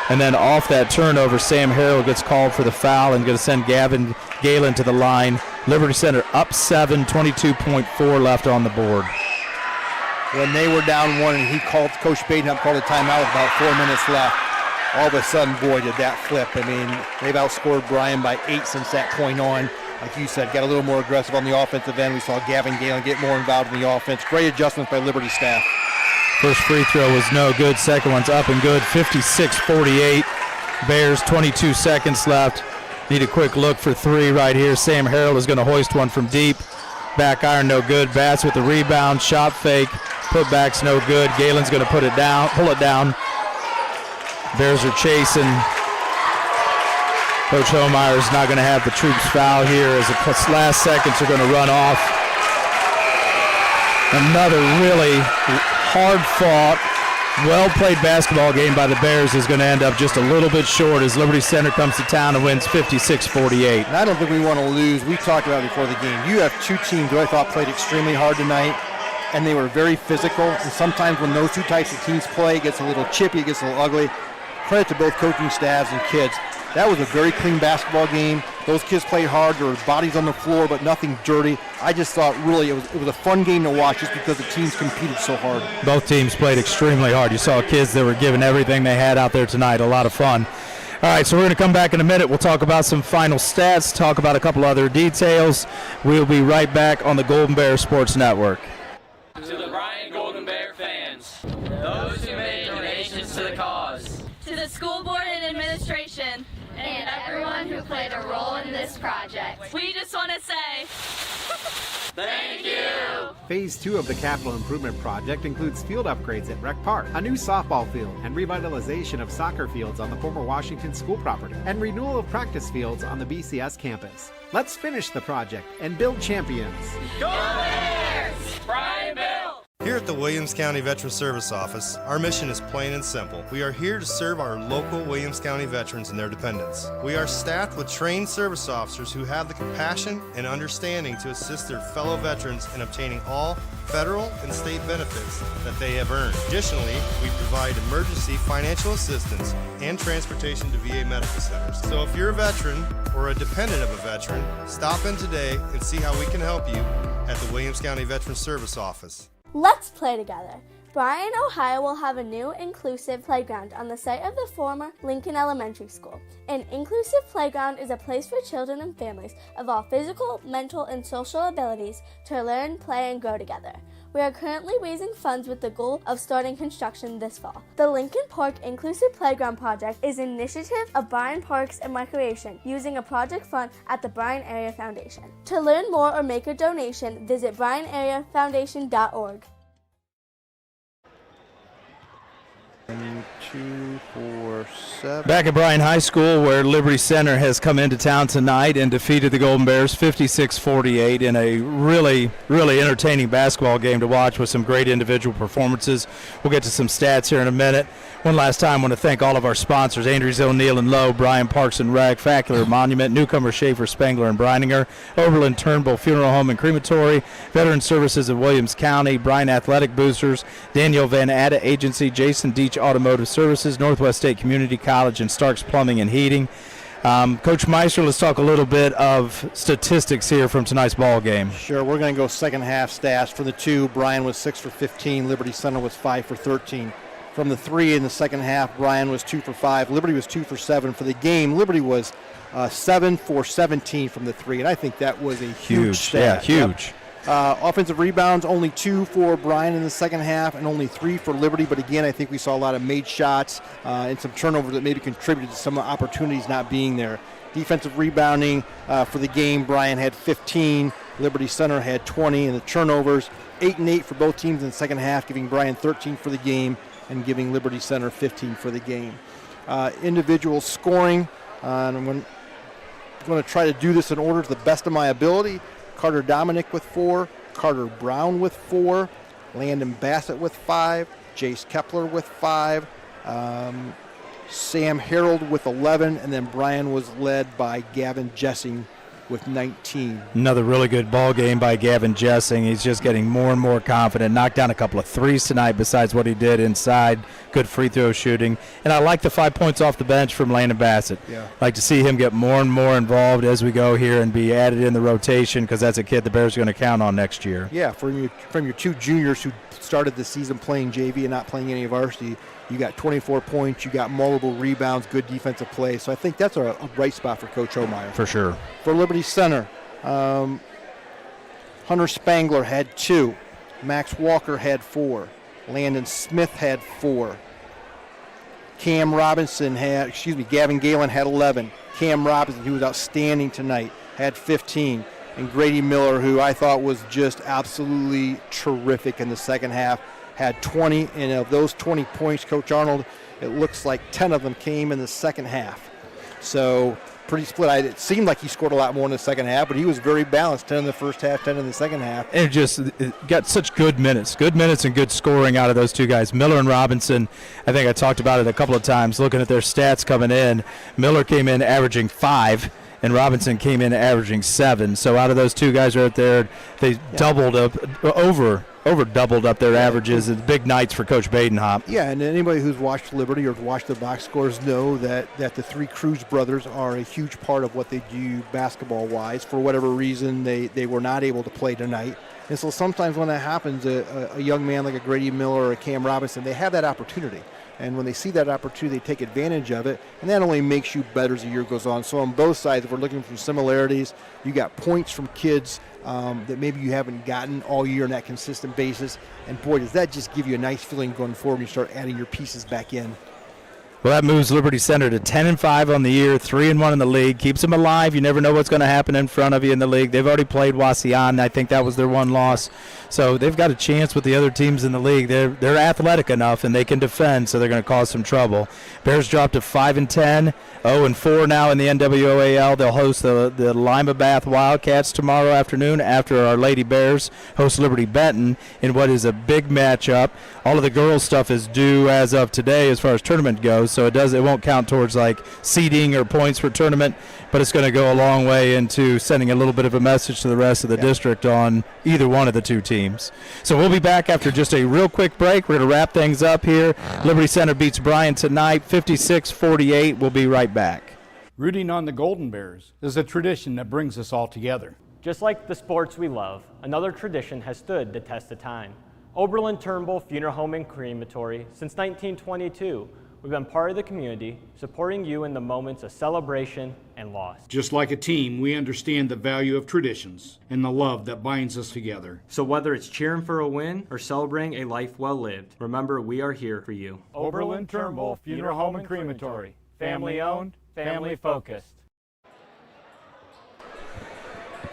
and then off that turnover, Sam Harold gets called for the foul and going to send Galen to the line. Liberty Center up 7, 22.4 left on the board. When they were down 1 and Coach Badenhop called a timeout with about 4 minutes left, all of a sudden, boy, did that flip. I mean, they've outscored Bryan by 8 since that point on. Like you said, got a little more aggressive on the offensive end. We saw Gavin Galen get more involved in the offense. Great adjustments by Liberty staff. First free throw was no good. Second one's up and good. 56-48. Bears, 22 seconds left. Need a quick look for 3 right here. Sam Harold is going to hoist one from deep. Back iron, no good. Bats with the rebound. Shot fake. Putback's no good. Galen's going to pull it down. Bears are chasing. Coach Homeyer is not going to have the troops foul here as the last seconds are going to run off. Another really hard-fought, well-played basketball game by the Bears is going to end up just a little bit short as Liberty Center comes to town and wins 56-48. And I don't think we want to lose. We talked about it before the game. You have 2 teams who I thought played extremely hard tonight, and they were very physical. And sometimes when those 2 types of teams play, it gets a little chippy, it gets a little ugly. Credit to both coaching staffs and kids. That was a very clean basketball game. Those kids played hard. There were bodies on the floor, but nothing dirty. I just thought really it was a fun game to watch just because the teams competed so hard. Both teams played extremely hard. You saw kids that were giving everything they had out there tonight. A lot of fun. All right, so we're going to come back in a minute. We'll talk about some final stats, talk about a couple other details. We'll be right back on the Golden Bears Sports Network. To the Bryan Golden Bear fans, those who made donations to the cause, to the school board and administration, and everyone who played a role in this project. We just want to say thank you. Phase 2 of the capital improvement project includes field upgrades at Rec Park, a new softball field, and revitalization of soccer fields on the former Washington school property, and renewal of practice fields on the BCS campus. Let's finish the project and build champions. Go Bears! Bryan Bill! Here at the Williams County Veteran Service Office, our mission is plain and simple. We are here to serve our local Williams County veterans and their dependents. We are staffed with trained service officers who have the compassion and understanding to assist their fellow veterans in obtaining all federal and state benefits that they have earned. Additionally, we provide emergency financial assistance and transportation to VA medical centers. So if you're a veteran or a dependent of a veteran, stop in today and see how we can help you at the Williams County Veteran Service Office. Let's play together. Bryan, Ohio will have a new inclusive playground on the site of the former Lincoln Elementary School. An inclusive playground is a place for children and families of all physical, mental, and social abilities to learn, play, and grow together. We are currently raising funds with the goal of starting construction this fall. The Lincoln Park Inclusive Playground Project is an initiative of Bryan Parks and Recreation using a project fund at the Bryan Area Foundation. To learn more or make a donation, visit BryanAreaFoundation.org. 2, 4, 7. Back at Bryan High School, where Liberty Center has come into town tonight and defeated the Golden Bears 56-48 in a really, really entertaining basketball game to watch with some great individual performances. We'll get to some stats here in a minute. One last time, I want to thank all of our sponsors: Andrews O'Neill and Lowe, Bryan Parks and Rec, Facular Monument, Newcomer Schaefer, Spangler and Breininger, Oberlin Turnbull Funeral Home and Crematory, Veteran Services of Williams County, Bryan Athletic Boosters, Daniel Van Atta Agency, Jason Dietsch Automotive Services, Northwest State Community College, and Starks Plumbing and Heating. Coach Meister, let's talk a little bit of statistics here from tonight's ball game. Sure, we're going to go second half stats. For the two, Bryan was 6 for 15, Liberty Center was 5 for 13. From the three in the second half, Bryan was 2 for 5, Liberty was 2 for 7. For the game, Liberty was 7 for 17 from the three, and I think that was a huge stat. Yeah, huge. Yep. Offensive rebounds, only 2 for Bryan in the second half and only 3 for Liberty. But again, I think we saw a lot of made shots and some turnovers that maybe contributed to some opportunities not being there. Defensive rebounding for the game, Bryan had 15, Liberty Center had 20, and the turnovers, 8 and 8 for both teams in the second half, giving Bryan 13 for the game and giving Liberty Center 15 for the game. Individual scoring, and I'm going to try to do this in order to the best of my ability. Carter Dominic with 4, Carter Brown with 4, Landon Bassett with 5, Jace Kepler with 5, Sam Harold with 11, and then Bryan was led by Gavin Jessing with 19. Another really good ball game by Gavin Jessing. He's just getting more and more confident. Knocked down a couple of threes tonight besides what he did inside. Good free throw shooting. And I like the 5 points off the bench from Landon Bassett. Yeah. Like to see him get more and more involved as we go here and be added in the rotation, because that's a kid the Bears are going to count on next year. Yeah, from your two juniors who started the season playing JV and not playing any varsity, you got 24 points, you got multiple rebounds, good defensive play. So I think that's a bright spot for Coach Omeyer. For sure. For Liberty Center, Hunter Spangler had 2. Max Walker had 4. Landon Smith had 4. Gavin Galen had 11. Cam Robinson, who was outstanding tonight, had 15. And Grady Miller, who I thought was just absolutely terrific in the second half, had 20. And of those 20 points, Coach Arnold, it looks like 10 of them came in the second half. So pretty split. It seemed like he scored a lot more in the second half, but he was very balanced, 10 in the first half, 10 in the second half. And it got such good minutes and good scoring out of those two guys. Miller and Robinson, I think I talked about it a couple of times, looking at their stats coming in. Miller came in averaging 5, and Robinson came in averaging 7. So out of those two guys right there, they doubled up, over doubled up their averages. It's big nights for Coach Badenhop. Yeah, and anybody who's watched Liberty or watched the box scores know that the 3 Cruz brothers are a huge part of what they do basketball-wise. For whatever reason, they were not able to play tonight. And so sometimes when that happens, a young man like a Grady Miller or a Cam Robinson, they have that opportunity. And when they see that opportunity, they take advantage of it, and that only makes you better as the year goes on. So on both sides, if we're looking for similarities, you got points from kids that maybe you haven't gotten all year on that consistent basis. And boy, does that just give you a nice feeling going forward when you start adding your pieces back in. Well, that moves Liberty Center to 10-5 on the year, 3-1 in the league. Keeps them alive. You never know what's going to happen in front of you in the league. They've already played Wauseon. I think that was their one loss. So they've got a chance with the other teams in the league. They're athletic enough, and they can defend, so they're going to cause some trouble. Bears dropped to 5-10, 0-4 now in the NWOAL. They'll host the Lima Bath Wildcats tomorrow afternoon after our Lady Bears host Liberty Benton in what is a big matchup. All of the girls' stuff is due as of today as far as tournament goes, so it won't count towards like seeding or points for tournament, but it's going to go a long way into sending a little bit of a message to the rest of the district on either one of the two teams. So we'll be back after just a real quick break. We're going to wrap things up here. Liberty Center beats Bryan tonight, 56-48. We'll be right back. Rooting on the Golden Bears is a tradition that brings us all together. Just like the sports we love, another tradition has stood the test of time. Oberlin Turnbull Funeral Home and Crematory since 1922. We've been part of the community, supporting you in the moments of celebration and loss. Just like a team, we understand the value of traditions and the love that binds us together. So whether it's cheering for a win or celebrating a life well lived, remember we are here for you. Oberlin Turnbull Funeral Home and Crematory. Family owned, family focused.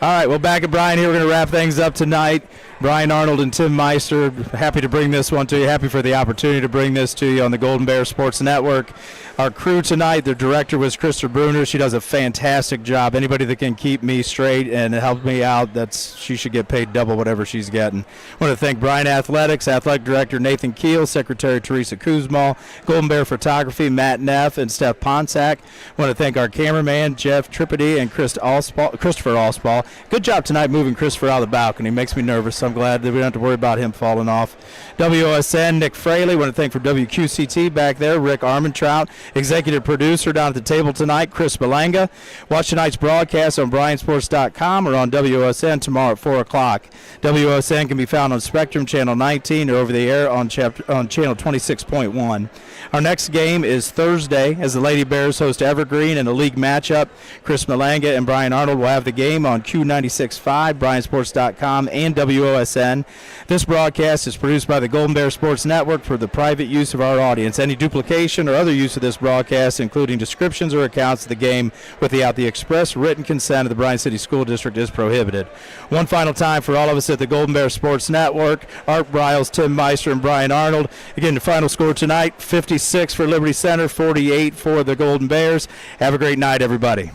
All right, well, back at Bryan here. We're going to wrap things up tonight. Brian Arnold and Tim Meister, happy to bring this one to you. Happy for the opportunity to bring this to you on the Golden Bears Sports Network. Our crew tonight, the director was Krista Bruner. She does a fantastic job. Anybody that can keep me straight and help me out, she should get paid double whatever she's getting. I want to thank Bryan Athletics, Athletic Director Nathan Keel, Secretary Teresa Kuzmal, Golden Bear Photography, Matt Neff, and Steph Ponsack. I want to thank our cameraman, Jeff Trippidy, and Christopher Allspall. Good job tonight moving Christopher out of the balcony. Makes me nervous, so I'm glad that we don't have to worry about him falling off. WOSN, Nick Fraley. I want to thank from WQCT back there, Rick Armentrout. Executive producer down at the table tonight, Chris Malanga. Watch tonight's broadcast on bryansports.com or on WOSN tomorrow at 4 o'clock. WOSN can be found on Spectrum Channel 19 or over the air on Channel 26.1. Our next game is Thursday as the Lady Bears host Evergreen in a league matchup. Chris Malanga and Brian Arnold will have the game on Q96.5, bryansports.com, and WOSN. This broadcast is produced by the Golden Bear Sports Network for the private use of our audience. Any duplication or other use of this broadcast, including descriptions or accounts of the game without the express written consent of the Bryan City School District, is prohibited. One final time for all of us at the Golden Bear Sports Network, Art Briles, Tim Meister, and Brian Arnold. Again, the final score tonight, 56 for Liberty Center, 48 for the Golden Bears. Have a great night, everybody.